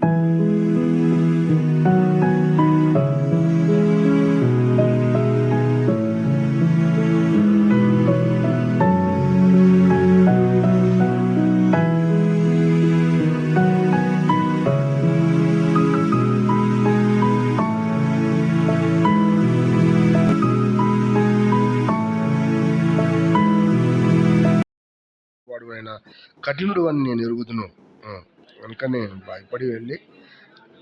వాడు కఠినుడు అని నేను ఎరుగుదును కనుక నేను భయపడి వెళ్ళి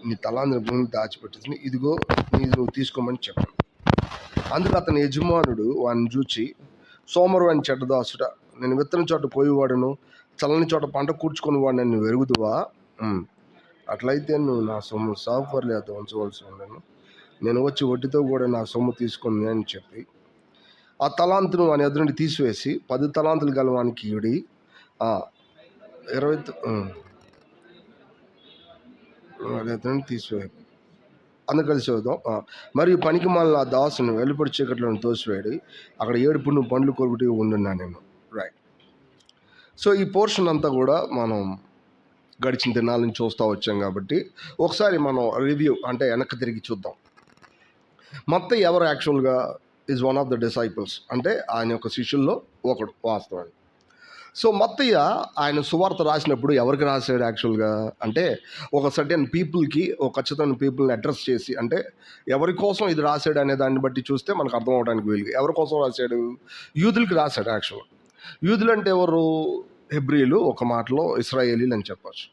నీ తలాంధ్ర భూమికి దాచిపెట్టుకుని ఇదిగో నువ్వు తీసుకోమని చెప్పాను. అందుకు అతని యజమానుడు వాడిని చూచి, సోమరు అని చెడ్డదాసుడ, నేను విత్తని చోట పోయేవాడును, చల్లని చోట పంట కూర్చుకుని వాడిని నువ్వు ఎరుగుదువా? అట్లయితే నువ్వు నా సొమ్ము సాగుపర్లేదు ఉంచవలసి ఉండను, నేను వచ్చి వడ్డీతో కూడా నా సొమ్ము తీసుకుని అని చెప్పి ఆ తలాంతును వాని ఎదురు నుండి తీసివేసి 10 తలాంతులు గల వానికి ఇడి 20 తీసివేయ అందరు కలిసి చదువుదాం. మరియు పనికి మళ్ళీ ఆ దాసును వెలుపడి చీకట్లో తోసివేయడు, అక్కడ 7 పుణ్యం పండ్లు కొరుకుటి ఉండున్నా నేను. రైట్. సో ఈ పోర్షన్ అంతా కూడా మనం గడిచిన దినాల నుంచి చూస్తూ వచ్చాం కాబట్టి ఒకసారి మనం రివ్యూ అంటే వెనక్కి తిరిగి చూద్దాం. మత్తయి ఎవరు యాక్చువల్గా is one of the disciples, అంటే ఆయన యొక్క శిష్యుల్లో ఒకడు వాస్తవాన్ని. సో మత్తయ్య ఆయన సువార్త రాసినప్పుడు ఎవరికి రాశాడు యాక్చువల్గా అంటే ఒక సర్టెన్ పీపుల్కి, ఒక ఖచ్చితమైన పీపుల్ని అడ్రస్ చేసి, అంటే ఎవరి కోసం ఇది రాశాడు అనే దాన్ని బట్టి చూస్తే మనకు అర్థం అవడానికి వీలుగా ఎవరి కోసం రాశాడు? యూదులకి రాశాడు యాక్చువల్గా. యూదులు అంటే ఎవరు? హెబ్రీలు, ఒక మాటలో ఇశ్రాయేలీలు అని చెప్పచ్చు.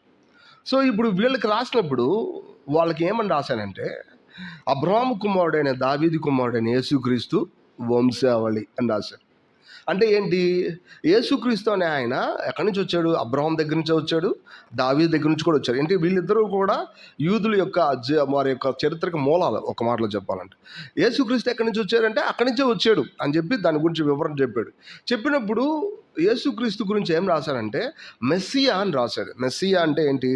సో ఇప్పుడు వీళ్ళకి రాసినప్పుడు వాళ్ళకి ఏమని రాశానంటే అబ్రహాము కుమారుడైన దావీదు కుమారుడైన యేసుక్రీస్తు వంశావళి అని రాశారు. అంటే ఏంటి? యేసుక్రీస్తు అనే ఆయన ఎక్కడి నుంచి వచ్చాడు? అబ్రహాం దగ్గర నుంచి వచ్చాడు, దావీదు దగ్గర నుంచి కూడా వచ్చాడు. ఏంటి? వీళ్ళిద్దరూ కూడా యూదుల యొక్క వారి యొక్క చరిత్రకి మూలాలు, ఒక మాటలో చెప్పాలంటే. యేసుక్రీస్తు ఎక్కడి నుంచి వచ్చారంటే అక్కడి నుంచే వచ్చాడు అని చెప్పి దాని గురించి వివరణ చెప్పాడు. చెప్పినప్పుడు యేసుక్రీస్తు గురించి ఏం రాశారంటే మెస్సియా అని రాశాడు. మెస్సియా అంటే ఏంటి?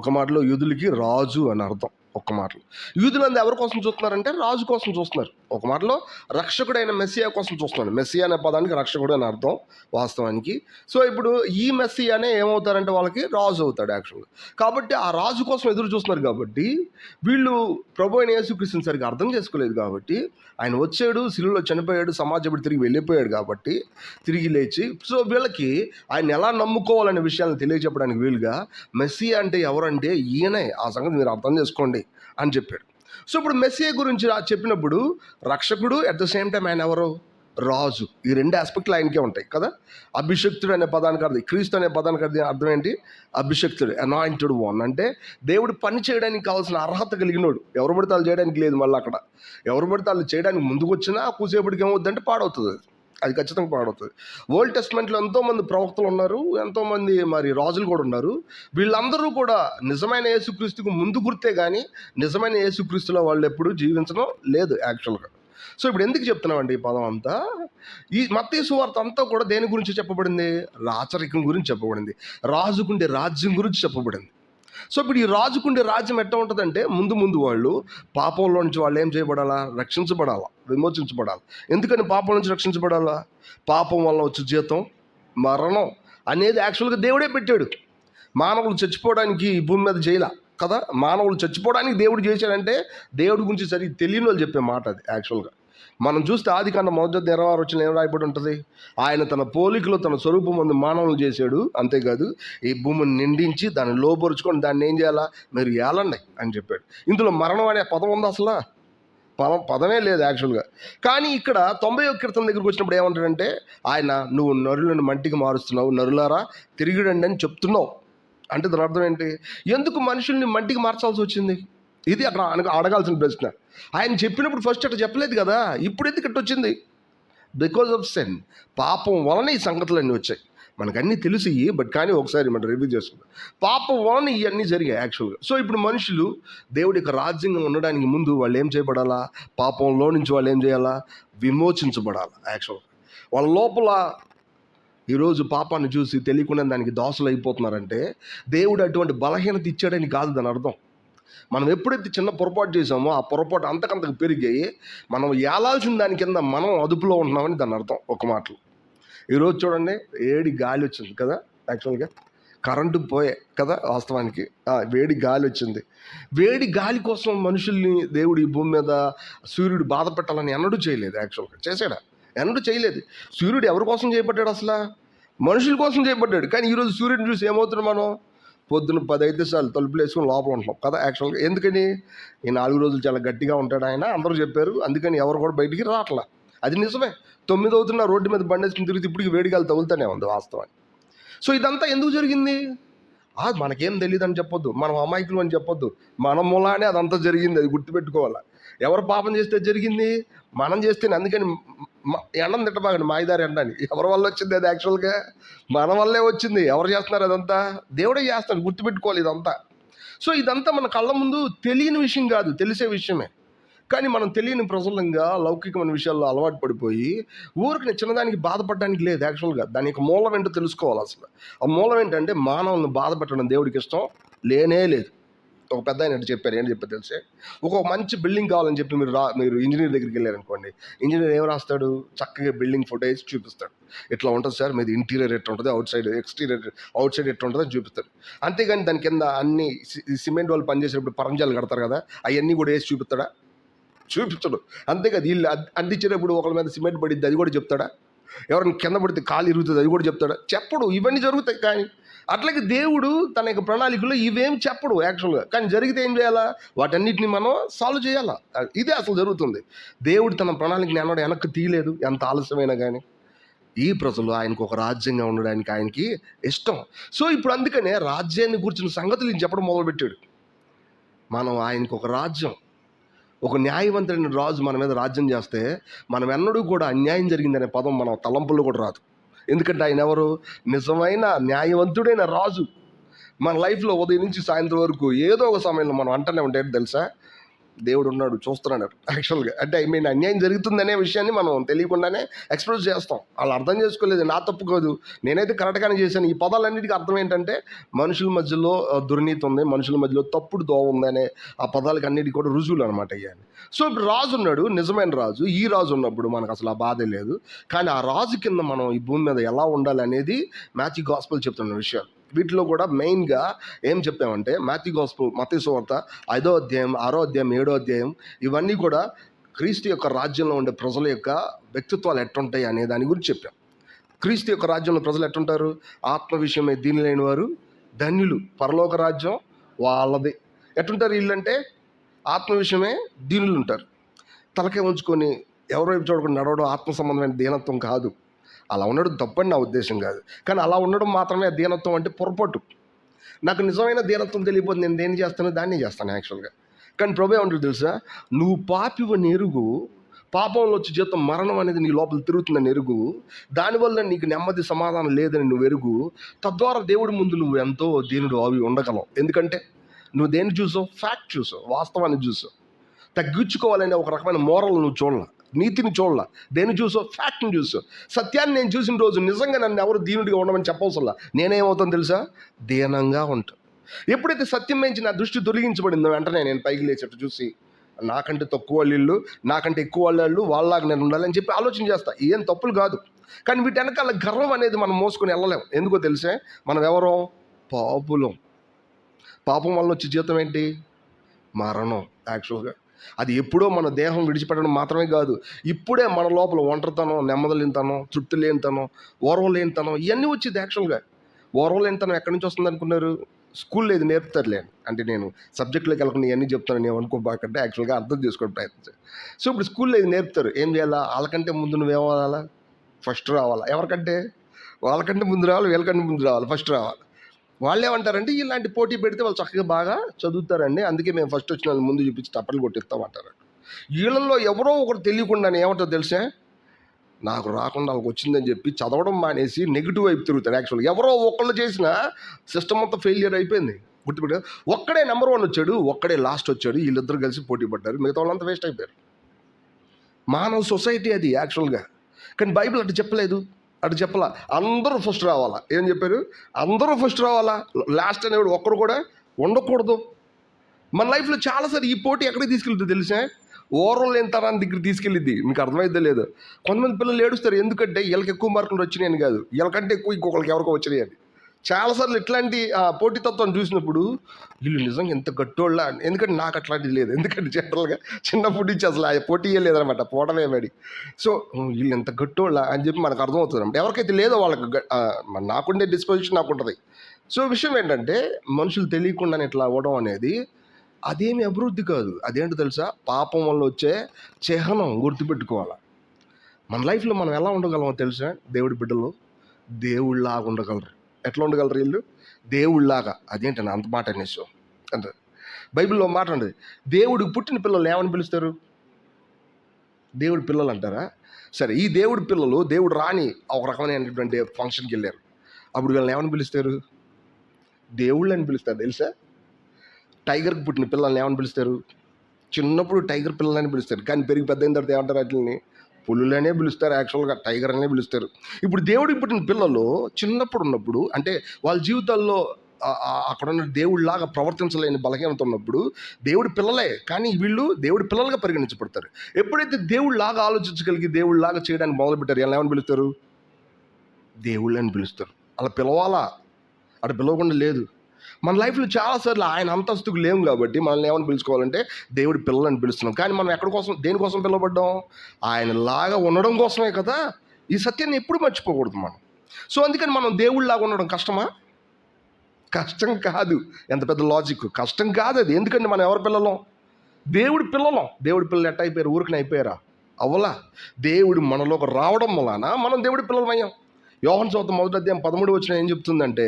ఒక మాటలో యూదులకి రాజు అని అర్థం. ఒక్క మాటలో యూదులందరూ ఎవరి కోసం చూస్తున్నారంటే రాజు కోసం చూస్తున్నారు. ఒక మాటలో రక్షకుడైన మెస్సియా కోసం చూస్తున్నారు. మెస్సియా అనే పదానికి రక్షకుడు అని అర్థం వాస్తవానికి. సో ఇప్పుడు ఈ మెస్సియానే ఏమవుతారంటే వాళ్ళకి రాజు అవుతాడు యాక్చువల్గా. కాబట్టి ఆ రాజు కోసం ఎదురు చూస్తున్నారు. కాబట్టి వీళ్ళు ప్రభు అయిన యేసుక్రీస్తుని సరిగ్గా అర్థం చేసుకోలేదు. కాబట్టి ఆయన వచ్చాడు, శిలువలో చనిపోయాడు, సమాజం తిరిగి వెళ్ళిపోయాడు కాబట్టి తిరిగి లేచి, సో వీళ్ళకి ఆయన ఎలా నమ్ముకోవాలనే విషయాలను తెలియజెప్పడానికి వీలుగా మెస్సియా అంటే ఎవరంటే ఈయనే, ఆ సంగతి మీరు అర్థం చేసుకోండి అని చెప్పాడు. సో ఇప్పుడు మెస్సియా గురించి చెప్పినప్పుడు రక్షకుడు, అట్ ద సేమ్ టైం ఆయన ఎవరు? రాజు. ఈ 2 ఆస్పెక్ట్లు ఆయనకే ఉంటాయి కదా. అభిషక్తుడు అనే పదానికి అర్థం, క్రీస్తు అనే పదానికి అర్థం ఏంటి? అభిషక్తుడు, అనాయింటెడ్ వన్, అంటే దేవుడు పని చేయడానికి కావాల్సిన అర్హత కలిగినోడు. ఎవరు పడితే వాళ్ళు చేయడానికి లేదు. మళ్ళీ అక్కడ ఎవరు పడితే వాళ్ళు చేయడానికి ముందుకు వచ్చినా కూసేపటికి ఏమవుతుందంటే పాడవుతుంది. అది ఖచ్చితంగా పాడవుతుంది. ఓల్డ్ టెస్ట్మెంట్లో ఎంతోమంది ప్రవక్తలు ఉన్నారు, ఎంతోమంది మరి రాజులు కూడా ఉన్నారు. వీళ్ళందరూ కూడా నిజమైన యేసుక్రీస్తుకు ముందు గుర్తే కానీ నిజమైన యేసుక్రీస్తులో వాళ్ళు ఎప్పుడు జీవించడం లేదు యాక్చువల్గా. సో ఇప్పుడు ఎందుకు చెప్తున్నామండి ఈ పదం అంతా? ఈ మత్తయి సువార్త అంతా కూడా దేని గురించి చెప్పబడింది? రాచరికం గురించి చెప్పబడింది, రాజుకుండే రాజ్యం గురించి చెప్పబడింది. సో ఇప్పుడు ఈ రాజుకుండే రాజ్యం ఎట్లా ఉంటుందంటే ముందు వాళ్ళు పాపంలో నుంచి వాళ్ళు ఏం చేయబడాలా? రక్షించబడాలా, విమోచించబడాలి. ఎందుకని పాపం నుంచి రక్షించబడాలా? పాపం వల్ల వచ్చే జీతం మరణం అనేది యాక్చువల్గా దేవుడే పెట్టాడు. మానవులు చచ్చిపోవడానికి ఈ భూమి మీద చేయలే కదా. మానవులు చచ్చిపోవడానికి దేవుడు చేశాడంటే దేవుడి గురించి సరిగ్గా తెలియని వాళ్ళు చెప్పే మాట అది యాక్చువల్గా. మనం చూస్తే ఆదికాండం 1:26 ఏం రాయబడి ఉంటుంది? ఆయన తన పోలికలో తన స్వరూపం ముందు మానవులు చేశాడు, అంతేకాదు ఈ భూమిని నిండించి దాన్ని లోపరుచుకొని దాన్ని ఏం చేయాలా? మీరు ఏలండి అని చెప్పాడు. ఇందులో మరణం అనే పదం ఉంది? అసలు పదమే లేదు యాక్చువల్గా. కానీ ఇక్కడ 91వ కీర్తన దగ్గరికి వచ్చినప్పుడు ఏమంటాడంటే ఆయన నువ్వు నరులను మంటికి మారుస్తున్నావు, నరులారా తిరిగిడండి అని చెప్తున్నావు. అంటే దాని అర్థం ఏంటి? ఎందుకు మనుషుల్ని మంటికి మార్చాల్సి వచ్చింది? ఇది అక్కడ అడగాల్సిన ప్రశ్న. ఆయన చెప్పినప్పుడు ఫస్ట్ అట్లా చెప్పలేదు కదా, ఇప్పుడు ఎందుకు ఇట్లా వచ్చింది? బికాజ్ ఆఫ్ సిన్, పాపం వలన ఈ సంగతులన్నీ వచ్చాయి. మనకన్నీ తెలిసి బట్ కానీ ఒకసారి మనం రివ్యూ చేసుకుందాం. పాపం వలన ఇవన్నీ జరిగాయి యాక్చువల్గా. సో ఇప్పుడు మనుషులు దేవుడి యొక్క రాజ్యంగా ఉండడానికి ముందు వాళ్ళు ఏం చేయబడాలా? పాపంలో నుంచి వాళ్ళు ఏం చేయాలా? విమోచించబడాలి యాక్చువల్గా. వాళ్ళ లోపల ఈరోజు పాపాన్ని చూసి తెలియకుండా దానికి దాసులు అయిపోతున్నారంటే దేవుడు అటువంటి బలహీనత ఇచ్చాడని కాదు దాని అర్థం. మనం ఎప్పుడైతే చిన్న పొరపాటు చేసామో ఆ పొరపాటు అంతకంతకు పెరిగాయి మనం ఏలాల్సిన దాని కింద మనం అదుపులో ఉంటున్నామని దాని అర్థం ఒక మాటలు. ఈరోజు చూడండి, ఏడి గాలి వచ్చింది కదా యాక్చువల్గా. కరెంటు పోయే కదా వాస్తవానికి. వేడి గాలి వచ్చింది. వేడి గాలి కోసం మనుషుల్ని దేవుడు ఈ భూమి మీద సూర్యుడు బాధ పెట్టాలని ఎన్నడూ చేయలేదు. యాక్చువల్గా చేశాడా? ఎన్నడూ చేయలేదు. సూర్యుడు ఎవరి కోసం చేయబడ్డాడు అసలు? మనుషుల కోసం చేయబడ్డాడు. కానీ ఈరోజు సూర్యుడిని చూసి ఏమవుతున్నాం మనం? పొద్దున్న 10 అయితే చాలు తలుపులు వేసుకొని లోపల ఉంటాం కదా యాక్చువల్గా. ఎందుకని? ఈ 4 రోజులు చాలా గట్టిగా ఉంటాడు ఆయన, అందరూ చెప్పారు, అందుకని ఎవరు కూడా బయటికి రావట్లా. అది నిజమే. 9 అవుతున్న రోడ్డు మీద బండి వేసుకుని తిరిగితే ఇప్పటికి వేడిగాలు తగులుతూనే ఉంది వాస్తవాన్ని. సో ఇదంతా ఎందుకు జరిగింది? మనకేం తెలియదు అని చెప్పొద్దు, మనం అమాయకులు అని చెప్పొద్దు. మన మూలానే అదంతా జరిగింది, అది గుర్తుపెట్టుకోవాలి. ఎవరు పాపం చేస్తే జరిగింది? మనం చేస్తేనే. అందుకని ఎండను తిట్టబాగండి, మాయదారి ఎండని. ఎవరి వల్ల వచ్చింది అది? యాక్చువల్గా మన వల్లే వచ్చింది. ఎవరు చేస్తున్నారు అదంతా? దేవుడే చేస్తాడు, గుర్తుపెట్టుకోవాలి ఇదంతా. సో ఇదంతా మన కళ్ళ ముందు తెలియని విషయం కాదు, తెలిసే విషయమే. కానీ మనం తెలియని ప్రజలంగా లౌకికమైన విషయాల్లో అలవాటు పడిపోయి ఊరికి చిన్నదానికి బాధపడడానికి లేదు. యాక్చువల్గా దాని యొక్క మూలం ఏంటో తెలుసుకోవాలి. అసలు ఆ మూలం ఏంటంటే మానవులను బాధ పెట్టడం దేవుడికి ఇష్టం లేనే లేదు. ఒక పెద్ద ఆయన చెప్పారు, ఏంటి చెప్పారు తెలిసే? ఒక మంచి బిల్డింగ్ కావాలని చెప్పి మీరు ఇంజనీర్ దగ్గరికి వెళ్ళారనుకోండి, ఇంజనీర్ ఏం రాస్తాడు? చక్కగా బిల్డింగ్ ఫోటో వేసి చూపిస్తాడు. ఇట్లా ఉంటుంది సార్, మీది ఇంటీరియర్ ఎట్లా ఉంటుంది, అవుట్ సైడ్ ఎట్లా ఉంటుంది అని చూపిస్తాడు. అంతేగాని దాని కింద అన్ని సిమెంట్ వాళ్ళు పనిచేసేటప్పుడు పరంజాలు కడతారు కదా, అవన్నీ కూడా వేసి చూపిస్తాడా? చూపించడు. అంతేకాదు వీళ్ళు అందించేటప్పుడు ఒకళ్ళ మీద సిమెంట్ పడిద్ది, అది కూడా చెప్తాడా? ఎవరైనా కింద పడితే కాలు ఇరుగుతుంది, అది కూడా చెప్తాడా? చెప్పడు. ఇవన్నీ జరుగుతాయి. కానీ అట్లాగే దేవుడు తన యొక్క ప్రణాళికలో ఇవేం చెప్పడు యాక్చువల్గా. కానీ జరిగితే ఏం చేయాలా? వాటన్నిటిని మనం సాల్వ్ చేయాలా. ఇదే అసలు జరుగుతుంది. దేవుడు తన ప్రణాళికని ఎన్నడూ వెనక్కి తీయలేదు, ఎంత ఆలస్యమైనా కానీ. ఈ ప్రజలు ఆయనకు ఒక రాజ్యంగా ఉండడానికి ఆయనకి ఇష్టం. సో ఇప్పుడు అందుకనే రాజ్యాన్ని కూర్చున్న సంగతులు ఈయన చెప్పడం మొదలుపెట్టాడు. మనం ఆయనకు ఒక రాజ్యం, ఒక న్యాయవంతుడైన రాజు మన మీద రాజ్యం చేస్తే మనం ఎన్నడూ కూడా అన్యాయం జరిగిందనే పదం మన తలంపుల్లో కూడా రాదు. ఎందుకంటే ఆయన ఎవరు? నిజమైన న్యాయవంతుడైన రాజు. మన లైఫ్లో ఉదయం నుంచి సాయంత్రం వరకు ఏదో ఒక సమయంలో మనం అంటనే ఉంటాడు తెలుసా, దేవుడు ఉన్నాడు, చూస్తున్నాడు. యాక్చువల్గా అంటే అన్యాయం జరుగుతుందనే విషయాన్ని మనం తెలియకుండానే ఎక్స్ప్రెస్ చేస్తాం. వాళ్ళు అర్థం చేసుకోలేదు, నా తప్పు కాదు, నేనైతే కరెక్ట్గానే చేశాను. ఈ పదాలన్నిటికీ అర్థం ఏంటంటే మనుషుల మధ్యలో దుర్నీతి ఉంది, మనుషుల మధ్యలో తప్పుడు దోవ ఉందనే ఆ పదాలకి అన్నిటికీ కూడా రుజువులు అనమాట అయ్యాను. సో ఇప్పుడు రాజు ఉన్నాడు, నిజమైన రాజు. ఈ రాజు ఉన్నప్పుడు మనకు అసలు ఆ బాధే లేదు. కానీ ఆ రాజు కింద మనం ఈ భూమి మీద ఎలా ఉండాలి అనేది మాథ్యూ గాస్పెల్ చెప్తున్న విషయాలు. వీటిలో కూడా మెయిన్గా ఏం చెప్పామంటే మాథ్యూ గాస్పెల్, మత్తయి సువార్త 5వ అధ్యాయం, 6వ అధ్యాయం, 7వ అధ్యాయం, ఇవన్నీ కూడా క్రీస్తు యొక్క రాజ్యంలో ఉండే ప్రజల యొక్క వ్యక్తిత్వాలు ఎట్టుంటాయి అనే దాని గురించి చెప్పాం. క్రీస్తు యొక్క రాజ్యంలో ప్రజలు ఎట్టుంటారు? ఆత్మ విషయమై దీని లేని వారు ధన్యులు, పరలోక రాజ్యం వాళ్ళది. ఎట్టుంటారు వీళ్ళంటే? ఆత్మ విషయమే దీనులు ఉంటారు. తలకే ఉంచుకొని ఎవరో వైపు చూడకుండా నడవడం ఆత్మ సంబంధమైన దీనత్వం కాదు. అలా ఉండడం తప్పని నా ఉద్దేశం కాదు. కానీ అలా ఉండడం మాత్రమే దీనత్వం అంటే పొరపాటు. నాకు నిజమైన దీనత్వం తెలియకపోతే నేను దేన్ని చేస్తాను? దాన్ని చేస్తాను యాక్చువల్గా. కానీ ప్రభు ఏమంటాడు తెలుసా? నువ్వు పాపివని ఎరుగు, పాపంలో వచ్చి జీతం మరణం అనేది నీ లోపల తిరుగుతుందని ఎరుగు, దానివల్ల నీకు నెమ్మది సమాధానం లేదని నువ్వు ఎరుగు, తద్వారా దేవుడి ముందు నువ్వు ఎంతో దీనుడు అవి ఉండగలవు. ఎందుకంటే నువ్వు దేన్ని చూసావు? ఫ్యాక్ట్ చూసావు, వాస్తవాన్ని చూసావు. తగ్గించుకోవాలనే ఒక రకమైన మోరల్ నువ్వు చూడాల, నీతిని చూడాల. దేన్ని చూసావు? ఫ్యాక్ట్ని చూసావు. సత్యాన్ని నేను చూసిన రోజు నిజంగా నన్ను ఎవరు దీనుడిగా ఉండమని చెప్పవసలా, నేనేమవుతాను తెలుసా? దీనంగా ఉంటాను. ఎప్పుడైతే సత్యం నుంచి నా దృష్టి తొలగించబడిందో వెంటనే నేను పైకి లేచేట్టు చూసి నాకంటే తక్కువ వాళ్ళు, నాకంటే ఎక్కువ వాళ్ళు, వాళ్ళలాగా నేను ఉండాలని చెప్పి ఆలోచన చేస్తా. ఏం తప్పులు కాదు. కానీ వీటి వెనకాల గర్వం అనేది మనం మోసుకొని వెళ్ళలేం. ఎందుకో తెలిసే? మనం ఎవరో పాపులం. పాపం వల్ల వచ్చే జీతం ఏంటి? మరణం. యాక్చువల్గా అది ఎప్పుడో మన దేహం విడిచిపెట్టడం మాత్రమే కాదు, ఇప్పుడే మన లోపల ఒంటరితనం, నెమ్మదిలేనితనం, తృప్తి లేనితనం, ఓర్వలేనితనం, ఇవన్నీ వచ్చింది. యాక్చువల్గా ఓర్వలేనితనం ఎక్కడి నుంచి వస్తుంది అనుకున్నారు? స్కూల్లో ఇది నేర్పుతారులే. అంటే నేను సబ్జెక్టులోకి వెళ్ళకుండా ఇవన్నీ చెప్తాను నేను అనుకోబాకంటే యాక్చువల్గా అర్థం చేసుకోవడం ప్రయత్నించాను. సో ఇప్పుడు స్కూల్లో ఇది నేర్పుతారు. ఏం చేయాలా? వాళ్ళకంటే ముందు నువ్వేమవ్వాలా? ఫస్ట్ రావాలా. ఎవరికంటే? వాళ్ళకంటే ముందు రావాలి, వీళ్ళకంటే ముందు రావాలి, ఫస్ట్ రావాలి. వాళ్ళు ఏమంటారంటే ఇలాంటి పోటీ పెడితే వాళ్ళు చక్కగా బాగా చదువుతారండి, అందుకే మేము ఫస్ట్ వచ్చిన వాళ్ళు ముందు చూపించి తప్పలు కొట్టిస్తామంటారు. వీళ్ళల్లో ఎవరో ఒకరు తెలియకుండా ఏమంటారు తెలిసే? నాకు రాకుండా వాళ్ళకి వచ్చిందని చెప్పి చదవడం మానేసి నెగిటివ్ వైపు తిరుగుతారు. యాక్చువల్గా ఎవరో ఒకళ్ళు చేసిన సిస్టమ్ అంతా ఫెయిలియర్ అయిపోయింది. గుర్తుపెట్టారు? ఒక్కడే నెంబర్ 1 వచ్చాడు, ఒక్కడే లాస్ట్ వచ్చాడు, వీళ్ళిద్దరు కలిసి పోటీ పడ్డారు, మిగతా వాళ్ళంతా వేస్ట్ అయిపోయారు. మానవ సొసైటీ అది యాక్చువల్గా. కానీ బైబిల్ అటు చెప్పలేదు, అటు చెప్పాలా. అందరూ ఫస్ట్ రావాలా. ఏం చెప్పారు? అందరూ ఫస్ట్ రావాలా, లాస్ట్ అనేవాడు ఒక్కరు కూడా ఉండకూడదు. మన లైఫ్లో చాలాసార్లు ఈ పోటీ ఎక్కడికి తీసుకెళ్తుంది తెలిసా? ఓవరాల్ లేని తరాన్ని దగ్గర తీసుకెళ్ళిద్ది. మీకు అర్థమైతే లేదు. కొంతమంది పిల్లలు ఏడుస్తారు, ఎందుకంటే వీళ్ళకి ఎక్కువ మార్కులు వచ్చినాయని కాదు, వీళ్ళకంటే ఎక్కువ ఇంకొకరికి ఎవరికో వచ్చినాయి అని. చాలాసార్లు ఇట్లాంటి పోటీతత్వం చూసినప్పుడు వీళ్ళు నిజంగా ఎంత గట్టోళ్ళ, ఎందుకంటే నాకు అట్లాంటిది లేదు. ఎందుకంటే జనరల్గా చిన్నప్పటి నుంచి అసలు ఆ పోటీయే లేదనమాట, పోవడమే బడి. సో వీళ్ళు ఎంత గట్టోళ్ళ అని చెప్పి మనకు అర్థమవుతుంది అనమాట. ఎవరికైతే లేదో వాళ్ళకి నాకుండే డిస్పోజిషన్ నాకు ఉంటుంది. సో విషయం ఏంటంటే మనుషులు తెలియకుండానే ఇట్లా అవ్వడం అనేది అదేమి అభివృద్ధి కాదు. అదేంటో తెలుసా, పాపం వల్ల వచ్చే చిహ్నం. గుర్తుపెట్టుకోవాలి. మన లైఫ్లో మనం ఎలా ఉండగలమో తెలుసా, దేవుడి బిడ్డలు దేవుళ్ళలాగా ఉండగలరు. ఎట్లా ఉండగలరు వీళ్ళు? దేవుళ్ళలాగా. అదేంటని అంత మాట అనేసాం అంటే బైబిల్లో మాట ఉండదు. దేవుడికి పుట్టిన పిల్లలు ఏమని పిలుస్తారు? దేవుడి పిల్లలు అంటారా? సరే, ఈ దేవుడి పిల్లలు దేవుడు రాని ఒక రకమైనటువంటి ఫంక్షన్కి వెళ్ళారు. అప్పుడు వీళ్ళని ఏమని పిలుస్తారు? దేవుళ్ళు అని పిలుస్తారు. తెలుసా? టైగర్కి పుట్టిన పిల్లల్ని ఏమని పిలుస్తారు? చిన్నప్పుడు టైగర్ పిల్లలని పిలుస్తారు, కానీ పెరిగి పెద్ద అయిన తర్వాత ఏమంటారు? వాటిని పులులనే పిలుస్తారు. యాక్చువల్గా టైగర్ అనే పిలుస్తారు. ఇప్పుడు దేవుడికి పుట్టిన పిల్లలు చిన్నప్పుడు ఉన్నప్పుడు, అంటే వాళ్ళ జీవితాల్లో అక్కడ ఉన్న దేవుడిలాగా ప్రవర్తించలేని బలహీనత ఉన్నప్పుడు దేవుడి పిల్లలే, కానీ వీళ్ళు దేవుడి పిల్లలుగా పరిగణించబడతారు. ఎప్పుడైతే దేవుడిలాగా ఆలోచించగలిగి దేవుడిలాగా చేయడానికి మొదలుపెట్టారు, ఎలా ఏమని పిలుస్తారు? దేవుళ్ళు అని పిలుస్తారు. అలా పిలవాలా? అక్కడ పిలవకుండా లేదు. మన లైఫ్లో చాలాసార్లు ఆయన అంతస్తుకు లేము కాబట్టి మనల్ని ఏమని పిలుచుకోవాలంటే దేవుడి పిల్లలని పిలుస్తున్నాం. కానీ మనం ఎక్కడి కోసం, దేనికోసం పిలవబడ్డాం? ఆయనలాగా ఉండడం కోసమే కదా. ఈ సత్యాన్ని ఎప్పుడు మర్చిపోకూడదు మనం. సో అందుకని మనం దేవుళ్ళలాగా ఉండడం కష్టమా? కష్టం కాదు. ఎంత పెద్ద లాజిక్! కష్టం కాదు అది. ఎందుకంటే మనం ఎవరి పిల్లలం? దేవుడి పిల్లలం. దేవుడి పిల్లలు ఎట్ట అయిపోయారు? ఊరికనే అయిపోయారా? అవ్వలా. దేవుడు మనలోకి రావడం వలన మనం దేవుడి పిల్లలం అయ్యాం. యోహాను సువార్త 1:13 ఏం చెప్తుందంటే,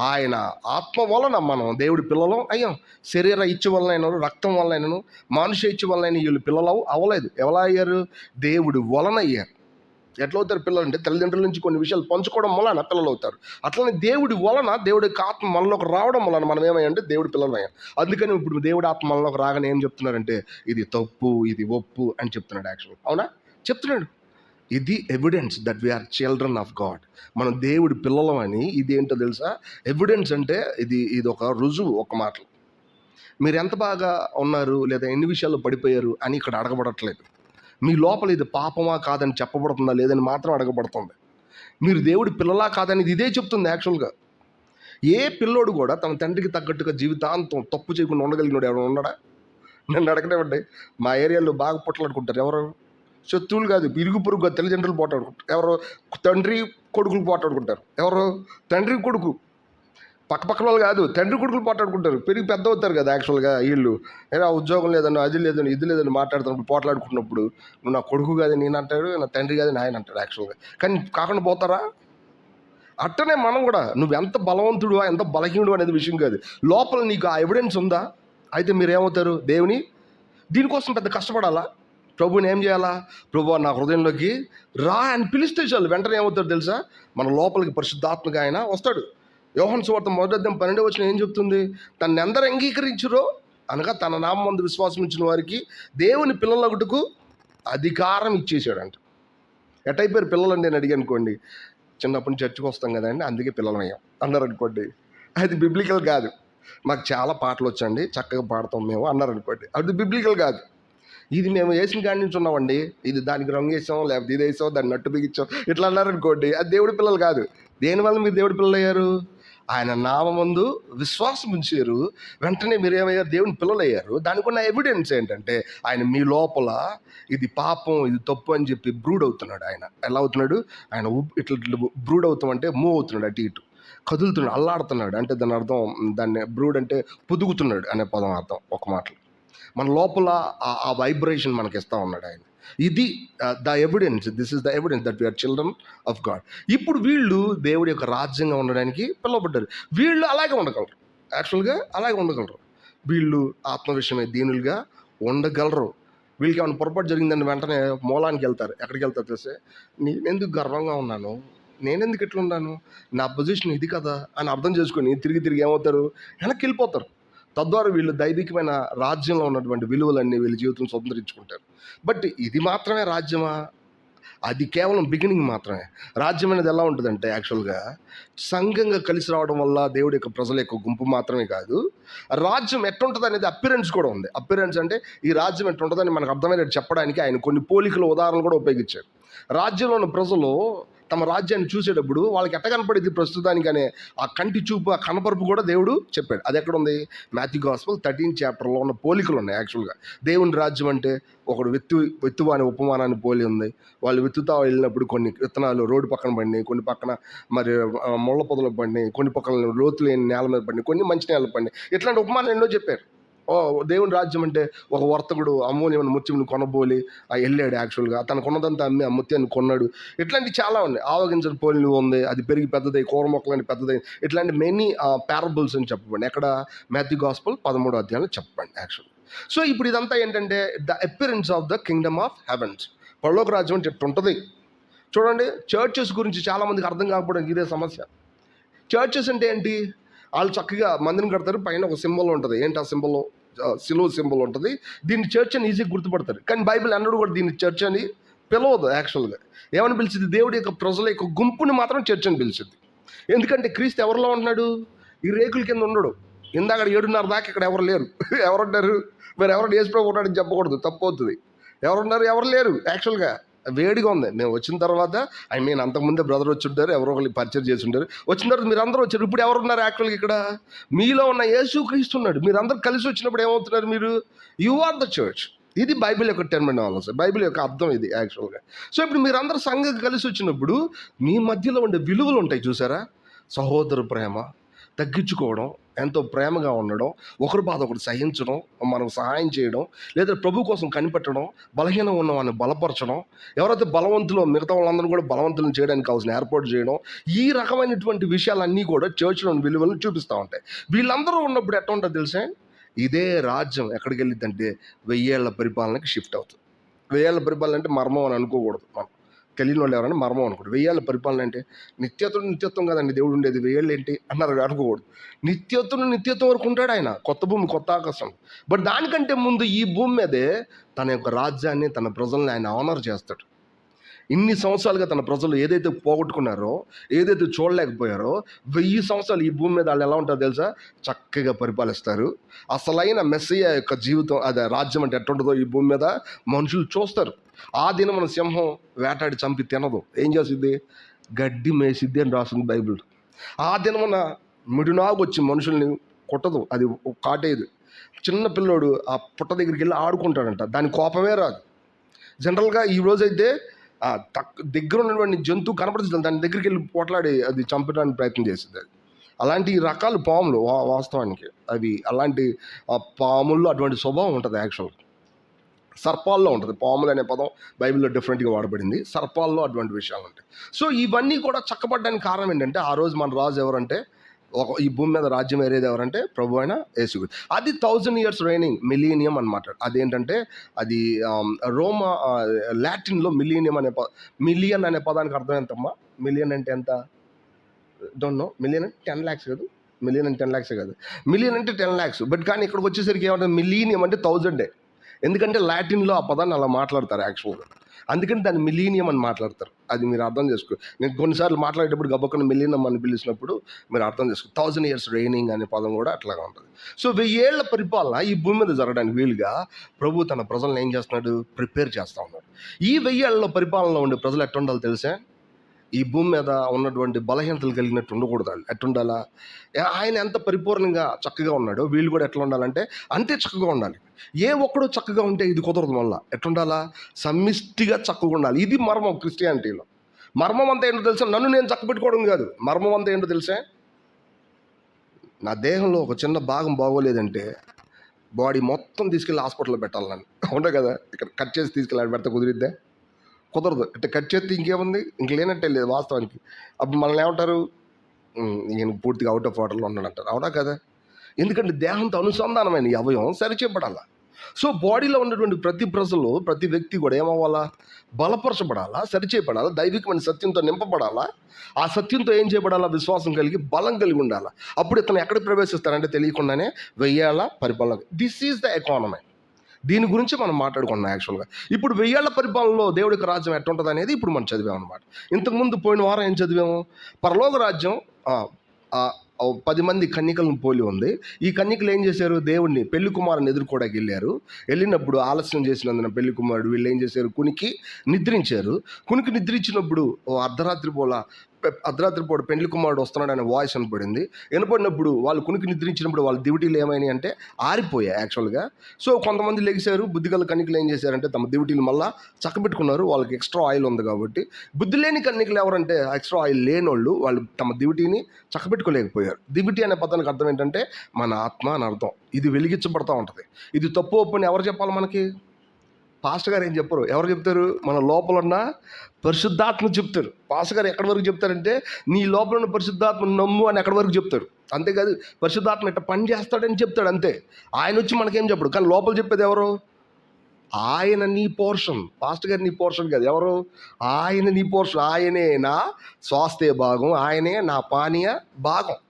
ఆయన ఆత్మ వలన మనం దేవుడి పిల్లలం అయ్యాం. శరీర ఇచ్చ వలనైనా, రక్తం వలనైనా, మనుష్య ఇచ్చ వలనైనా వీళ్ళు పిల్లలు అవ్వలేదు. ఎలా అయ్యారు? దేవుడి వలన అయ్యారు. ఎట్లా అవుతారు పిల్లలు అంటే, తల్లిదండ్రుల నుంచి కొన్ని విషయాలు పంచుకోవడం వలన పిల్లలు అవుతారు. అట్లనే దేవుడి వలన, దేవుడి ఆత్మ మనలోకి రావడం వలన మనం ఏమయ్యంటే దేవుడి పిల్లలు అయ్యాం. అందుకని ఇప్పుడు దేవుడి ఆత్మ మనలోకి రాగానే ఏం చెప్తున్నారంటే, ఇది తప్పు, ఇది ఒప్పు అని చెప్తున్నాడు. యాక్చువల్ అవునా? చెప్తున్నాడు. ఇది evidence that we are children of God. మనం దేవుడి పిల్లలం అని. ఇది ఏంటో తెలుసా? ఎవిడెన్స్ అంటే ఇది ఒక రుజువు. ఒక మాటలు మీరు ఎంత బాగా ఉన్నారు లేదా ఎన్ని విషయాల్లో పడిపోయారు అని ఇక్కడ అడగబడట్లేదు. మీ లోపల ఇది పాపమా కాదని చెప్పబడుతుందా లేదని మాత్రం అడగబడుతుంది. మీరు దేవుడి పిల్లలా కాదని ఇదే చెప్తుంది. యాక్చువల్గా ఏ పిల్లోడు కూడా తన తండ్రికి తగ్గట్టుగా జీవితాంతం తప్పు చేయకుండా ఉండగలిగినాడు ఎవరు ఉన్నాడా? నన్ను అడగనివ్వండి. మా ఏరియాలో బాగా పొట్లాడుకుంటారు. ఎవరు? శత్రువులు కాదు, ఇరుగు పొరుగు తల్లిదండ్రులు పోటాడుకుంటారు. ఎవరు? తండ్రి కొడుకులు పోటాడుకుంటారు. ఎవరు? తండ్రి కొడుకు. పక్కపక్కన వాళ్ళు కాదు, తండ్రి కొడుకులు పోటాడుకుంటారు. పెరిగి పెద్ద అవుతారు కదా. యాక్చువల్గా వీళ్ళు ఏదో ఉద్యోగం లేదని, అది లేదని, ఇది లేదని మాట్లాడుతున్నప్పుడు, పోట్లాడుకున్నప్పుడు నువ్వు నా కొడుకు కాదు నేను అంటాడు, నా తండ్రి కాదు ఆయన అంటాడు. యాక్చువల్గా కానీ కాకుండా పోతారా? అట్టనే మనం కూడా, నువ్వు ఎంత బలవంతుడు ఎంత బలహీనుడు అనేది విషయం కాదు. లోపల నీకు ఆ ఎవిడెన్స్ ఉందా? అయితే మీరు ఏమవుతారు? దేవుని దీనికోసం పెద్ద కష్టపడాలా? ప్రభుని ఏం చేయాలా? ప్రభు నా హృదయంలోకి రా అని పిలిస్తే చాలు, వెంటనే ఏమవుతాడు తెలుసా? మన లోపలికి పరిశుద్ధాత్మగా ఆయన వస్తాడు. యోహాను సువార్త 1:12 ఏం చెప్తుంది? తనని ఎందరు అంగీకరించురో అనగా తన నామమందు విశ్వాసం ఇచ్చిన వారికి దేవుని పిల్లలగుటకు అధికారం ఇచ్చేసాడంట. ఎటైపోయారు పిల్లలండి అని అడిగి అనుకోండి, చిన్నప్పటి నుంచి చర్చకు వస్తాం కదండి అందుకే పిల్లలమయ్యాం అన్నారు అనుకోండి. అది బిబ్లికల్ కాదు. మాకు చాలా పాటలు వచ్చండి, చక్కగా పాడతాం మేము అన్నారు అనుకోండి. అది బిబ్లికల్ కాదు. ఇది మేము వేసిన కాడి నుంచి ఉన్నామండి, ఇది దానికి రంగు వేసాం, లేకపోతే ఇది వేసాం, దాన్ని నట్టు బిగించాం, ఇట్లా అన్నారనుకోండి, అది దేవుడి పిల్లలు కాదు. దేనివల్ల మీరు దేవుడి పిల్లలు అయ్యారు? ఆయన నామమందు విశ్వాసం ఉంచారు, వెంటనే మీరు ఏమయ్యారు? దేవుని పిల్లలు అయ్యారు. దానికి ఉన్న ఎవిడెన్స్ ఏంటంటే ఆయన మీ లోపల ఇది పాపం, ఇది తప్పు అని చెప్పి బ్రూడ్ అవుతున్నాడు. ఆయన ఎలా అవుతున్నాడు? ఆయన ఇట్లా బ్రూడ్ అవుతామంటే మూవ్ అవుతున్నాడు, అటు ఇటు కదులుతున్నాడు, అల్లాడుతున్నాడు. అంటే దాని అర్థం, దాన్ని బ్రూడ్ అంటే పొదుగుతున్నాడు అనే పదం అర్థం. ఒక మాటలు మన లోపల ఆ వైబ్రేషన్ మనకి ఇస్తూ ఉన్నాడు ఆయన. ఇది the evidence, this is the evidence that we are children of God. ఇప్పుడు వీళ్ళు దేవుడి యొక్క రాజ్యంగా ఉండడానికి పిలువబడ్డారు. వీళ్ళు అలాగే ఉండగలరు. యాక్చువల్గా అలాగే ఉండగలరు. వీళ్ళు ఆత్మ విషయమే దీనులుగా ఉండగలరు. వీళ్ళకి ఏమైనా పొరపాటు జరిగిందని వెంటనే మూలానికి వెళ్తారు. ఎక్కడికి వెళ్తారు తెలిసే, నేనెందుకు గర్వంగా ఉన్నాను, నేనెందుకు ఇట్లా ఉన్నాను, నా పొజిషన్ ఇది కదా అని అర్థం చేసుకొని తిరిగి ఏమవుతారు? వెనక్కి వెళ్ళిపోతారు. తద్వారా వీళ్ళు దైవికమైన రాజ్యంలో ఉన్నటువంటి విలువలన్నీ వీళ్ళ జీవితం స్వతంత్రించుకుంటారు. బట్ ఇది మాత్రమే రాజ్యమా? అది కేవలం బిగినింగ్ మాత్రమే. రాజ్యం అనేది ఎలా ఉంటుందంటే యాక్చువల్గా సంఘంగా కలిసి రావడం వల్ల దేవుడి యొక్క ప్రజల యొక్క గుంపు మాత్రమే కాదు, రాజ్యం ఎట్టుంటుంది అనేది అపిరెన్స్ కూడా ఉంది. అపిరెన్స్ అంటే ఈ రాజ్యం ఎట్టుంటుందని మనకు అర్థమయ్యేది చెప్పడానికి ఆయన కొన్ని పోలికల ఉదాహరణలు కూడా ఉపయోగించారు. రాజ్యంలో ఉన్న ప్రజలు తమ రాజ్యాన్ని చూసేటప్పుడు వాళ్ళకి ఎట్ట కనపడేది ప్రస్తుతానికనే ఆ కంటి చూపు, ఆ కనపరుపు కూడా దేవుడు చెప్పాడు. అది ఎక్కడ ఉంది? మాథ్యూ గాస్పెల్ 13 చాప్టర్లో ఉన్న పోలికలు ఉన్నాయి. యాక్చువల్గా దేవుని రాజ్యం అంటే ఒకడు విత్తువ అనే ఉపమానాన్ని పోలి ఉంది. వాళ్ళు విత్తుతా వెళ్ళినప్పుడు కొన్ని విత్తనాలు రోడ్డు పక్కన పడినాయి, కొన్ని పక్కన మరి ముళ్ళ పొదలు పడినాయి, కొన్ని పక్కన లోతు లేని నేల మీద పడినాయి, కొన్ని మంచి నేల పడినాయి. ఇట్లాంటి ఉపమానాలు ఎన్నో చెప్పారు. దేవుని రాజ్యం అంటే ఒక వర్తకుడు అమూల్యమైన ముత్యమును కొనబోలి వెళ్ళాడు. యాక్చువల్గా తనకున్నదంతా అమ్మి ఆ ముత్యాన్ని కొన్నాడు. ఇట్లాంటివి చాలా ఉన్నాయి. ఆవగింజలు పోలి ఉంది, అది పెరిగి పెద్దదై కూర మొక్కలని పెద్దదై, ఇట్లాంటి మెనీ పారబుల్స్ అని చెప్పబడి ఎక్కడ? మాథ్యూ గాస్పెల్ 13వ అధ్యాయంలో చెప్పండి యాక్చువల్. సో ఇప్పుడు ఇదంతా ఏంటంటే the appearance of the kingdom of heavens. పరలోక రాజ్యం అంటే ఇట్లా ఉంటుంది. చూడండి, చర్చెస్ గురించి చాలామందికి అర్థం కాకపోవడం ఇదే సమస్య. చర్చెస్ అంటే ఏంటి? వాళ్ళు చక్కగా మందిరం కడతారు, పైన ఒక సింబల్ ఉంటుంది. ఏంటి ఆ సింబల్? సిలువ సింబల్ ఉంటుంది. దీన్ని చర్చ్ అని ఈజీగా గుర్తుపడతారు. కానీ బైబిల్ అన్నడు కూడా దీన్ని చర్చ్ అని పిలవదు. యాక్చువల్గా ఏమని పిలిచింది? దేవుడి యొక్క ప్రజల యొక్క గుంపుని మాత్రం చర్చ్ అని పిలిచింది. ఎందుకంటే క్రీస్తు ఎవరిలో ఉంటున్నాడు? ఈ రేకుల కింద ఉన్నాడు. ఇందాక 7:30 దాకా ఇక్కడ ఎవరు లేరు. ఎవరున్నారు? మరి ఎవరు యేసుప్రభు ఉన్నాడని చెప్పకూడదు, తప్పు అవుతుంది. ఎవరున్నారు? ఎవరు లేరు. యాక్చువల్గా వేడిగా ఉంది. మేము వచ్చిన తర్వాత అంతకుముందే బ్రదర్ వచ్చి ఉంటారు, ఎవరో ఒకరికి పరిచయం చేసి ఉంటారు. వచ్చిన తర్వాత మీరు అందరూ వచ్చారు. ఇప్పుడు ఎవరున్నారు? యాక్చువల్గా ఇక్కడ మీలో ఉన్న యేసు క్రీస్తు ఉన్నాడు. మీరు అందరూ కలిసి వచ్చినప్పుడు ఏమవుతున్నారు? మీరు యు ఆర్ ద చర్చ్. ఇది బైబిల్ యొక్క టెర్మినాలజీ, బైబిల్ యొక్క అర్థం ఇది యాక్చువల్గా. సో ఇప్పుడు మీరు అందరూ సంఘం కలిసి వచ్చినప్పుడు మీ మధ్యలో ఉండే విలువలు ఉంటాయి చూసారా? సహోదర ప్రేమ, తగ్గించుకోవడం, ఎంతో ప్రేమగా ఉండడం, ఒకరి బాధ ఒకరు సహించడం, మనం సహాయం చేయడం, లేదా ప్రభు కోసం కనిపెట్టడం, బలహీనం ఉన్న వాళ్ళని బలపరచడం, ఎవరైతే బలవంతులో మిగతా వాళ్ళందరూ కూడా బలవంతులను చేయడానికి కావాల్సిన ఏర్పాటు చేయడం, ఈ రకమైనటువంటి విషయాలన్నీ కూడా చర్చ్లోని విలువలను చూపిస్తూ ఉంటాయి. వీళ్ళందరూ ఉన్నప్పుడు ఎట్లా ఉంటుంది తెలుసా? ఇదే రాజ్యం ఎక్కడికి వెళ్ళిద్దంటే 1000 ఏళ్ల పరిపాలనకి షిఫ్ట్ అవుతుంది. 1000 ఏళ్ల పరిపాలన అంటే మర్మం అని అనుకోకూడదు. మనం తెలియని వాళ్ళు ఎవరైనా మర్మం అనుకోండి. 1000 ఏళ్ల పరిపాలన అంటే నిత్యత్వం కదండి దేవుడు ఉండేది. 1000 ఏళ్ళు ఏంటి అన్నారు అనుకోకూడదు. నిత్యత్వం వరకు ఉంటాడు ఆయన. కొత్త భూమి, కొత్త ఆకాశం. బట్ దానికంటే ముందు ఈ భూమి మీదే తన యొక్క రాజ్యాన్ని, తన ప్రజల్ని ఆయన ఆనర్ చేస్తాడు. ఇన్ని సంవత్సరాలుగా తన ప్రజలు ఏదైతే పోగొట్టుకున్నారో, ఏదైతే చూడలేకపోయారో, 1000 సంవత్సరాలు ఈ భూమి మీద వాళ్ళు ఎలా ఉంటారో తెలుసా? చక్కగా పరిపాలిస్తారు. అసలైన మెస్సియా యొక్క జీవితం, అదే రాజ్యం అంటే ఎట్టుంటుందో ఈ భూమి మీద మనుషులు చూస్తారు. ఆ దినం మన సింహం వేటాడి చంపి తినదు. ఏం చేసిద్ది? గడ్డి మేసిద్ది అని రాస్తుంది బైబిల్. ఆ దినమున మిడునాగు వచ్చి మనుషుల్ని కొట్టదు, అది కాటేది. చిన్న పిల్లోడు ఆ పుట్ట దగ్గరికి వెళ్ళి ఆడుకుంటాడంట, దాని కోపమే రాదు. జనరల్గా ఈ రోజైతే దగ్గర ఉన్నటువంటి జంతువు కనపడుతుంది, దాని దగ్గరికి వెళ్ళి పోట్లాడి అది చంపడానికి ప్రయత్నం చేసింది. అది అలాంటి రకాల పాములు వాస్తవానికి అవి అలాంటి పాముల్లో అటువంటి స్వభావం ఉంటుంది. యాక్చువల్ సర్పాల్లో ఉంటుంది. పాములు అనే పదం బైబిల్లో డిఫరెంట్గా వాడబడింది. సర్పాల్లో అటువంటి విషయాలు ఉంటాయి. సో ఇవన్నీ కూడా చక్కబడ్డానికి కారణం ఏంటంటే, ఆ రోజు మన రాజు ఎవరంటే, ఈ భూమి మీద రాజ్యం ఏరేది ఎవరంటే ప్రభు అయిన యేసుక్రీస్తు. అది 1000 years రైనింగ్, మిలీనియం అనమాట. అదేంటంటే అది రోమా లాటిన్లో మిలీనియం అనే మిలియన్ అనే పదానికి అర్థం ఎంతమ్మా? మిలియన్ అంటే ఎంత? Don't know. మిలియన్ అంటే 10 lakhs కాదు. మిలియన్ అంటే 10 lakhs కాదు. మిలియన్ అంటే 10 lakhs. బట్ కానీ ఇక్కడికి వచ్చేసరికి ఏమంటారు? మిలీనియం అంటే 1000. ఎందుకంటే లాటిన్లో ఆ పదాన్ని అలా మాట్లాడతారు యాక్చువల్గా. అందుకని దాన్ని మిలీనియం అని మాట్లాడతారు. అది మీరు అర్థం చేసుకో. నేను కొన్నిసార్లు మాట్లాడేటప్పుడు గబక్కన మిలీనియం అని పిలిచినప్పుడు మీరు అర్థం చేసుకో. 1000 years రైనింగ్ అనే పదం కూడా అట్లాగా ఉంటుంది. సో 1000 ఏళ్ల పరిపాలన ఈ భూమి మీద జరగడానికి వీలుగా ప్రభు తన ప్రజలను ఏం చేస్తున్నాడు? ప్రిపేర్ చేస్తూ ఉన్నాడు. ఈ 1000 ఏళ్ల పరిపాలనలో ఉండే ప్రజలు ఎట్టుండాలో తెలుసా? ఈ భూమి మీద ఉన్నటువంటి బలహీనతలు కలిగినట్టు ఉండకూడదు. వాళ్ళు ఎట్టుండాలా? ఆయన ఎంత పరిపూర్ణంగా చక్కగా ఉన్నాడో వీళ్ళు కూడా ఎట్లా ఉండాలంటే అంతే చక్కగా ఉండాలి. ఏ ఒక్కడో చక్కగా ఉంటే ఇది కుదరదు. మళ్ళీ ఎట్టుండాలా? సమిష్టిగా చక్కగా ఉండాలి. ఇది మర్మం క్రిస్టియానిటీలో. మర్మం అంతా ఏంటో తెలుసా? నన్ను నేను చక్కబెట్టుకోవడం కాదు. మర్మం అంతా ఏంటో తెలుసా? నా దేహంలో ఒక చిన్న భాగం బాగోలేదంటే బాడీ మొత్తం తీసుకెళ్ళి హాస్పిటల్లో పెట్టాలి నన్ను. అవునా కదా? ఇక్కడ కట్ చేసి తీసుకెళ్ళి పెడితే కుదిరిద్దా? కుదరదు. అంటే కట్ చేస్తే ఇంకేముంది? ఇంక లేనట్టే లేదు వాస్తవానికి. అప్పుడు మనల్ని ఏమంటారు? ఈయన పూర్తిగా అవుట్ ఆఫ్ ఆర్డర్లో ఉన్నాడంటారు. అవునా కదా? ఎందుకంటే దేహంతో అనుసంధానమైన ఈ అవయవం సరిచేయబడాలా. సో బాడీలో ఉన్నటువంటి ప్రతి ప్రజలు, ప్రతి వ్యక్తి కూడా ఏమవ్వాలా? బలపరచబడాలా, సరిచేయబడాలా, దైవికమైన సత్యంతో నింపబడాలా. ఆ సత్యంతో ఏం చేయబడాలా? విశ్వాసం కలిగి బలం కలిగి ఉండాలా. అప్పుడు ఇతను ఎక్కడ ప్రవేశిస్తారంటే తెలియకుండానే 1000 ఏళ్ల పరిపాలన. This is the economy. దీని గురించి మనం మాట్లాడుకున్నాం యాక్చువల్గా. ఇప్పుడు 1000 ఏళ్ల పరిపాలనలో దేవుడికి రాజ్యం ఎట్టుంటుంది అనేది ఇప్పుడు మనం చదివాం అనమాట. ఇంతకుముందు పోయిన వారం ఏం చదివాము? పరలోక రాజ్యం 10 మంది కన్యకలను పోలి ఉంది. ఈ కన్యకలు ఏం చేశారు? దేవుడిని పెళ్లి కుమారుని ఎదుర్కోవడానికి వెళ్ళారు. వెళ్ళినప్పుడు ఆలస్యం చేసినందున పెళ్లి కుమారుడు వీళ్ళు ఏం చేశారు? కునికి నిద్రించారు. కునికి నిద్రించినప్పుడు అర్ధరాత్రి పూట పెళ్లి కుమారుడు వస్తున్నాడు అనే వాయిస్ వినపడింది. వినపడినప్పుడు వాళ్ళు కునికి నిద్రించినప్పుడు వాళ్ళ దివిటీలు ఏమైనాయి అంటే ఆరిపోయాయి యాక్చువల్గా. సో కొంతమంది లెగిశారు. బుద్ధిగల కన్యకలు ఏం చేశారంటే తమ దివిటీలు మళ్ళీ చక్కబెట్టుకున్నారు. వాళ్ళకి ఎక్స్ట్రా ఆయిల్ ఉంది కాబట్టి. బుద్ధి లేని కన్యకలు ఎవరంటే ఎక్స్ట్రా ఆయిల్ లేనోళ్ళు, వాళ్ళు తమ దివిటీని చక్కబెట్టుకోలేకపోయారు. దివిటి అనే పదానికి అర్థం ఏంటంటే మన ఆత్మ అని అర్థం. ఇది వెలిగించబడతా ఉంటుంది. ఇది తప్పు ఒప్పని ఎవరు చెప్పాలి మనకి? పాస్టర్ గారు ఏం చెప్పరు. ఎవరు చెప్తారు? మన లోపల ఉన్న పరిశుద్ధాత్మ చెప్తారు. పాస్టర్ గారు ఎక్కడి వరకు చెప్తారంటే నీ లోపల ఉన్న పరిశుద్ధాత్మను నమ్ము అని ఎక్కడి వరకు చెప్తారు. అంతేకాదు పరిశుద్ధాత్మ ఇట్లా పని చేస్తాడని చెప్తాడు అంతే. ఆయన వచ్చి మనకేం చెప్పడు. కానీ లోపల చెప్పేది ఎవరు? ఆయన నీ పోర్షన్. పాస్టర్ గారు నీ పోర్షన్ కాదు. ఎవరు? ఆయన నీ పోర్షన్. ఆయనే నా స్వాస్థ్య భాగం, ఆయనే నా పానీయ భాగం.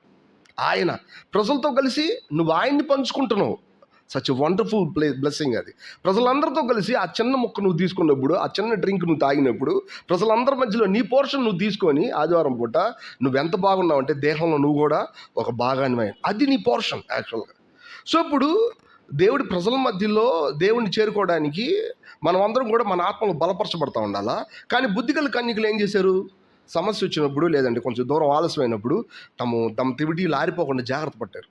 ఆయన ప్రజలతో కలిసి నువ్వు ఆయన్ని పంచుకుంటున్నావు. సచ్ వండర్ఫుల్ బ్లెస్సింగ్ అది. ప్రజలందరితో కలిసి ఆ చిన్న ముక్క నువ్వు తీసుకున్నప్పుడు, ఆ చిన్న డ్రింక్ నువ్వు తాగినప్పుడు, ప్రజలందరి మధ్యలో నీ పోర్షన్ నువ్వు తీసుకొని ఆదివారం పూట నువ్వెంత బాగున్నావు అంటే దేహంలో నువ్వు కూడా ఒక భాగాన్ని, అది నీ పోర్షన్ యాక్చువల్గా. సో ఇప్పుడు దేవుడి ప్రజల మధ్యలో దేవుడిని చేరుకోవడానికి మనం అందరం కూడా మన ఆత్మను బలపరచబడతా ఉండాలా. కానీ బుద్ధిగల కన్యకలు ఏం చేశారు? సమస్య వచ్చినప్పుడు లేదంటే కొంచెం దూరం ఆలస్యమైనప్పుడు తమ దివిటీలు ఆరిపోకుండా జాగ్రత్త పట్టారు.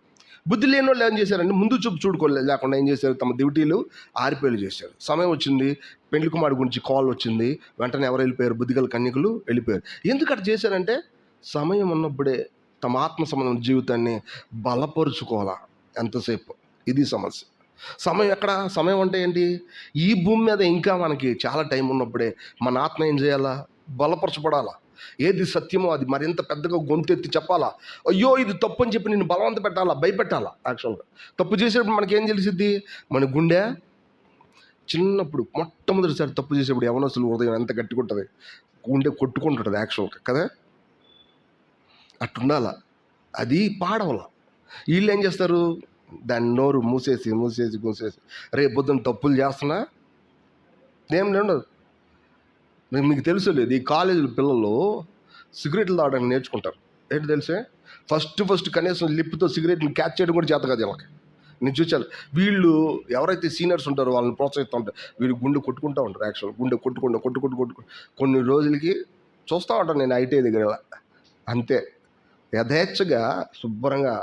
బుద్ధి లేని వాళ్ళు ఏం చేశారంటే ముందు చూపు చూడుకోలేదు లేకుండా ఏం చేశారు? తమ దివిటీలు ఆరిపోయేలు చేశారు. సమయం వచ్చింది, పెళ్లి కుమారుడు గురించి కాల్ వచ్చింది, వెంటనే ఎవరు వెళ్ళిపోయారు? బుద్ధిగల కన్యకలు వెళ్ళిపోయారు. ఎందుకు అట్లా చేశారంటే సమయం ఉన్నప్పుడే తమ ఆత్మ సంబంధం జీవితాన్ని బలపరుచుకోవాలా. ఎంతసేపు ఇది సమస్య. సమయం ఎక్కడ? సమయం అంటే ఏంటి? ఈ భూమి మీద ఇంకా మనకి చాలా టైం ఉన్నప్పుడే మన ఆత్మ ఏం చేయాలా? బలపరచబడాలా. ఏది సత్యమో అది మరింత పెద్దగా గొంతెత్తి చెప్పాలా. అయ్యో ఇది తప్పు అని చెప్పి నేను బలవంత పెట్టాలా, భయపెట్టాలా. యాక్చువల్గా తప్పు చేసేటప్పుడు మనకేం తెలిసిద్ది? మన గుండె చిన్నప్పుడు మొట్టమొదటిసారి తప్పు చేసేప్పుడు యవనస్తులు హృదయం ఎంత గట్టిగా గుండె కొట్టుకుంటుంటుంది యాక్చువల్గా కదా. అట్టుండాలా. అది పాడవలా. వీళ్ళు ఏం చేస్తారు? దాన్ని నోరు మూసేసి రేపు పొద్దున్న తప్పులు చేస్తున్నా ఏం ఉండదు. మీకు తెలుసు లేదు, ఈ కాలేజీల పిల్లలు సిగరెట్లు తాగడానికి నేర్చుకుంటారు. ఏంటి తెలిసే? ఫస్ట్ కనీసం లిప్తో సిగరెట్ని క్యాచ్ చేయడం కూడా చేత కాదు వీళ్ళకి. నేను చూచాను. వీళ్ళు ఎవరైతే సీనియర్స్ ఉంటారో వాళ్ళని ప్రోత్సహిస్తూ ఉంటారు. వీళ్ళు గుండె కొట్టుకుంటూ ఉంటారు. యాక్చువల్ గుండె కొట్టుకుంటూ కొన్ని రోజులకి చూస్తూ ఉంటాను నేను ఐటీ దగ్గర. అంతే యథేచ్ఛగా శుభ్రంగా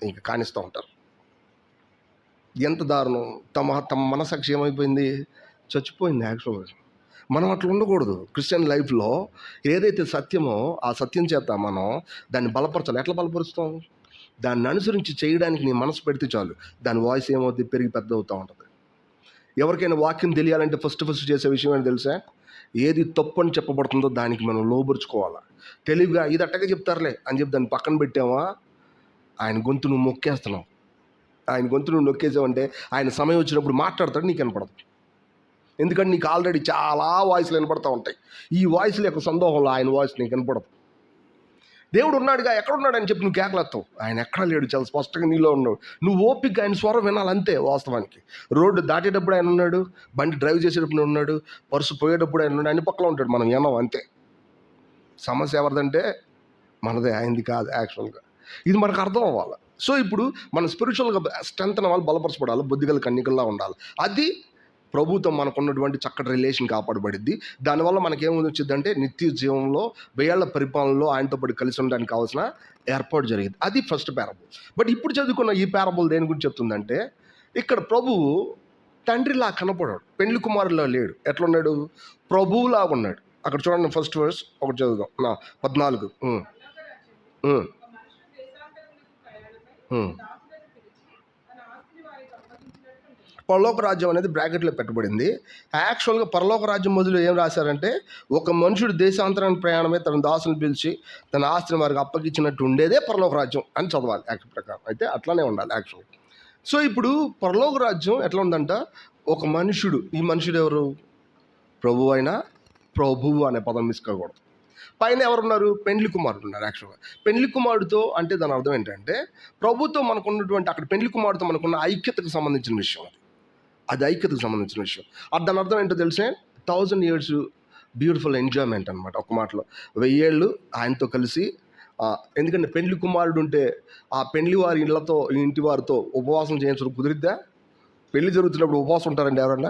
ఇంకా కానిస్తూ ఉంటారు. ఎంత దారుణం. తమ మనసాక్షి ఏమైపోయింది? చచ్చిపోయింది యాక్చువల్గా. మనం అట్లా ఉండకూడదు. క్రిస్టియన్ లైఫ్లో ఏదైతే సత్యమో ఆ సత్యం చేత మనం దాన్ని బలపరచాలి. ఎట్లా బలపరుస్తాం? దాన్ని అనుసరించి చేయడానికి నీ మనసు పెడితే చాలు. దాని వాయిస్ ఏమవుతుంది? పెరిగి పెద్ద అవుతూ ఉంటుంది. ఎవరికైనా వాక్యం తెలియాలంటే ఫస్ట్ చేసే విషయం ఏంటి తెలుసా? ఏది తప్పు అని చెప్పబడుతుందో దానికి మనం లోబరుచుకోవాలా. తెలివిగా ఇది అట్టగా చెప్తారులే అని చెప్పి దాన్ని పక్కన పెట్టామా, ఆయన గొంతు నువ్వు మొక్కేస్తున్నావు. ఆయన గొంతు నువ్వు నొక్కేసావంటే ఆయన సమయం వచ్చినప్పుడు మాట్లాడతాడు, నీకు వినపడదు. ఎందుకంటే నీకు ఆల్రెడీ చాలా వాయిస్లు వినపడతా ఉంటాయి. ఈ వాయిస్ల యొక్క సందోహంలో ఆయన వాయిస్ నీకు వినపడదు. దేవుడు ఉన్నాడుగా, ఎక్కడున్నాడు అని చెప్పి నువ్వు కేకలేస్తావు. ఆయన ఎక్కడ లేడు, చాలా స్పష్టంగా నీలో ఉన్నాడు. నువ్వు ఓపిక ఆయన స్వరం వినాలంతే. వాస్తవానికి రోడ్డు దాటేటప్పుడు ఆయన ఉన్నాడు, బండి డ్రైవ్ చేసేటప్పుడు ఉన్నాడు, పర్సు పోయేటప్పుడు ఆయన ఉన్నాడు, అన్ని పక్కన ఉంటాడు. మనం వినం అంతే. సమస్య ఎవరిదంటే మనదే, ఆయనది కాదు యాక్చువల్గా. ఇది మనకు అర్థం అవ్వాలి. సో ఇప్పుడు మన స్పిరిచువల్గా స్ట్రెంత్ అనే వాళ్ళు బలపరచబడాలి, బుద్ధిగల కన్యకల్లా ఉండాలి. అది ప్రభుత్వం మనకున్నటువంటి చక్కటి రిలేషన్ కాపాడబడిద్ది. దానివల్ల మనకేమని వచ్చిందంటే నిత్య జీవంలో 1000 ఏళ్ల పరిపాలనలో ఆయనతో పాటు కలిసి ఉండడానికి కావాల్సిన ఏర్పాటు జరిగింది. అది ఫస్ట్ పారబుల్. బట్ ఇప్పుడు చదువుకున్న ఈ పారబుల్ దేని గురించి చెప్తుందంటే, ఇక్కడ ప్రభువు తండ్రిలా కనపడాడు, పెండ్లి కుమారులా లేడు. ఎట్లున్నాడు? ప్రభువులా ఉన్నాడు. అక్కడ చూడండి, ఫస్ట్ వర్స్ ఒకటి చదువుదాం, 14. పరలోక రాజ్యం అనేది బ్రాకెట్లో పెట్టబడింది. యాక్చువల్గా పరలోక రాజ్యం మొదలు ఏం రాశారంటే, ఒక మనుషుడు దేశాంతరానికి ప్రయాణమే తన దాసుని పిలిచి తన ఆస్తిని వారికి అప్పగించినట్టు ఉండేదే పరలోక రాజ్యం అని చదవాలి యాక్చువల్ ప్రకారం. అయితే అట్లానే ఉండాలి యాక్చువల్. సో ఇప్పుడు పరలోక రాజ్యం ఎట్లా ఉందంట? ఒక మనుషుడు, ఈ మనుషుడు ఎవరు? ప్రభువు అనే పదం మిస్ కాకూడదు. పైన ఎవరున్నారు? పెండ్లి కుమారుడు ఉన్నారు. యాక్చువల్గా పెండ్లి కుమారుడితో అంటే దాని అర్థం ఏంటంటే, ప్రభుతో మనకున్నటువంటి అక్కడ పెండ్లి కుమారుడితో మనకున్న ఐక్యతకు సంబంధించిన విషయం. అది ఐక్యతకు సంబంధించిన విషయం. దాని అర్థం ఏంటో తెలిసే? 1000 years బ్యూటిఫుల్ ఎంజాయ్మెంట్ అనమాట. ఒక మాటలో 1000 ఏళ్ళు ఆయనతో కలిసి ఎందుకంటే పెండ్లి కుమారుడు ఉంటే ఆ పెండ్లి వారి ఇంటి వారితో ఉపవాసం చేయించడం కుదిరిద్దా? పెళ్లి జరుగుతున్నప్పుడు ఉపవాసం ఉంటారండి ఎవరన్నా?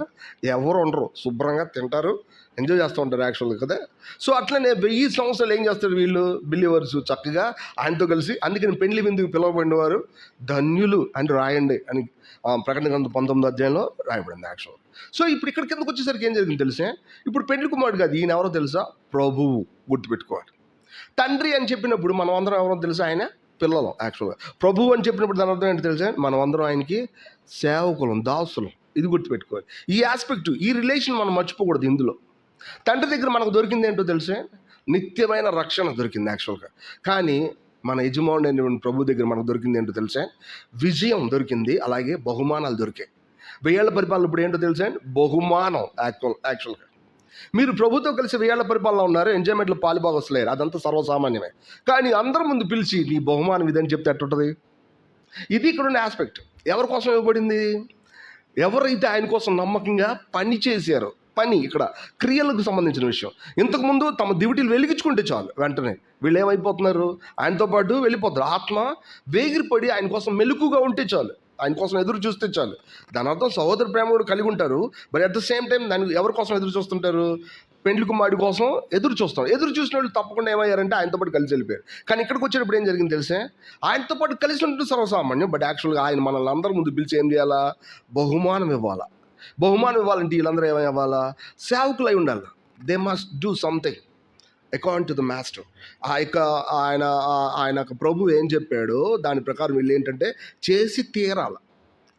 ఎవరు ఉండరు. శుభ్రంగా తింటారు, ఎంజాయ్ చేస్తూ ఉంటారు యాక్చువల్గా కదా. సో అట్లనే 1000 సంవత్సరాలు ఏం చేస్తారు వీళ్ళు బిలీవర్స్? చక్కగా ఆయనతో కలిసి, అందుకని పెళ్లి విందుకు పిలువబడిన వారు ధన్యులు అని రాయండి అని ప్రకటన గ్రంథం 19వ అధ్యాయంలో రాయబడింది యాక్చువల్. సో ఇప్పుడు ఇక్కడ కిందకు వచ్చేసరికి ఏం జరిగింది తెలిసే? ఇప్పుడు పెళ్లి కుమారుడు కాదు, ఈయన ఎవరో తెలుసా? ప్రభువు. గుర్తుపెట్టుకోవాలి. తండ్రి అని చెప్పినప్పుడు మనం అందరం ఎవరో తెలుసా? ఆయన పిల్లలం యాక్చువల్గా. ప్రభువు అని చెప్పినప్పుడు దాని అర్థం ఏంటి తెలుసా? మనం అందరం ఆయనకి సేవకులం, దాసులం. ఇది గుర్తుపెట్టుకోవాలి. ఈ ఆస్పెక్ట్, ఈ రిలేషన్ మనం మర్చిపోకూడదు. ఇందులో తండ్రి దగ్గర మనకు దొరికింది ఏంటో తెలుసే? నిత్యమైన రక్షణ దొరికింది యాక్చువల్గా. కానీ మన యజమానుడైన ప్రభు దగ్గర మనకు దొరికింది ఏంటో తెలుసా? విజయం దొరికింది, అలాగే బహుమానాలు దొరికాయి. 1000 ఏళ్ల పరిపాలన ఇప్పుడు ఏంటో తెలుసా? బహుమానం యాక్చువల్గా. మీరు ప్రభుతో కలిసి 1000 ఏళ్ల పరిపాలన ఉన్నారు, ఎంజాయ్మెంట్లో పాలుభాగస్తులేరు, అదంతా సర్వసామాన్యమే. కానీ అందరి ముందు పిలిచి నీ బహుమానం ఇదని చెప్తే ఎట్టుంటుంది? ఇది ఇక్కడ ఉన్న ఆస్పెక్ట్. ఎవరి కోసం ఇవ్వబడింది? ఎవరైతే ఆయన కోసం నమ్మకంగా పని చేశారో, పని ఇక్కడ క్రియలకు సంబంధించిన విషయం. ఇంతకుముందు తమ దివిటీలు వెలిగించుకుంటే చాలు, వెంటనే వీళ్ళు ఏమైపోతున్నారు? ఆయనతో పాటు వెళ్ళిపోతారు. ఆత్మ వేగిరిపడి ఆయన కోసం మెలకుగా ఉంటే చాలు, ఆయన కోసం ఎదురు చూస్తే చాలు. దాని అర్థం సహోదర ప్రేమ కూడా కలిగి ఉంటారు. But at the same time దానికి ఎవరి కోసం ఎదురు చూస్తుంటారు? పెండ్లి కుమారుడి కోసం ఎదురు చూస్తాం. ఎదురు చూసిన వాళ్ళు తప్పకుండా ఏమయ్యారంటే ఆయనతో పాటు కలిసి వెళ్ళిపోయారు. కానీ ఇక్కడికి వచ్చేటప్పుడు ఏం జరిగింది తెలిసే? ఆయనతో పాటు కలిసి ఉంటుంది సర్వసామాన్యం. బట్ యాక్చువల్గా ఆయన మనల్ని అందరి ముందు పిలిచి ఏం చేయాలా? బహుమానం ఇవ్వాలా. బహుమానం ఇవ్వాలంటే వీళ్ళందరూ ఏమై అవ్వాలా? సేవకులై ఉండాలి. They must do something according to the master. ఆయన ప్రభు ఏం చెప్పాడో దాని ప్రకారం వీళ్ళు ఏంటంటే చేసి తీరాల.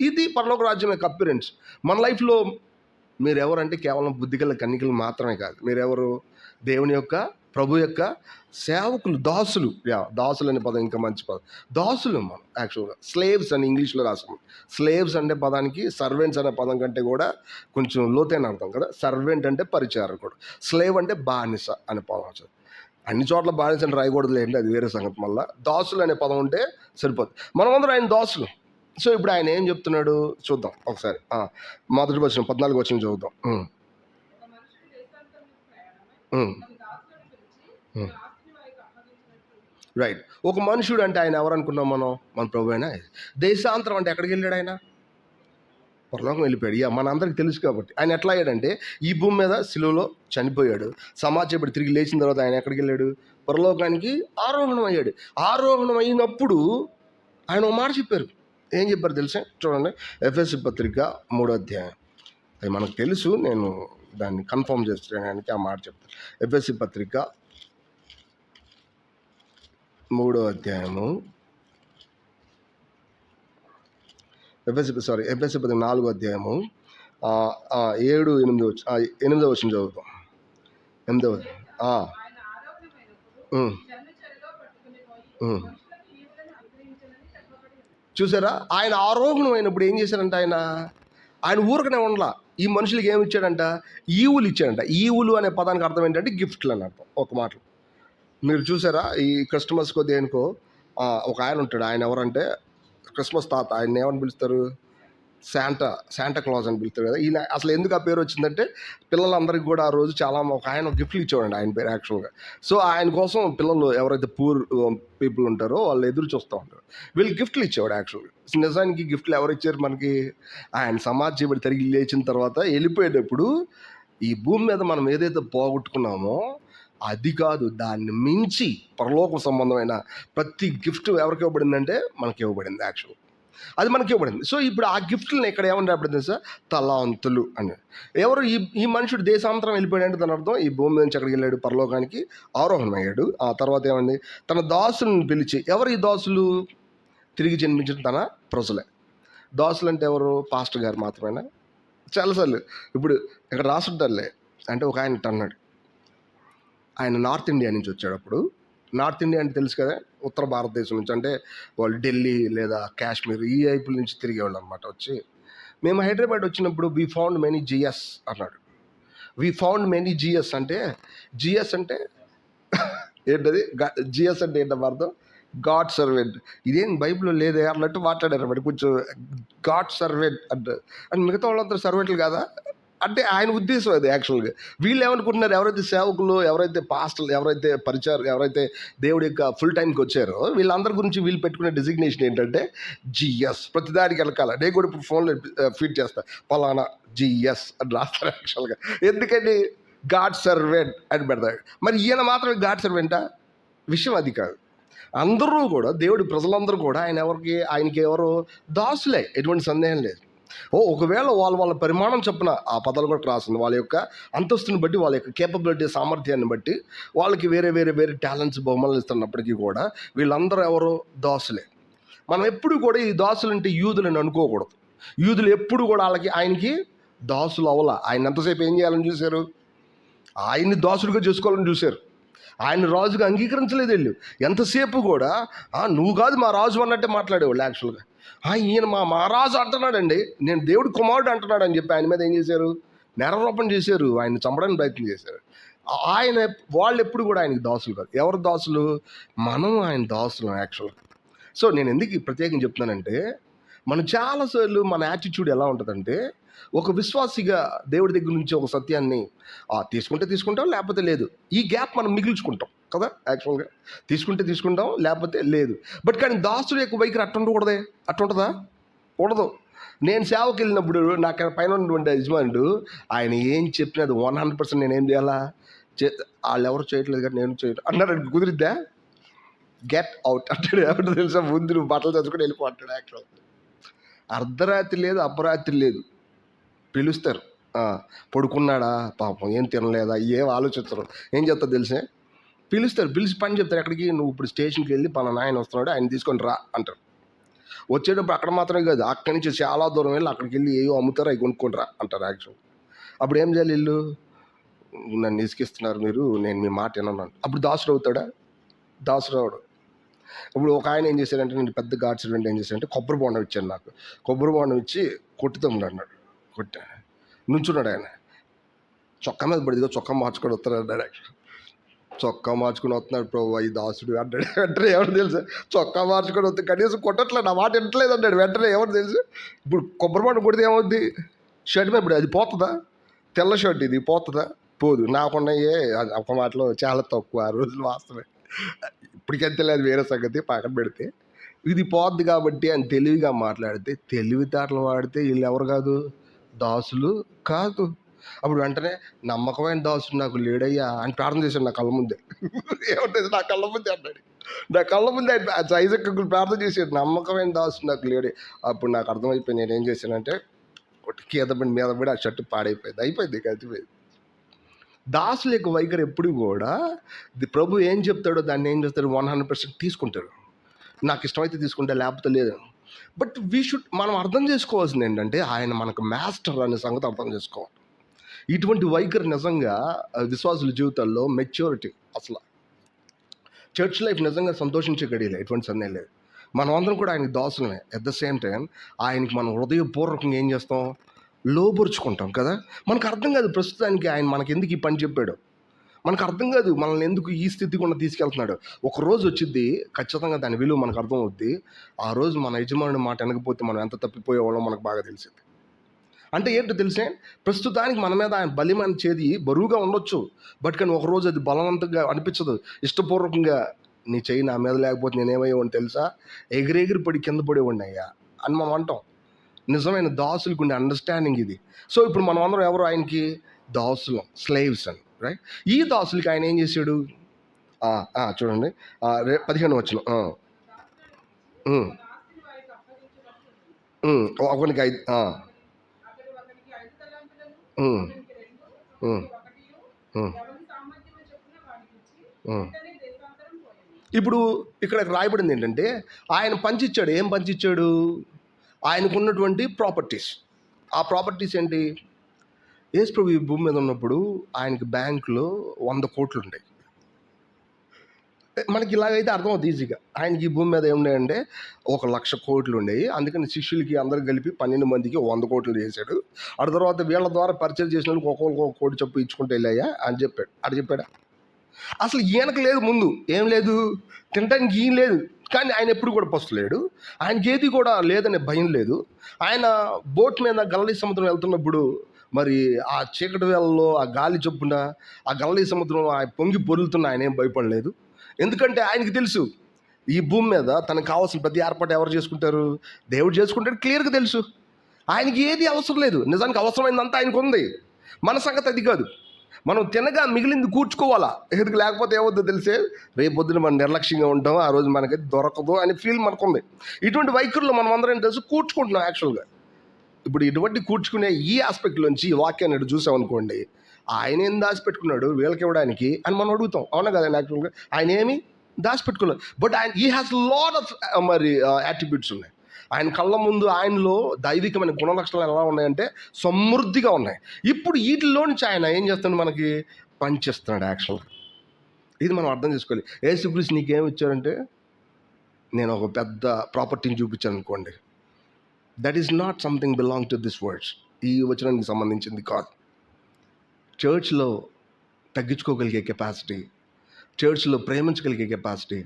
ఇది పరలోక రాజ్యం యొక్క అపిరెన్స్. మన లైఫ్లో మీరు ఎవరంటే కేవలం బుద్ధిగల కన్నికలు మాత్రమే కాదు. మీరెవరు? దేవుని యొక్క, ప్రభు యొక్క సేవకులు, దాసులు. దాసులు అనే పదం ఇంకా మంచి పదం. దాసులు మనం యాక్చువల్గా. స్లేవ్స్ అని ఇంగ్లీష్లో రాసాము. స్లేవ్స్ అంటే పదానికి సర్వెంట్స్ అనే పదం కంటే కూడా కొంచెం లోతైన అర్థం కదా. సర్వెంట్ అంటే పరిచారకుడు, స్లేవ్ అంటే బానిస అనే పదం వచ్చింది. అన్ని చోట్ల బానిస అని రాయకూడదు లేండి, అది వేరే సంగతి. మళ్ళీ దాసులు అనే పదం ఉంటే సరిపోతుంది. మనమందరం ఆయన దాసులు. సో ఇప్పుడు ఆయన ఏం చెప్తున్నాడు చూద్దాం ఒకసారి. మొదటి వచనం 14వ వచనం చదువుదాం. రైట్. ఒక మనుషుడు అంటే ఆయన ఎవరు అనుకున్నాం మనం? మన ప్రభు అయినా. దేశాంతరం అంటే ఎక్కడికి వెళ్ళాడు ఆయన? పరలోకం వెళ్ళిపోయాడు. మన అందరికి తెలుసు కాబట్టి. ఆయన ఎట్లా అయ్యాడంటే ఈ భూమి మీద శిలువలో చనిపోయాడు, సమాజపడి తిరిగి లేచిన తర్వాత ఆయన ఎక్కడికి వెళ్ళాడు? పరలోకానికి ఆరోహణం అయ్యాడు. ఆరోహణం అయినప్పుడు ఆయన ఒక మాట చెప్పారు. ఏం చెప్పారు తెలుసా? చూడండి, ఎఫెసీ పత్రిక 3వ అధ్యాయం. అది మనకు తెలుసు, నేను దాన్ని కన్ఫర్మ్ చేస్తున్నానికి ఆ మాట చెప్తాను. ఎఫెసీ పత్రిక 3వ అధ్యాయము, ఎఫెసీ పత్రిక 4వ అధ్యాయము 8వ వచనం చదువుతాం. 8వ చూసారా? ఆయన ఆరోహణం అయినప్పుడు ఏం చేశారంట? ఆయన ఊరకనే ఉండలా. ఈ మనుషులకి ఏమి ఇచ్చాడంట? ఈవులు ఇచ్చాడంట. ఈవులు అనే పదానికి అర్థం ఏంటంటే గిఫ్ట్లు అని అర్థం. ఒక మాట మీరు చూసారా? ఈ క్రిస్మస్కో దేనికో ఒక ఆయన ఉంటాడు. ఆయన ఎవరంటే క్రిస్మస్ తాత. ఆయన ఏమని పిలుస్తారు? శాంటా క్లాజ్ అని పిలుస్తారు కదా. ఈయన అసలు ఎందుకు ఆ పేరు వచ్చిందంటే పిల్లలందరికీ కూడా ఆ రోజు చాలా ఒక ఆయన గిఫ్ట్లు ఇచ్చేవాడండి, ఆయన పేరు యాక్చువల్గా. సో ఆయన కోసం పిల్లలు ఎవరైతే పూర్ పీపుల్ ఉంటారో వాళ్ళు ఎదురు చూస్తూ ఉంటారు. వీళ్ళు గిఫ్ట్లు ఇచ్చేవాడు యాక్చువల్గా. నిజానికి గిఫ్ట్లు ఎవరు ఇచ్చారు మనకి? ఆయన సమాధి చేయబడి తిరిగి లేచిన తర్వాత వెళ్ళిపోయేటప్పుడు ఈ భూమి మీద మనం ఏదైతే పోగొట్టుకున్నామో అది కాదు, దాన్ని మించి పరలోక సంబంధమైన ప్రతి గిఫ్ట్ ఎవరికి ఇవ్వబడిందంటే మనకి ఇవ్వబడింది యాక్చువల్. అది మనకి ఇవ్వబడింది. సో ఇప్పుడు ఆ గిఫ్ట్లని ఇక్కడ ఏమని రాబడింది సార్? తలాంతులు అని. ఎవరు? ఈ మనుషుడు దేశాంతరం వెళ్ళిపోయాడంటే దాని అర్థం ఈ భూమి నుంచి ఎక్కడికి వెళ్ళాడు? పరలోకానికి ఆరోహణం అయ్యాడు. ఆ తర్వాత ఏమండి? తన దాసులను పిలిచి. ఎవరు ఈ దాసులు? తిరిగి జన్మించిన తన ప్రజలే. దాసులు అంటే ఎవరు? పాస్టర్ గారు మాత్రమేనా? చాలాసార్లు ఇప్పుడు ఇక్కడ రాసుంటారులే. అంటే ఒక ఆయన అన్నాడు, ఆయన నార్త్ ఇండియా నుంచి వచ్చేటప్పుడు. నార్త్ ఇండియా అంటే తెలుసు కదా, ఉత్తర భారతదేశం నుంచి. అంటే వాళ్ళు ఢిల్లీ లేదా కాశ్మీర్ ఈ వైపుల నుంచి తిరిగేవాళ్ళు అనమాట. వచ్చి మేము హైదరాబాద్ వచ్చినప్పుడు వీ ఫౌండ్ మెనీ జిఎస్ అన్నాడు. వీ ఫౌండ్ మెనీ జిఎస్ అంటే జిఎస్ అంటే ఏంటది? జిఎస్ అంటే ఏంటో అర్థం? God servant. ఇదేం బైబిల్లో లేదే అన్నట్టు మాట్లాడారు అన్నమాట. కొంచెం గాడ్ సర్వెంట్ అంటే మిగతా వాళ్ళందరూ సర్వెంట్లు కాదా అంటే ఆయన ఉద్దేశం అది యాక్చువల్గా. వీళ్ళు ఏమనుకుంటున్నారు, ఎవరైతే సేవకులు, ఎవరైతే పాస్టర్లు, ఎవరైతే పరిచారు, ఎవరైతే దేవుడి యొక్క ఫుల్ టైంకి వచ్చారో వీళ్ళందరి గురించి వీళ్ళు పెట్టుకునే డిజిగ్నేషన్ ఏంటంటే జిఎస్. ప్రతిదానికి వెనకాల నేను కూడా ఇప్పుడు ఫోన్లో ఫీడ్ చేస్తాను, పలానా జిఎస్ అని రాస్తారు యాక్చువల్గా. ఎందుకండి గాడ్ సర్వెంట్ అని పెడతాడు. మరి ఈయన మాత్రమే గాడ్ సర్వెంటా? విషయం అది కాదు. అందరూ కూడా దేవుడి ప్రజలందరూ కూడా ఆయనకి ఎవరు దాసులే, ఎటువంటి సందేహం లేదు. ఒకవేళ వాళ్ళ పరిమాణం చొప్పున ఆ పదాలు కూడా రాస్తుంది, వాళ్ళ యొక్క అంతస్తుని బట్టి, వాళ్ళ యొక్క కేపబిలిటీ, సామర్థ్యాన్ని బట్టి వాళ్ళకి వేరే వేరే వేరే టాలెంట్స్, బహుమతులు ఇస్తున్నప్పటికీ కూడా వీళ్ళందరూ ఎవరు దాసులే. మనం ఎప్పుడు కూడా ఈ దాసులు అంటే యూదులని అనుకోకూడదు. యూదులు ఎప్పుడు కూడా ఆయనకి దాసులు అవలా. ఆయన ఎంతసేపు ఏం చేయాలని చూశారు? ఆయన్ని దాసుడిగా చేసుకోవాలని చూశారు. ఆయన రాజుగా అంగీకరించలేదు వీళ్ళు. ఎంతసేపు కూడా నువ్వు కాదు మా రాజు అన్నట్టే మాట్లాడేవాళ్ళు యాక్చువల్గా. ఈయన మా రాజు అంటున్నాడండి, నేను దేవుడి కుమారుడు అంటున్నాడు అని చెప్పి ఆయన మీద ఏం చేశారు? నేరారోపణ చేశారు, ఆయన చంపడానికి ప్రయత్నం చేశారు. వాళ్ళు ఎప్పుడు కూడా ఆయనకి దాసులు కాదు. ఎవరు దాసులు? మనం ఆయన దాసులు యాక్చువల్గా. సో నేను ఎందుకు ప్రత్యేకంగా చెప్తున్నానంటే, మనం చాలాసార్లు మన యాటిట్యూడ్ ఎలా ఉంటుందంటే, ఒక విశ్వాసిగా దేవుడి దగ్గర నుంచి ఒక సత్యాన్ని తీసుకుంటాం, లేకపోతే లేదు. ఈ గ్యాప్ మనం మిగిల్చుకుంటాం కదా యాక్చువల్గా. తీసుకుంటాం, లేకపోతే లేదు. బట్ కానీ దాసుడు యొక్క వైఖరి అట్టుండకూడదే. అట్టుంటుందా? ఉండదు. నేను సేవకి వెళ్ళినప్పుడు నాకు పైన ఉన్నటువంటి యజమానుడు ఆయన ఏం చెప్పినా అది 100% నేనేం చేయాలా? వాళ్ళు ఎవరు చేయట్లేదు కానీ నేను చేయట్లేదు అన్నాడు. కుదిరిద్దా? గెట్ అవుట్ అంటాడు. ఎవరు తెలుసా? ముందు నువ్వు బట్టలు తెచ్చుకొని వెళ్ళిపోతాడు యాక్చువల్. అర్ధరాత్రి లేదు, అపరాత్రి లేదు, పిలుస్తారు. పడుకున్నాడా పాపం, ఏం తినలేదా, ఏం ఆలోచిస్తారు, ఏం చెప్తారు తెలిసే? పిలుస్తారు, పిలిచి పని చెప్తారు. ఎక్కడికి? నువ్వు ఇప్పుడు స్టేషన్కి వెళ్ళి పలానా ఆయన వస్తున్నాడు, ఆయన తీసుకొని రా అంటారు. వచ్చేటప్పుడు అక్కడ మాత్రమే కాదు, అక్కడి నుంచి చాలా దూరం వెళ్ళి అక్కడికి వెళ్ళి ఏవో అమ్ముతారో అవి కొనుక్కొని రా అంటారు యాక్చువల్. అప్పుడు ఏం చేయాలి? వీళ్ళు నన్ను ఇసుకిస్తున్నారు మీరు, నేను మీ మాట విన్నాను. అప్పుడు దాసుడు అవుతాడా? దాసుడు అవడు. ఇప్పుడు ఒక ఆయన ఏం చేశాడంటే, నేను పెద్ద గాడ్ సర్వెంట్ ఏం చేశాడంటే కొబ్బరి బోండం ఇచ్చాను. నాకు కొబ్బరి బోండం ఇచ్చి కొట్టుతాడు అన్నాడు. నుంచున్నాడు ఆయన. చొక్కా మీద పడిదిగా చొక్కా మార్చుకొని వస్తాడు అన్నాడు. చొక్కా మార్చుకొని వస్తున్నాడు ప్రభు ఈ దాసుడు అన్నాడు. వెంటనే ఎవరు తెలుసు? చొక్కా మార్చుకొని వస్తే కనీసం కొట్టట్లేదు, నా మాట వింటలేదు అన్నాడు. వెంటనే ఎవరు తెలుసు? ఇప్పుడు కొబ్బరి బోండం కొడితే ఏమవుద్ది? షర్ట్ మీద ఇప్పుడు అది పోతుందా? తెల్ల షర్ట్ ఇది పోతుందా? పోదు. నాకున్నాయే ఒక మాటలో చాలా తక్కువ ఆ రోజులు వాస్తవే. ఇప్పటికెంత లేదు, వేరే సంగతి పక్కన పెడితే. ఇది పోద్ది కాబట్టి అని తెలివిగా మాట్లాడితే, తెలివితేటలు వాడితే వీళ్ళు ఎవరు కాదు? దాసులు కాదు. అప్పుడు వెంటనే నమ్మకమైన దాసుడు నాకు లేడయ్యా అని ప్రార్థన చేశాడు నా కళ్ళ ముందే. ఏమంటుంది? నా కళ్ళ ముందే అన్నాడు. నా కళ్ళ ముందే ఐజాక్ అంకుల్ ప్రార్థన చేశాడు, నమ్మకమైన దాసుడు నాకు లేడే. అప్పుడు నాకు అర్థమైపోయి నేనేం చేశానంటే కింద మీద ఆ షర్టు అయిపోయింది కలిసిపోయింది. దాసుల యొక్క వైఖరి ఎప్పుడు కూడా ప్రభు ఏం చెప్తాడో దాన్ని ఏం చేస్తాడు? 100% తీసుకుంటాడు. నాకు ఇష్టమైతే తీసుకుంటే, లేకపోతే లేదు. బట్ మనం అర్థం చేసుకోవాల్సింది ఏంటంటే, ఆయన మనకు మాస్టర్ అనే సంగతి అర్థం చేసుకోవాలి. ఇటువంటి వైఖరి నిజంగా విశ్వాసుల జీవితాల్లో మెచ్యూరిటీ. అసలు చర్చ్ లైఫ్ నిజంగా సంతోషించే గడియలే, ఎటువంటి సందేహం లేదు. మనం అందరం కూడా ఆయనకి దాసులమే. అట్ ద సేమ్ టైం ఆయనకి మనం హృదయపూర్వకంగా ఏం చేస్తాం? లోబరుచుకుంటాం కదా. మనకు అర్థం కాదు ప్రస్తుతానికి ఆయన మనకి ఎందుకు ఈ పని చెప్పాడు. మనకు అర్థం కాదు మనల్ని ఎందుకు ఈ స్థితి కూడా తీసుకెళ్తున్నాడు. ఒక రోజు వచ్చింది, ఖచ్చితంగా దాని విలువ మనకు అర్థం అవుద్ది. ఆ రోజు మన యజమానుడి మాట వెనకపోతే మనం ఎంత తప్పిపోయేవాళ్ళో మనకు బాగా తెలిసింది. అంటే ఏంటో తెలిసే, ప్రస్తుతానికి మన మీద ఆయన బలిమైన చేది బరువుగా ఉండొచ్చు. బట్ కానీ ఒకరోజు అది బలవంతంగా అనిపించదు. ఇష్టపూర్వకంగా నీ చెయ్యి నా మీద లేకపోతే నేనేమయ్యేవాడిని తెలుసా? ఎగిరెగిరి పడి కింద పడేవాడిని అయ్యా అని మనం అంటాం. నిజమైన దాసులకు ఉండే అండర్స్టాండింగ్ ఇది. సో ఇప్పుడు మనం అందరం ఎవరు? ఆయనకి దాసులం, స్లేవ్స్ అని, రైట్? ఈ దాసులకి ఆయన ఏం చేశాడు? చూడండి 15 వచనం. ఒకనికి 5. ఇప్పుడు ఇక్కడ రాయబడింది ఏంటంటే, ఆయన పంచిచ్చాడు. ఏం పంచిచ్చాడు? ఆయనకున్నటువంటి ప్రాపర్టీస్. ఆ ప్రాపర్టీస్ ఏంటి? యేసు ప్రభు ఈ భూమి మీద ఉన్నప్పుడు ఆయనకి బ్యాంకులో 100 కోట్లు ఉంటాయి. మనకి ఇలాగైతే అర్థమవుతుంది ఈజీగా. ఆయనకి ఈ భూమి మీద ఏమున్నాయంటే 1,00,000 కోట్లు ఉండేవి. అందుకని శిష్యులకి అందరికి కలిపి 12 మందికి 100 కోట్లు చేశాడు. ఆ తర్వాత వీళ్ళ ద్వారా పరిచయం చేసిన వాళ్ళకి ఒక్కొక్క కోటి చెప్పు ఇచ్చుకుంటూ వెళ్ళాయా అని చెప్పాడు. అటు చెప్పాడా? అసలు ఈయనకు లేదు, ముందు ఏం లేదు, తినడానికి ఈయన లేదు. కానీ ఆయన ఎప్పుడు కూడా పస్తులేడు. ఆయనకి ఏది కూడా లేదనే భయం లేదు. ఆయన బోట్ మీద గలిలీ సముద్రం వెళ్తున్నప్పుడు మరి ఆ చీకటి వేళల్లో ఆ గాలి చొప్పున ఆ గల్లీ సముద్రం ఆ పొంగి పొరులుతున్న ఆయన ఏం భయపడలేదు. ఎందుకంటే ఆయనకి తెలుసు ఈ భూమి మీద తనకు కావాల్సిన ప్రతి ఏర్పాటు ఎవరు చేసుకుంటారు, దేవుడు చేసుకుంటాడు, క్లియర్గా తెలుసు. ఆయనకి ఏది అవసరం లేదు, నిజానికి అవసరమైందంతా ఆయనకు ఉంది. మన సంగతి అది కాదు. మనం తినగా మిగిలింది కూర్చుకోవాలా, ఎందుకు లేకపోతే ఏమవుతుందో తెలిసే, రేపొద్దున మనం నిర్లక్ష్యంగా ఉంటాం, ఆ రోజు మనకి దొరకదు అని ఫీల్ మనకుంది. ఇటువంటి వైఖరులు మనం అందరం తెలుసు కూర్చుకుంటున్నాం యాక్చువల్గా. ఇప్పుడు ఇటువంటి కూర్చుకునే ఈ ఆస్పెక్ట్లోంచి ఈ వాక్యాన్ని ఇటు చూసామనుకోండి, ఆయన ఏం దాచిపెట్టుకున్నాడు వీళ్ళకి ఇవ్వడానికి అని మనం అడుగుతాం. అవునా కదా? యాక్చువల్గా ఆయన ఏమి దాచిపెట్టుకున్నాడు, బట్ ఆయన ఈ హ్యాస్ లాట్ ఆఫ్ మరి యాట్రిబ్యూట్స్ ఉన్నాయి. ఆయన కళ్ళ ముందు ఆయనలో దైవికమైన గుణలక్షణాలు ఎలా ఉన్నాయంటే సమృద్ధిగా ఉన్నాయి. ఇప్పుడు వీటిలో నుంచి ఆయన ఏం చేస్తున్నాడు, మనకి పనిచేస్తున్నాడు యాక్చువల్గా. ఇది మనం అర్థం చేసుకోవాలి. యేసుక్రీస్తు నీకేమి ఇచ్చారంటే, నేను ఒక పెద్ద ప్రాపర్టీని చూపించాను అనుకోండి, that is not something belong to this words. ఈ వచనానికి సంబంధించింది కాదు. చర్చ్లో తగ్గించుకోగలిగే కెపాసిటీ, చర్చ్లో ప్రేమించగలిగే కెపాసిటీ,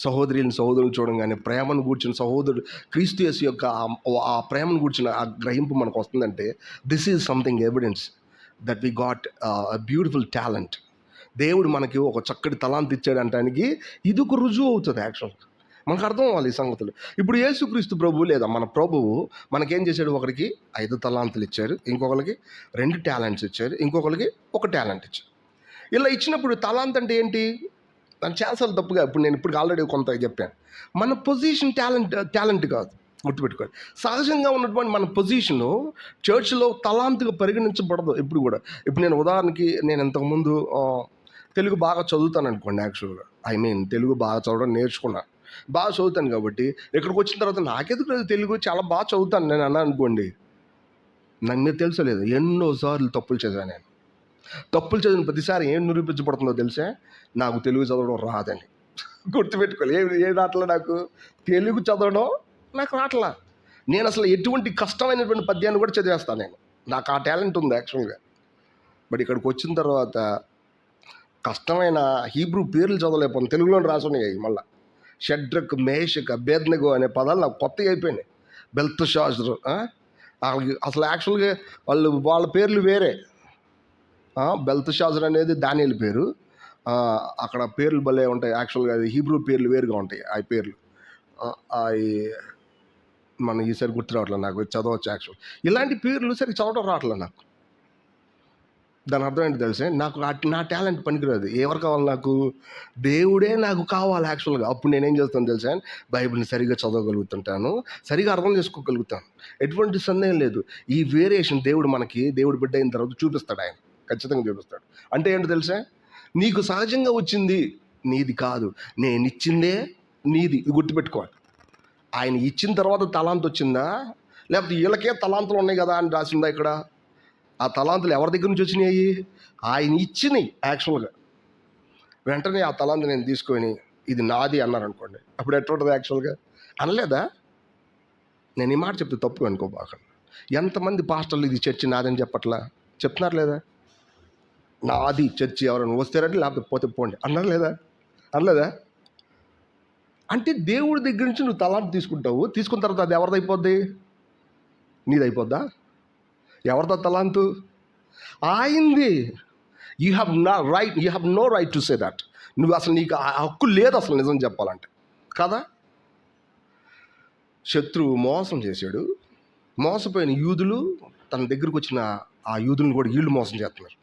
సహోదరులను చూడంగానే ప్రేమను కూర్చున్న సహోదరుడు క్రీస్తు యేసు యొక్క ఆ ప్రేమను కూర్చున్న ఆ గ్రహింపు మనకు వస్తుందంటే, this is something evidence that we got beautiful talent. దేవుడు మనకి ఒక చక్కటి తలాంత్ ఇచ్చాడు అనడానికి ఇది ఒక రుజువు అవుతుంది యాక్చువల్గా. మనకు అర్థం అవ్వాలి ఈ సంగతులు. ఇప్పుడు యేసుక్రీస్తు ప్రభువు లేదా మన ప్రభువు మనకేం చేశాడు, ఒకరికి 5 తలాంతులు ఇచ్చారు, ఇంకొకరికి 2 టాలెంట్స్ ఇచ్చారు, ఇంకొకరికి 1 టాలెంట్ ఇచ్చారు. ఇలా ఇచ్చినప్పుడు తలాంత్ అంటే ఏంటి, దాన్ని చాలాసార్లు తప్పుగా ఇప్పుడు నేను ఇప్పుడు ఆల్రెడీ కొంత చెప్పాను. మన పొజిషన్ టాలెంట్ కాదు, గుర్తుపెట్టుకోవాలి. సహజంగా ఉన్నటువంటి మన పొజిషను చర్చ్లో తలాంతుగా పరిగణించబడదు ఇప్పుడు కూడా. ఇప్పుడు నేను ఉదాహరణకి, నేను ఇంతకుముందు తెలుగు బాగా చదువుతాను అనుకోండి. యాక్చువల్గా తెలుగు బాగా చదవడం నేర్చుకున్నాను, బాగా చదువుతాను. కాబట్టి ఇక్కడికి వచ్చిన తర్వాత నాకెందుకు లేదు తెలుగు, చాలా బాగా చదువుతాను నేను అన్నా అనుకోండి, నాకు మీరు తెలుసలేదు ఎన్నోసార్లు తప్పులు చదివాను నేను. తప్పులు చదివిన ప్రతిసారి ఏం నిరూపించబడుతుందో తెలిసే, నాకు తెలుగు చదవడం రాదని. గుర్తుపెట్టుకోవాలి. ఏ రాట్లా నాకు తెలుగు చదవడం నాకు రాట్లా. నేను అసలు ఎటువంటి కష్టమైనటువంటి పద్యాన్ని కూడా చదివేస్తాను నేను, నాకు ఆ టాలెంట్ ఉంది యాక్చువల్గా. బట్ ఇక్కడికి వచ్చిన తర్వాత కష్టమైన హీబ్రూ పేర్లు చదవలేకపోతే తెలుగులోనే రాసున్నాయి. మళ్ళీ షడ్రక్, మేషక్, అబేద్నెగో అనే పదాలు నాకు కొత్తగా అయిపోయినాయి. బెల్తషాజరు, వాళ్ళకి అసలు యాక్చువల్గా వాళ్ళ పేర్లు వేరే. బెల్తషాజర్ అనేది దానియేలు పేరు, అక్కడ పేర్లు భలే ఉంటాయి యాక్చువల్గా. అది హీబ్రూ పేర్లు వేరుగా ఉంటాయి ఆ పేర్లు. అవి మన ఈసారి గుర్తు రావట్లేదు నాకు, చదవచ్చు యాక్చువల్. ఇలాంటి పేర్లు సరిగ్గా చదవడం రావట్లేదు నాకు. దాని అర్థం ఏంటి తెలిసే, నాకు నా టాలెంట్ పనికిరాదు. ఎవరు కావాలి నాకు, దేవుడే నాకు కావాలి యాక్చువల్గా. అప్పుడు నేనేం చేస్తాను తెలుసా, బైబిల్ని సరిగా చదవగలుగుతుంటాను, సరిగా అర్థం చేసుకోగలుగుతాను, ఎటువంటి సందేహం లేదు. ఈ వేరియేషన్ దేవుడు బిడ్డ అయిన తర్వాత చూపిస్తాడు, ఆయన ఖచ్చితంగా చూపిస్తాడు. అంటే ఏంటో తెలుసా, నీకు సహజంగా వచ్చింది నీది కాదు, నేను ఇచ్చిందే నీది. ఇది గుర్తుపెట్టుకోవాలి. ఆయన ఇచ్చిన తర్వాత తలాంత్ వచ్చిందా, లేకపోతే వీళ్ళకే తలాంతులు ఉన్నాయి కదా అని రాసిందా ఇక్కడ? ఆ తలాంతులు ఎవరి దగ్గర నుంచి వచ్చినాయి, ఆయన ఇచ్చినాయి యాక్చువల్గా. వెంటనే ఆ తలాంతు నేను తీసుకొని ఇది నాది అన్నారనుకోండి, అప్పుడు ఎట్లుంటుంది యాక్చువల్గా? అనలేదా? నేను ఈ మాట చెప్తే తప్పు అనుకోబాకండి. ఎంతమంది పాస్టర్లు ఇది చర్చి నాదని చెప్పట్లా, చెప్తున్నారు లేదా? నాది చర్చి, ఎవరైనా వస్తారంటే లేకపోతే పోతే పోండి అన్నారు లేదా? అనలేదా? అంటే దేవుడి దగ్గర నుంచి నువ్వు తలాంతు తీసుకుంటావు, తీసుకున్న తర్వాత అది ఎవరిది అయిపోద్ది? నీది అయిపోద్దా? ఎవరిదా తలాంతు? ఆయింది. You have no right to say that. నువ్వు అసలు నీకు ఆ హక్కు లేదు అసలు, నిజం చెప్పాలంటే కదా. శత్రువు మోసం చేశాడు, మోసపోయిన యూదులు తన దగ్గరకు వచ్చిన ఆ యూదులను కూడా వీళ్ళు మోసం చేస్తున్నారు.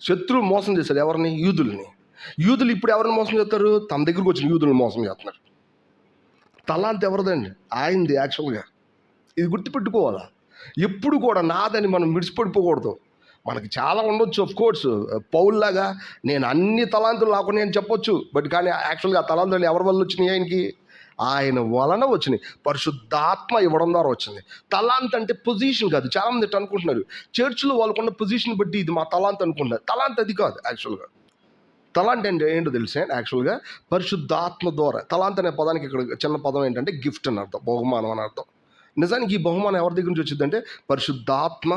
శత్రువు మోసం చేశాడు ఎవరిని? యూదుల్ని. యూదులు ఇప్పుడు ఎవరిని మోసం చేస్తారు? తన దగ్గరకు వచ్చిన యూదులను మోసం చేస్తున్నారు. తలాంత్ ఎవరిదండి? ఆయింది యాక్చువల్గా. ఇది గుర్తుపెట్టుకోవాలా. ఎప్పుడు కూడా నాదని మనం విడిచిపడిపోకూడదు. మనకి చాలా ఉండొచ్చు ఆఫ్ కోర్స్, పౌల్లాగా నేను అన్ని తలాంతులు నాకు నేను చెప్పొచ్చు, బట్ కానీ యాక్చువల్గా ఆ తలాంతులు ఎవరి వల్ల వచ్చినాయి? ఆయన వలన వచ్చినాయి. పరిశుద్ధాత్మ ఇవ్వడం ద్వారా వచ్చింది. తలాంత్ అంటే పొజిషన్ కాదు. చాలామంది ఇట్లా అనుకుంటున్నారు, చర్చ్లో వాళ్ళకున్న పొజిషన్ బట్టి ఇది మా తలాంత్ అనుకుంటున్నారు. తలాంత్ అది కాదు యాక్చువల్గా. తలాంత్ అంటే ఏంటో తెలిసే, యాక్చువల్గా పరిశుద్ధాత్మ ద్వారా. తలాంత్ అనే పదానికి ఇక్కడ చిన్న పదం ఏంటంటే గిఫ్ట్ అని అర్థం, బహుమానం అని అర్థం. నిజానికి ఈ బహుమానం ఎవరి దగ్గర నుంచి వచ్చిందంటే పరిశుద్ధాత్మ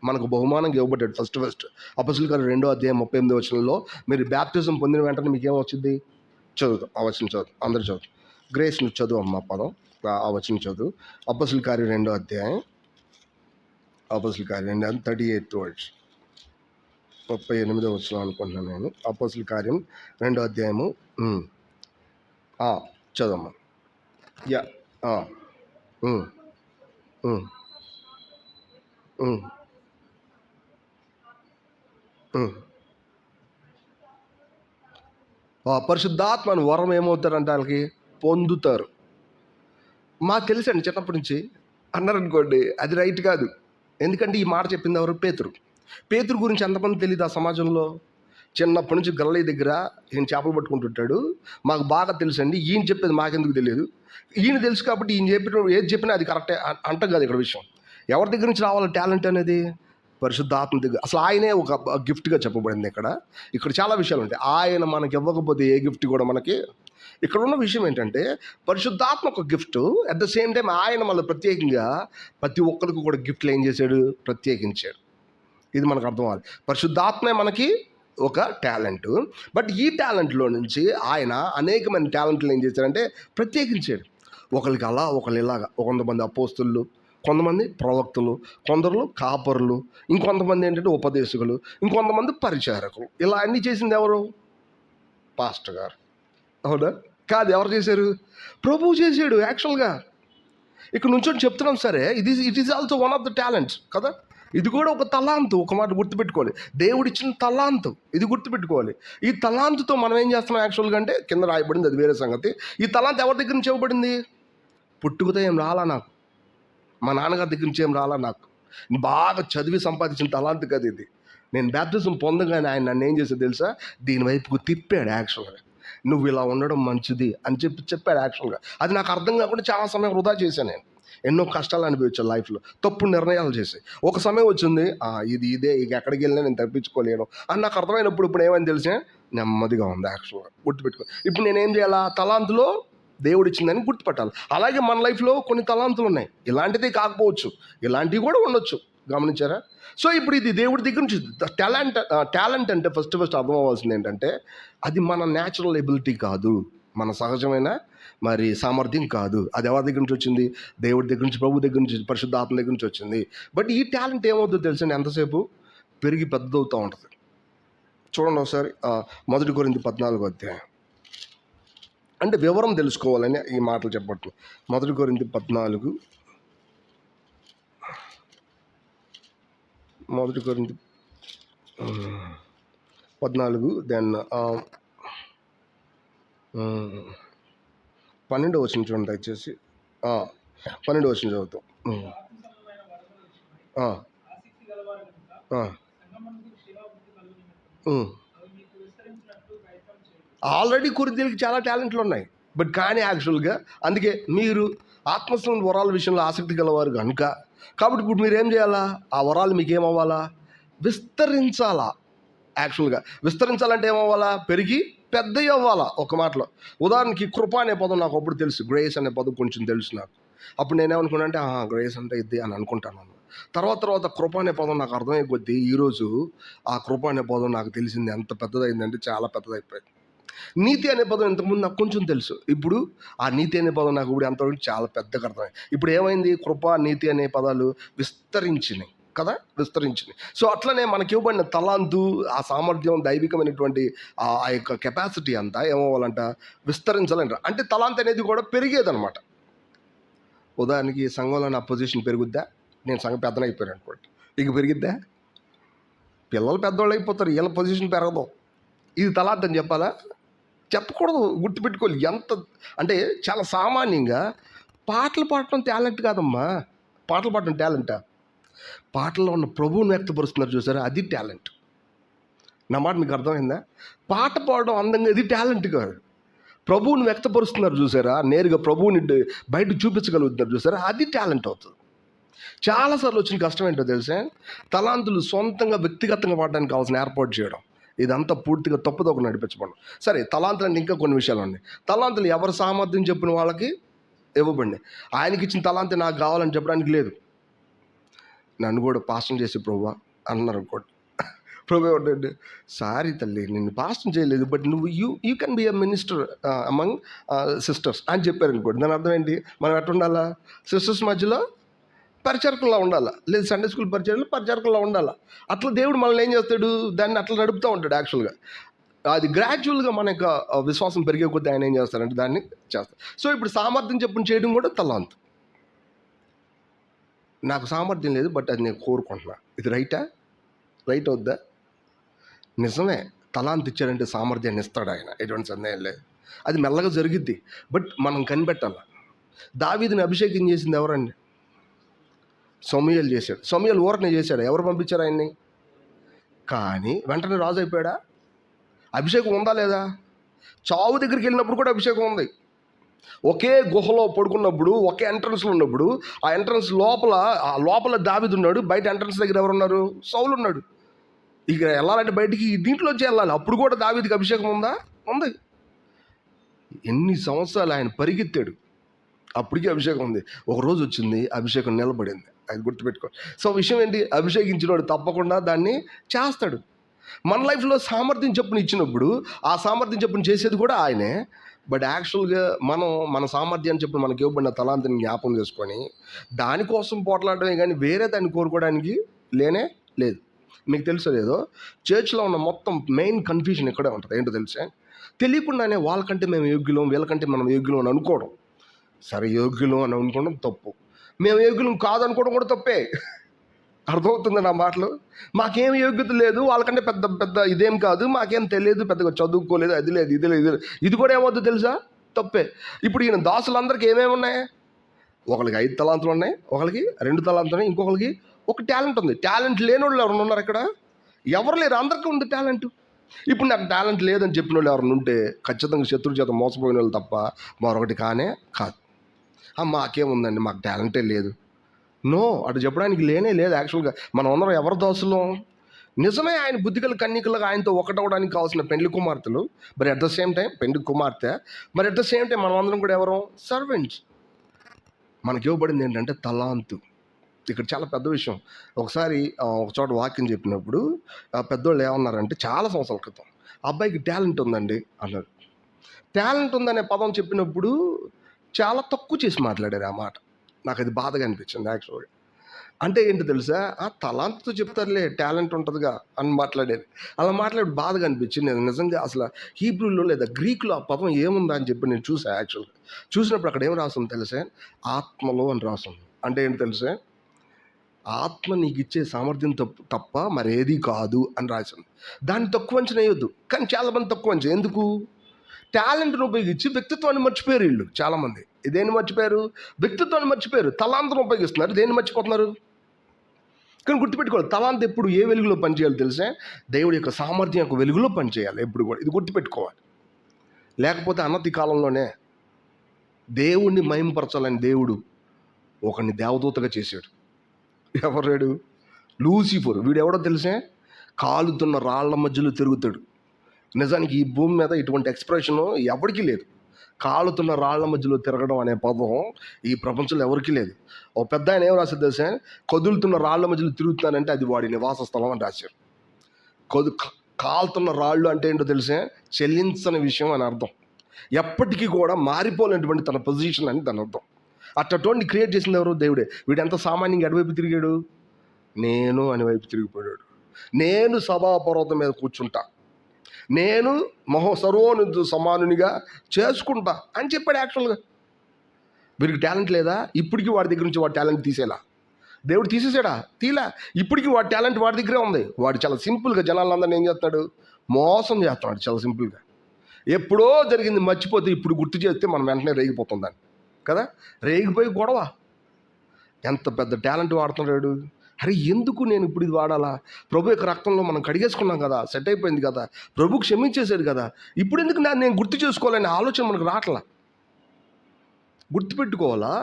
మనకు బహుమానంగా ఇవ్వబడ్డాడు. ఫస్ట్ అపోస్తలుల కార్యాలు 2వ అధ్యాయం 38వ వచనంలో, మీరు బ్యాప్టిజం పొందిన వెంటనే మీకు ఏమొచ్చింది? చదువుతాం ఆ వచనం, చదువు అందరూ చదువు. గ్రేస్ నువ్వు చదువు అమ్మ పదం, ఆ వచనం చదువు. అపోస్తలుల కార్యాలు 2వ అధ్యాయం అపోస్తుల కార్యం 38 వర్డ్స్, 38వ వచనం అనుకుంటున్నాను నేను. అపోస్తుల కార్యం 2వ అధ్యాయము. చదవమ్మా. యా. ఉమ్, ఉమ్, ఉమ్, ఉమ్. పరిశుద్ధాత్మను వరం ఏమవుతారంటే వాళ్ళకి పొందుతారు. మాకు తెలుసండి చిన్నప్పటి నుంచి అన్నారనుకోండి, అది రైట్ కాదు. ఎందుకంటే ఈ మాట చెప్పింది ఎవరు? పేతురు గురించి ఎంతమంది తెలియదు ఆ సమాజంలో? చిన్నప్పటి నుంచి గల్లయ్య దగ్గర ఈయన చేపలు పట్టుకుంటుంటాడు, మాకు బాగా తెలుసు అండి. ఈయన చెప్పేది మాకెందుకు తెలియదు? ఈయన తెలుసు కాబట్టి ఈయన చెప్పిన ఏది చెప్పినా అది కరెక్టే అంటాం కాదు ఇక్కడ విషయం. ఎవరి దగ్గర నుంచి రావాలి టాలెంట్ అనేది? పరిశుద్ధాత్మ దగ్గర. అసలు ఆయనే ఒక గిఫ్ట్గా చెప్పబడింది. ఇక్కడ చాలా విషయాలు ఉంటాయి. ఆయన మనకి ఇవ్వకపోతే ఏ గిఫ్ట్ కూడా మనకి. ఇక్కడ ఉన్న విషయం ఏంటంటే పరిశుద్ధాత్మ ఒక gift, at the same time ఆయన మళ్ళీ ప్రత్యేకంగా ప్రతి ఒక్కరికి కూడా గిఫ్ట్లు ఏం చేశాడు? ప్రత్యేకించాడు. ఇది మనకు అర్థం అవ్వాలి. పరిశుద్ధాత్మే మనకి ఒక టాలెంట్, బట్ ఈ టాలెంట్లో నుంచి ఆయన అనేకమైన టాలెంట్లు ఏం చేశారంటే ప్రత్యేకించాడు. ఒకరికి అలా, ఒకళ్ళు ఇలాగా. కొంతమంది అపోస్తులు, కొంతమంది ప్రవక్తలు, కొందరు కాపరులు, ఇంకొంతమంది ఏంటంటే ఉపదేశకులు, ఇంకొంతమంది పరిచారకులు. ఇలా అన్నీ చేసింది ఎవరు? పాస్టర్ గారు. అవునా? కాదు. ఎవరు చేశారు? ప్రభువు చేశాడు. యాక్చువల్గా ఇక్కడ నుంచి చెప్తున్నాం సరే, it is also one of the talents కదా. ఇది కూడా ఒక తలాంతు. ఒక మాట గుర్తుపెట్టుకోవాలి, దేవుడిచ్చిన తలాంతు ఇది గుర్తుపెట్టుకోవాలి. ఈ తలాంతుతో మనం ఏం చేస్తున్నాం యాక్చువల్గా అంటే కింద రాయబడింది, అది వేరే సంగతి. ఈ తలాంతు ఎవరి దగ్గర నుంచి ఇవ్వబడింది? పుట్టుకతో ఏం రాలా నాకు, మా నాన్నగారి దగ్గర నుంచి ఏం రాలా నాకు. బాగా చదివి సంపాదించిన తలాంతు కదా ఇది. నేను బ్యాప్టిజం పొందగానే ఆయన నన్ను ఏం చేసేది తెలుసా? దీనివైపుకు తిప్పాడు. యాక్చువల్గా నువ్వు ఇలా ఉండడం మంచిది అని చెప్పాడు. యాక్చువల్గా అది నాకు అర్థం కాకుండా చాలా సమయం వృధా చేశాను. నేను ఎన్నో కష్టాలు అనిపించాను లైఫ్లో, తప్పుడు నిర్ణయాలు చేసి. ఒక సమయం వచ్చింది, ఇదే ఇక ఎక్కడికి వెళ్ళినా నేను తప్పించుకోలేను అని నాకు అర్థమైనప్పుడు ఇప్పుడు ఏమని తెలిసే నెమ్మదిగా ఉంది. యాక్చువల్గా గుర్తుపెట్టుకో. ఇప్పుడు నేనేం చేయాలా? తలాంతులో దేవుడు ఇచ్చిందని గుర్తుపట్టాలి. అలాగే మన లైఫ్లో కొన్ని తలాంతులు ఉన్నాయి. ఇలాంటిది కాకపోవచ్చు, ఇలాంటివి కూడా ఉండొచ్చు. గమనించారా? సో ఇప్పుడు ఇది దేవుడి దగ్గర నుంచి టాలెంట్ అంటే ఫస్ట్ అర్థం అవ్వాల్సింది ఏంటంటే అది మన న్యాచురల్ ఎబిలిటీ కాదు, మన సహజమైన మరి సామర్థ్యం కాదు. అది ఎవరి దగ్గర నుంచి వచ్చింది? దేవుడి దగ్గర నుంచి, ప్రభు దగ్గర నుంచి, పరిశుద్ధాత్మ దగ్గర నుంచి వచ్చింది. బట్ ఈ టాలెంట్ ఏమవుతుందో తెలుసండి, ఎంతసేపు పెరిగి పెద్దవుతూ ఉంటుంది. చూడండి ఒకసారి 1 కొరింథీ 14వ అధ్యాయం. అంటే వివరం తెలుసుకోవాలని ఈ మాటలు చెప్పట్లు. 1 కొరింథీ 14, 1 కొరింథీ 14 దెన్ 12వ వచనం చూడండి దయచేసి. 12వ వచనం చదువుతాం. ఆల్రెడీ కొరింథీయులకి చాలా టాలెంట్లు ఉన్నాయి. బట్ కానీ యాక్చువల్గా అందుకే మీరు ఆత్మస్వరం వరాల విషయంలో ఆసక్తి గలవారు కనుక, కాబట్టి ఇప్పుడు మీరు ఏం చేయాలా? ఆ వరాలు మీకు ఏమవ్వాలా? విస్తరించాలా. యాక్చువల్గా విస్తరించాలంటే ఏమవ్వాలా? పెరిగి పెద్ద అవ్వాలా. ఒక మాటలో ఉదాహరణకి కృప అనే పదం నాకు అప్పుడు తెలుసు, గ్రేస్ అనే పదం కొంచెం తెలుసు నాకు. అప్పుడు నేనేమనుకున్నా అంటే గ్రేస్ అంటే ఇది అని అనుకుంటాను. తర్వాత కృప అనే పదం నాకు అర్థమయ్యే కొద్దీ ఈరోజు ఆ కృప అనే పదం నాకు తెలిసింది ఎంత పెద్దదైందంటే చాలా పెద్దదైపోయింది. నీతి అనే పదం ఇంతకుముందు నాకు కొంచెం తెలుసు, ఇప్పుడు ఆ నీతి అనే పదం నాకు ఇప్పుడు ఎంతవరకు చాలా పెద్దగా అర్థమైంది. ఇప్పుడు ఏమైంది? కృప, నీతి అనే పదాలు విస్తరించినాయి కదా, విస్తరించినాయి. సో అట్లనే మనకి ఇవ్వబడిన తలాంతు, ఆ సామర్థ్యం, దైవికమైనటువంటి ఆ యొక్క కెపాసిటీ అంతా ఏమవ్వాలంట? విస్తరించాలంట. అంటే తలాంత్ అనేది కూడా పెరిగేదనమాట. ఉదాహరణకి సంఘంలో నా పొజిషన్ పెరుగుద్దా? నేను సంఘం పెద్దనైపోయాను అనుకోండి, ఇక పెరిగిద్దా? పిల్లలు పెద్దవాళ్ళు అయిపోతారు, వీళ్ళ పొజిషన్ పెరగదు. ఇది తలాంత్ అని చెప్పాలా? చెప్పకూడదు. గుర్తుపెట్టుకోవాలి. ఎంత అంటే చాలా సామాన్యంగా పాటలు పాడటం టాలెంట్ కాదమ్మా. పాటలు పాడటం టాలెంటా? పాటల్లో ఉన్న ప్రభువుని వ్యక్తపరుస్తున్నారు చూసారా, అది టాలెంట్. నా మాట మీకు అర్థమైందా? పాట పాడడం అందంగా, ఇది టాలెంట్ కాదు. ప్రభువుని వ్యక్తపరుస్తున్నారు చూసారా, నేరుగా ప్రభువుని బయట చూపించగలుగుతున్నారు చూసారా, అది టాలెంట్ అవుతుంది. చాలాసార్లు వచ్చిన కష్టం ఏంటో తెలుసా? తలాంతులు సొంతంగా వ్యక్తిగతంగా వాడడానికి కావాల్సిన ఏర్పాటు చేయడం, ఇదంతా పూర్తిగా తప్పుదోక నడిపించబడడం. సరే, తలాంతులు అంటే ఇంకా కొన్ని విషయాలు ఉన్నాయి. తలాంతులు ఎవరి సామర్థ్యం చెప్పిన వాళ్ళకి ఇవ్వబడి, ఆయనకి ఇచ్చిన తలాంతి నాకు కావాలని చెప్పడానికి లేదు. నన్ను కూడా పాస్టర్ చేసి ప్రభువా అన్నారు అనుకోండి. ప్రభు ఏమంటే, సారీ తల్లి, నిన్ను పాస్టర్ చేయలేదు, బట్ నువ్వు you can be a minister among sisters అని చెప్పారు అనుకోండి. దాని అర్థం ఏంటి? మనం ఎట్లా ఉండాలా? సిస్టర్స్ మధ్యలో పరిచారకుల్లో ఉండాలి, లేదు సండే స్కూల్ పరిచారకుల్లో ఉండాలి. అట్లా దేవుడు మనల్ని ఏం చేస్తాడు, దాన్ని అట్లా నడుపుతూ ఉంటాడు. యాక్చువల్గా అది గ్రాడ్యువల్గా మన యొక్క విశ్వాసం పెరిగే కొద్దీ ఆయన ఏం చేస్తారంటే దాన్ని చేస్తారు. సో ఇప్పుడు సామర్థ్యం చెప్పుని చేయడం కూడా తలాంత్. నాకు సామర్థ్యం లేదు, బట్ అది నేను కోరుకుంటున్నా. ఇది రైట్ అవుద్దా? నిజమే, తలాంత్ ఇచ్చాడంటే సామర్థ్యాన్ని ఇస్తాడు ఆయన, ఎటువంటి సందేహం లేదు. అది మెల్లగా జరిగిద్ది, బట్ మనం కనిపెట్టాలి. దావీదుని అభిషేకం చేసింది ఎవరండి? సమూయేలు చేశాడు. సమూయేలు ఊరకనే చేశాడు. ఎవరు పంపించారు ఆయన్ని? కానీ వెంటనే రాజు అయిపోయాడా? అభిషేకం ఉందా లేదా? చావు దగ్గరికి వెళ్ళినప్పుడు కూడా అభిషేకం ఉంది. ఒకే గుహలో పడుకున్నప్పుడు, ఒకే ఎంట్రన్స్లో ఉన్నప్పుడు, ఆ ఎంట్రన్స్ లోపల దావీదు ఉన్నాడు, బయట ఎంట్రన్స్ దగ్గర ఎవరున్నారు? సౌలు ఉన్నాడు. ఇక వెళ్ళాలంటే బయటికి దీంట్లోంచి వెళ్ళాలి. అప్పుడు కూడా దావీదుకి అభిషేకం ఉందా? ఉంది. ఎన్ని సంవత్సరాలు ఆయన పరిగెత్తాడు, అప్పటికీ అభిషేకం ఉంది. ఒక రోజు వచ్చింది, అభిషేకం నిలబడింది. అది గుర్తుపెట్టుకో. సో విషయం ఏంటి? అభిషేకించినోడు తప్పకుండా దాన్ని చేస్తాడు. మన లైఫ్లో సామర్థ్యం చెప్పుని ఇచ్చినప్పుడు ఆ సామర్థ్యం చెప్పుని చేసేది కూడా ఆయనే. బట్ యాక్చువల్గా మన సామర్థ్యాన్ని చెప్పి మనకి ఇవ్వబడిన తలాంతిని జ్ఞాపకం చేసుకొని దానికోసం పోట్లాడమే కానీ వేరే దాన్ని కోరుకోవడానికి లేదు. మీకు తెలుసో లేదో, చర్చ్లో ఉన్న మొత్తం మెయిన్ కన్ఫ్యూజన్ ఇక్కడే ఉంటుంది. ఏంటో తెలుసా? తెలియకుండానే వాళ్ళకంటే మేము యోగ్యులం, వీళ్ళకంటే మనం యోగ్యులం అని అనుకోవడం. సరే, యోగ్యులం అని అనుకోవడం తప్పు, మేము యోగ్యులం కాదనుకోవడం కూడా తప్పే. అర్థమవుతుంది నా మాటలు? మాకేం యోగ్యత లేదు, వాళ్ళకంటే పెద్ద ఇదేం కాదు, మాకేం తెలియదు, పెద్దగా చదువుకోలేదు, అది లేదు, ఇది లేదు, ఇది కూడా ఏమవుతుందో తెలుసా? తప్పే. ఇప్పుడు ఈయన దాసులందరికీ ఏమేమి ఉన్నాయి? ఒకరికి 5 తలాంతులు ఉన్నాయి, ఒకరికి 2 తలాంతులు ఉన్నాయి, ఇంకొకరికి ఒక టాలెంట్ ఉంది. టాలెంట్ లేని వాళ్ళు ఎవరు ఉన్నారు ఇక్కడ? ఎవరు లేరు, అందరికీ ఉంది టాలెంట్. ఇప్పుడు నాకు టాలెంట్ లేదని చెప్పిన వాళ్ళు ఎవరైనా ఉంటే ఖచ్చితంగా శత్రువు చేత మోసపోయిన వాళ్ళు తప్ప మరొకటి కాదు. మాకేముందండి, మాకు టాలెంటే లేదు. నో, అటు చెప్పడానికి లేదు. యాక్చువల్గా మనం అందరం ఎవరి దోసులో? నిజమే, ఆయన బుద్ధిగల కన్యకలుగా ఆయనతో ఒకటవడానికి కావాల్సిన పెండ్లి కుమార్తెలు, మరి అట్ ద సేమ్ టైం పెండ్లి కుమార్తె, మరి అట్ ద సేమ్ టైం మనం అందరం కూడా ఎవరు? సర్వెంట్స్. మనకి ఇవ్వబడింది ఏంటంటే తలాంతు. ఇక్కడ చాలా పెద్ద విషయం. ఒకసారి ఒక చోట వాక్యం చెప్పినప్పుడు పెద్దోళ్ళు ఏమన్నారంటే, చాలా సంవత్సరాల క్రితం, అబ్బాయికి టాలెంట్ ఉందండి అన్నారు. టాలెంట్ ఉందనే పదం చెప్పినప్పుడు చాలా తక్కువ చేసి మాట్లాడారు ఆ మాట. నాకు అది బాధగా అనిపించింది యాక్చువల్గా. అంటే ఏంటో తెలుసా, తలాంతుతో చెప్తారులే, టాలెంట్ ఉంటుందిగా అని మాట్లాడారు. అలా మాట్లాడి బాధగా అనిపించింది. నేను నిజంగా అసలు హీబ్రూలో లేదా గ్రీకులో ఆ పదం ఏముందా అని చెప్పి నేను చూసాను. యాక్చువల్గా చూసినప్పుడు అక్కడ ఏం రాస్తుంది తెలుసా? ఆత్మలో అని రాస్తుంది. అంటే ఏంటి తెలుసా? ఆత్మ నీకు ఇచ్చే సామర్థ్యం తప్ప మరేది కాదు అని రాసింది. దాన్ని తక్కువ అంచనా వేయొద్దు. కానీ చాలామంది తక్కువ అంచనా. ఎందుకు? టాలెంట్ను ఉపయోగించి వ్యక్తిత్వాన్ని మర్చిపోయారు వీళ్ళు. చాలామంది దేన్ని మర్చిపోయారు? వ్యక్తిత్వాన్ని మర్చిపోయారు. తలాంతను ఉపయోగిస్తున్నారు, దేన్ని మర్చిపోతున్నారు? కానీ గుర్తుపెట్టుకోవాలి, తలాంత ఎప్పుడు ఏ వెలుగులో పనిచేయాలి తెలుసా? దేవుడి యొక్క సామర్థ్యం యొక్క వెలుగులో పనిచేయాలి ఎప్పుడు కూడా. ఇది గుర్తుపెట్టుకోవాలి. లేకపోతే అన్నతి కాలంలోనే దేవుణ్ణి మహిమపరచాలని దేవుడు ఒకరిని దేవదూతగా చేశాడు. ఎవరాడు? లూసిఫర్. వీడు ఎవడో తెలుసా? కాలుతున్న రాళ్ల మధ్యలో తిరుగుతాడు. నిజానికి ఈ భూమి మీద ఇటువంటి ఎక్స్ప్రెషన్ ఎవరికీ లేదు. కాలుతున్న రాళ్ల మధ్యలో తిరగడం అనే పదం ఈ ప్రపంచంలో ఎవరికీ లేదు. ఓ పెద్ద ఆయన ఏం రాశారు తెలుసా? కదులుతున్న రాళ్ల మధ్యలో తిరుగుతున్నానంటే అది వాడి నివాస స్థలం అని రాశారు. కాలుతున్న రాళ్ళు అంటే ఏంటో తెలుసా? చెల్లించని విషయం అని అర్థం. ఎప్పటికీ కూడా మారిపోలేనటువంటి తన పొజిషన్ అని దాని అర్థం. అటువంటి క్రియేట్ చేసింది ఎవరు? దేవుడే. వీడు ఎంత సామాన్యంగా ఎడవైపు తిరిగాడు? నేను అని వైపు తిరిగిపోయాడు. నేను సభాపర్వతం మీద కూర్చుంటా, నేను సర్వోన్నత సమానునిగా చేసుకుంటా అని చెప్పాడు. యాక్చువల్గా వీరికి టాలెంట్ లేదా? ఇప్పటికీ వాడి దగ్గర నుంచి వాడి టాలెంట్ తీసేలా దేవుడు తీసేసాడా? తీలా. ఇప్పటికీ వాడి టాలెంట్ వాడి దగ్గరే ఉంది. వాడు చాలా సింపుల్గా జనాలందరినీ ఏం చేస్తాడు? మోసం చేస్తున్నాడు చాలా సింపుల్గా. ఎప్పుడో జరిగింది మర్చిపోతే ఇప్పుడు గుర్తు చేస్తే మనం వెంటనే రేగిపోతుందని కదా. రేగిపోయి గొడవ. ఎంత పెద్ద టాలెంట్ వాడుతున్నాడు. అరే ఎందుకు నేను ఇప్పుడు ఇది వాడాలా? ప్రభు యొక్క రక్తంలో మనం కడిగేసుకున్నాం కదా, సెట్ అయిపోయింది కదా, ప్రభు క్షమించేశాడు కదా, ఇప్పుడు ఎందుకు నేను గుర్తు చేసుకోవాలనే ఆలోచన మనకు రావట్లా. గుర్తుపెట్టుకోవాలా,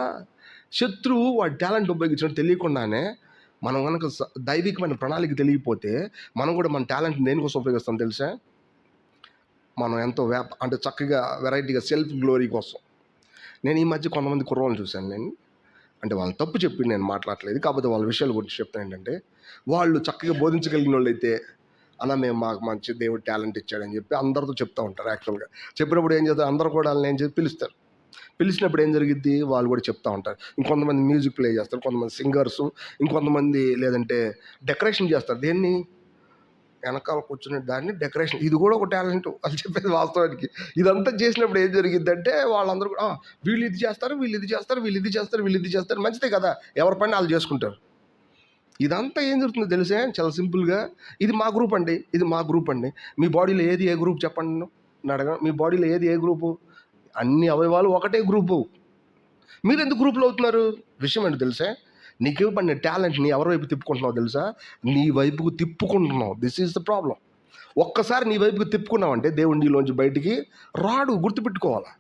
శత్రువు వాడి టాలెంట్ ఉపయోగించడం తెలియకుండానే మనం కనుక దైవికమైన ప్రణాళిక తెలియకపోతే మనం కూడా మన టాలెంట్ దేనికోసం ఉపయోగిస్తాం తెలుసా? మనం ఎంతో అంటే చక్కగా వెరైటీగా సెల్ఫ్ గ్లోరీ కోసం. నేను ఈ మధ్య కొంతమంది కుర్రోళ్ళని చూశాను. నేను అంటే వాళ్ళు తప్పు చెప్పి నేను మాట్లాడలేదు, కాకపోతే వాళ్ళ విషయాల గురించి చెప్తాను. ఏంటంటే వాళ్ళు చక్కగా బోధించగలిగిన వాళ్ళు అయితే మేము మాకు మంచి దేవుడు టాలెంట్ ఇచ్చాడని చెప్పి అందరితో చెప్తూ ఉంటారు. యాక్చువల్గా చెప్పినప్పుడు ఏం చేస్తారు? అందరూ కూడా నేను చెప్పి పిలుస్తారు. పిలిచినప్పుడు ఏం జరిగిద్ది, వాళ్ళు కూడా చెప్తా ఉంటారు. ఇంకొంతమంది మ్యూజిక్ ప్లే చేస్తారు, కొంతమంది సింగర్సు, ఇంకొంతమంది లేదంటే డెకరేషన్ చేస్తారు. దేన్ని, వెనకాల కూర్చునే దాన్ని డెకరేషన్. ఇది కూడా ఒక టాలెంట్ వాళ్ళు చెప్పేది వాస్తవానికి. ఇదంతా చేసినప్పుడు ఏం జరిగిద్దంటే వాళ్ళందరూ కూడా వీళ్ళు ఇది చేస్తారు, వీళ్ళు ఇది చేస్తారు, వీళ్ళు ఇది చేస్తారు, వీళ్ళు ఇది చేస్తారు. మంచిదే కదా, ఎవరి పని వాళ్ళు చేసుకుంటారు. ఇదంతా ఏం జరుగుతుందో తెలిసే, చాలా సింపుల్గా, ఇది మా గ్రూప్ అండి, ఇది మా గ్రూప్ అండి. మీ బాడీలో ఏది ఏ గ్రూప్ చెప్పండి నేను అడగను. మీ బాడీలో ఏది ఏ గ్రూపు? అన్ని అవయవాలు ఒకటే గ్రూపు. మీరు ఎందుకు గ్రూపులో అవుతున్నారు? విషయం ఏంటో తెలుసా, నీకు ఇవ్వబడిన టాలెంట్ని ఎవరి వైపు తిప్పుకుంటున్నావు తెలుసా? నీ వైపుకు తిప్పుకుంటున్నావు. This is the problem. ఒక్కసారి నీ వైపుకు తిప్పుకున్నావంటే దేవుడు నీలోంచి బయటికి రాడు, గుర్తుపెట్టుకోవాలి.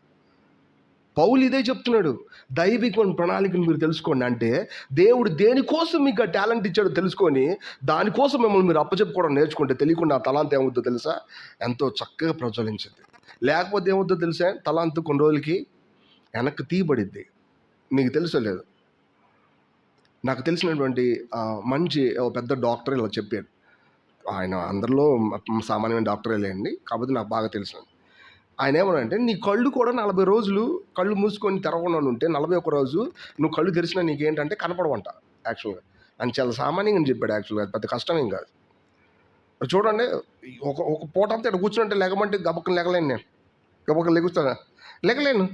పౌలు ఇదే చెప్తున్నాడు, దైవిక ప్రణాళికను మీరు తెలుసుకోండి. అంటే దేవుడు దేనికోసం మీకు ఆ టాలెంట్ ఇచ్చాడో తెలుసుకొని దానికోసం మిమ్మల్ని మీరు అప్పచెప్పుకోవడం నేర్చుకుంటే తెలియకుండా ఆ తలాంత్ ఏమవుతుందో తెలుసా, ఎంతో చక్కగా ప్రజ్వలించింది. లేకపోతే ఏమవుతుందో తెలుసా, తలాంత్ కొన్ని రోజులకి వెనక్కి తీయబడిద్ది. మీకు తెలుసో లేదు, నాకు తెలిసినటువంటి మంచి పెద్ద డాక్టర్ ఇలా చెప్పాడు. ఆయన అందరిలో సామాన్యమైన డాక్టరే లేండి, కాకపోతే నాకు బాగా తెలిసినది. ఆయన ఏమన్నాడంటే, నీ కళ్ళు కూడా 40 రోజులు కళ్ళు మూసుకొని తెరవకుండా ఉంటే 41 రోజు నువ్వు కళ్ళు తెరిచినా నీకేంటంటే కనపడవంట యాక్చువల్గా. అని చాలా సామాన్యంగా చెప్పాడు. యాక్చువల్గా పెద్ద కష్టమేం కాదు. చూడండి, ఒక ఒక పూట అంతా ఇక్కడ కూర్చుంటే లెగమంటే గబక్కన లెగలేను. నేను గబక్కన లెగుస్తాను, లెగలేను.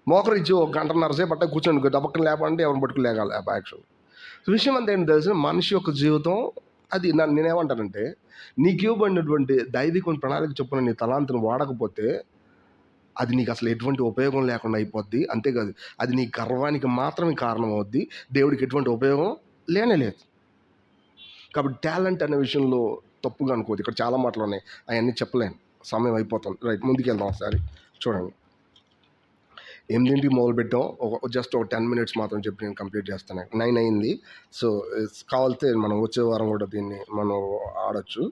మోకరిచ్చి ఒక గంటన్నర సేపు అట్ట కూర్చొని గబక్కన లేపంటే ఎవరిని పట్టుకుని లేగాలి. యాక్చువల్ విషయం అంతా ఏంటి తెలిసిన, మనిషి యొక్క జీవితం అది. నేనేమంటానంటే, నీకు ఇవ్వబడినటువంటి దైవిక ప్రణాళిక చొప్పున నీ తలాంతును వాడకపోతే అది నీకు అసలు ఎటువంటి ఉపయోగం లేకుండా అయిపోద్ది. అంతేకాదు, అది నీ గర్వానికి మాత్రమే కారణం అవుద్ది, దేవుడికి ఎటువంటి ఉపయోగం లేనే లేదు. కాబట్టి టాలెంట్ అనే విషయంలో తప్పుగా అనుకోవద్దు. ఇక్కడ చాలా మాటలు ఉన్నాయి, అవన్నీ చెప్పలేను, సమయం అయిపోతుంది. రైట్, ముందుకెళ్దాం ఒకసారి. చూడండి, 8ంటికి మొదలుపెట్టాం, జస్ట్ ఒక 10 minutes మాత్రం చెప్పి నేను కంప్లీట్ చేస్తాను. 9 అయింది. సో కావాలితే మనం వచ్చే వారం కూడా దీన్ని మనం ఆడొచ్చు.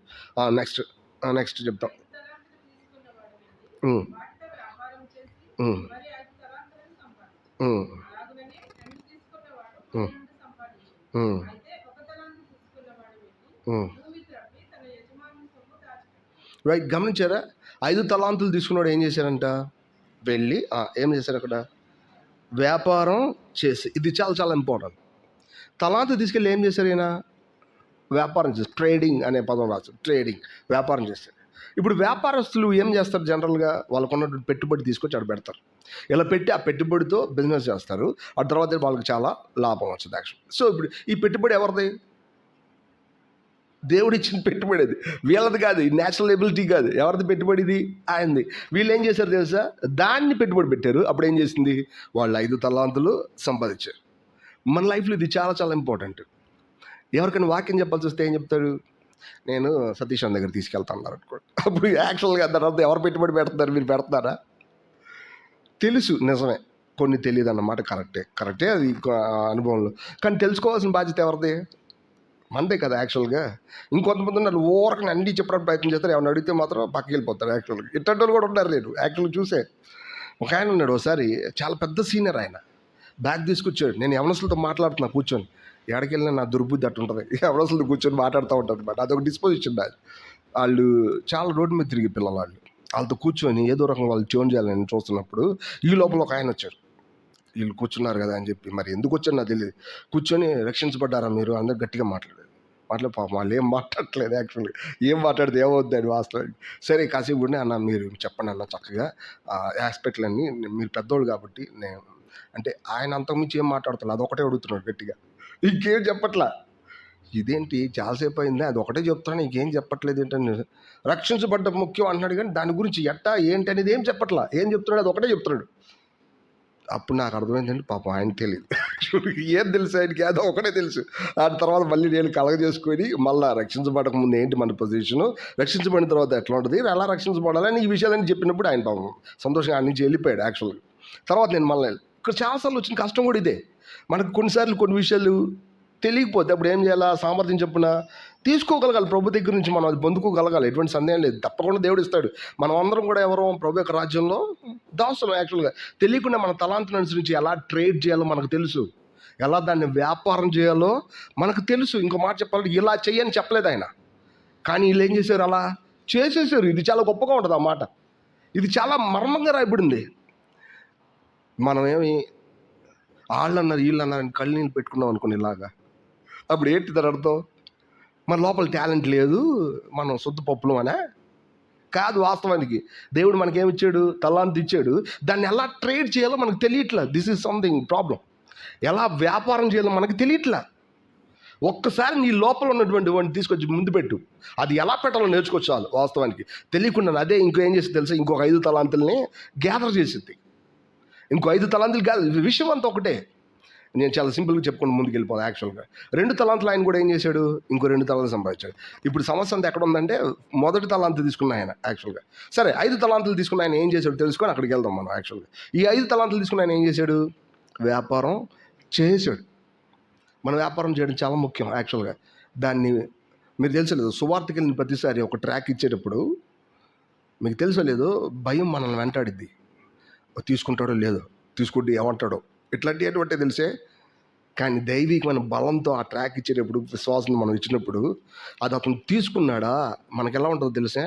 నెక్స్ట్ చెప్తాం. రైట్, గమనించారా? 5 తలాంతులు తీసుకున్నాడు, ఏం చేశారంట, వెళ్ళి ఏం చేశారు అక్కడ, వ్యాపారం చేసి. ఇది చాలా చాలా ఇంపార్టెంట్. తలాంతు తీసుకెళ్ళి ఏం చేశారు ఈయన, వ్యాపారం చేసి. ట్రేడింగ్ అనే పదం రాస్తారు, ట్రేడింగ్, వ్యాపారం చేశారు. ఇప్పుడు వ్యాపారస్తులు ఏం చేస్తారు, జనరల్గా వాళ్ళకు ఉన్నటువంటి పెట్టుబడి తీసుకొచ్చి అక్కడ పెడతారు. ఇలా పెట్టి ఆ పెట్టుబడితో బిజినెస్ చేస్తారు. ఆ తర్వాత వాళ్ళకి చాలా లాభం వస్తుంది యాక్చువల్. సో ఇప్పుడు ఈ పెట్టుబడి ఎవరిది, దేవుడు ఇచ్చిన పెట్టుబడి అది, వీళ్ళది కాదు. ఈ నేచురల్ ఎబిలిటీ కాదు, ఎవరిది పెట్టుబడి ఇది, ఆయనది. వీళ్ళు ఏం చేశారు తెలుసా, దాన్ని పెట్టుబడి పెట్టారు. అప్పుడు ఏం చేసింది, వాళ్ళు 5 తలాంతులు సంపాదించారు. మన లైఫ్లో ఇది చాలా చాలా ఇంపార్టెంట్. ఎవరికైనా వాక్యం చెప్పాల్సి వస్తే ఏం చెప్తారు, నేను సతీష్ అన్న దగ్గర తీసుకెళ్తాను అన్నారు అనుకోండి. అప్పుడు యాక్చువల్గా తర్వాత ఎవరు పెట్టుబడి పెడుతున్నారు, మీరు పెడుతున్నారా? తెలుసు, నిజమే, కొన్ని తెలియదు అన్నమాట, కరెక్టే అది అనుభవంలో. కానీ తెలుసుకోవాల్సిన బాధ్యత ఎవరిది, మనదే కదా యాక్చువల్గా. ఇంకొంతమంది వాళ్ళు ఓరకని అన్నీ చెప్పడానికి ప్రయత్నం చేస్తారు, ఎవరిని అడిగితే మాత్రం పక్కకి వెళ్ళిపోతారు. యాక్చువల్గా ఇట్లాంటి వాళ్ళు కూడా ఉన్నారు. నేను యాక్చువల్గా చూసే ఒక ఆయన ఉన్నాడు, ఒకసారి చాలా పెద్ద సీనియర్ ఆయన, బ్యాగ్ తీసుకొచ్చాడు. నేను యవనస్తులతో మాట్లాడుతున్నా కూర్చొని, ఎక్కడికి వెళ్ళినా నా దుర్బుద్ధి అట్టు ఉంటుంది, యవనస్తులతో కూర్చొని మాట్లాడుతూ ఉంటారు అనమాట. అదొక డిస్పోజిషన్. వాళ్ళు చాలా రోడ్డు మీద తిరిగి పిల్లలు, వాళ్ళతో కూర్చొని ఏదో రకంగా వాళ్ళు ట్యూన్ చేయాలని చూస్తున్నప్పుడు ఈ లోపల ఒక ఆయన వచ్చారు. వీళ్ళు కూర్చున్నారు కదా అని చెప్పి, మరి ఎందుకు వచ్చారు నాకు తెలియదు, కూర్చొని రక్షించబడ్డారా మీరు అందరూ గట్టిగా పాపం వాళ్ళు ఏం మాట్లాడట్లేదు. యాక్చువల్గా ఏం మాట్లాడితే ఏమవుద్ది అని వాస్తవం. సరే కాసేపు కూడా అన్న మీరు చెప్పండి అన్న చక్కగా ఆస్పెక్ట్లన్నీ, మీరు పెద్దోళ్ళు కాబట్టి నేను అంటే ఆయన అంతకుమించి ఏం మాట్లాడుతున్నాడు, అదొకటే అడుగుతున్నాడు గట్టిగా, ఇంకేం చెప్పట్లా. ఇదేంటి చాలాసేపు అయింది, అది ఒకటే చెప్తాను, ఇంకేం చెప్పట్లేదు ఏంటని. రక్షించబడ్డ ముఖ్యం అంటున్నాడు, కానీ దాని గురించి ఎట్టా ఏంటి అనేది ఏం చెప్పట్లా. ఏం చెప్తున్నాడు, అది ఒకటే చెప్తున్నాడు. అప్పుడు నాకు అర్థమైందండి, పాపం ఆయన తెలియదు, ఏం తెలుసు ఆయనకి, అదో ఒకటే తెలుసు. ఆ తర్వాత మళ్ళీ నేను కలగజేసుకొని మళ్ళీ రక్షించబడక ముందు ఏంటి మన పొజిషను, రక్షించబడిన తర్వాత ఎట్లా ఉంటుంది, ఎలా రక్షించబడాలని ఈ విషయాలని చెప్పినప్పుడు ఆయన పాపం సంతోషంగా ఆయన నుంచి వెళ్ళిపోయాడు. యాక్చువల్గా తర్వాత నేను మళ్ళీ ఇక్కడ చాలాసార్లు వచ్చిన కష్టం కూడా ఇదే. మనకు కొన్నిసార్లు కొన్ని విషయాలు తెలియకపోతే అప్పుడు ఏం చేయాలా, సామర్థ్యం చెప్పున తీసుకోగలగాలి, ప్రభు దగ్గర నుంచి మనం అది పొందుకోగలగాలి, ఎటువంటి సందేహం లేదు, తప్పకుండా దేవుడు ఇస్తాడు. మనం అందరం కూడా ఎవరో ప్రభు యొక్క రాజ్యంలో దాసులు. యాక్చువల్గా తెలియకుండా మన తలాంతులను అనుసరించి ఎలా ట్రేడ్ చేయాలో మనకు తెలుసు, ఎలా దాన్ని వ్యాపారం చేయాలో మనకు తెలుసు. ఇంకో మాట చెప్పాలంటే ఇలా చెయ్యని చెప్పలేదు ఆయన, కానీ వీళ్ళు ఏం చేశారు, అలా చేసేసారు. ఇది చాలా గొప్పగా ఉంటుంది ఆ మాట, ఇది చాలా మర్మంగా రాయబడింది. మనమేమి వాళ్ళు అన్నారు వీళ్ళు అన్నారు కళ్ళు నీళ్ళు పెట్టుకున్నాం అనుకోండి ఇలాగా, అప్పుడు ఏంటి దాని అర్థం? మన లోపల టాలెంట్ లేదు, మనం శుద్ధ పప్పులు అనే కాదు. వాస్తవానికి దేవుడు మనకేమిచ్చాడు? తలాంత్ ఇచ్చాడు. దాన్ని ఎలా ట్రేడ్ చేయాలో మనకు తెలియట్లా. This is something problem. ఎలా వ్యాపారం చేయాలో మనకు తెలియట్లా. ఒక్కసారి నీ లోపల ఉన్నటువంటి వాడిని తీసుకొచ్చి ముందు పెట్టు, అది ఎలా పెట్టాలో నేర్చుకోవచ్చు చాలు. వాస్తవానికి తెలియకుండా అదే ఇంకో ఏం చేసి తెలుసా, ఇంకొక 5 తలాంతుల్ని గ్యాదర్ చేసింది. ఇంకో 5 తలాంతులు గ్యాదర్, విషయం అంతా ఒకటే. నేను చాలా సింపుల్గా చెప్పుకొని ముందుకు వెళ్ళిపోతాను. యాక్చువల్గా 2 తలాంతులు ఆయన కూడా ఏం చేశాడు? ఇంకో 2 తలాంతులు సంపాదించాడు. ఇప్పుడు సమస్య అంతా ఎక్కడ ఉందంటే, మొదటి తలాంతు తీసుకున్న ఆయన యాక్చువల్గా, సరే 5 తలాంతులు తీసుకున్న ఆయన ఏం చేశాడు తెలుసుకొని అక్కడికి వెళ్దాం మనం. యాక్చువల్గా ఈ 5 తలాంతులు తీసుకున్న ఆయన ఏం చేశాడు? వ్యాపారం చేశాడు. మన వ్యాపారం చేయడం చాలా ముఖ్యం. యాక్చువల్గా దాన్ని మీరు తెలుసలేదు, సువార్తకి వెళ్ళిన ప్రతిసారి ఒక ట్రాక్ ఇచ్చేటప్పుడు మీకు తెలుసలేదు, భయం మనల్ని వెంటాడిద్ది. తీసుకుంటాడో లేదో, తీసుకుంటే ఏమంటాడో, ఇట్లాంటివి తెలిసే. కానీ దైవికమైన బలంతో ఆ ట్రాక్ ఇచ్చేటప్పుడు, విశ్వాసం మనం ఇచ్చినప్పుడు, అది అతను తీసుకున్నాడా మనకు ఎలా ఉంటుందో తెలుసా?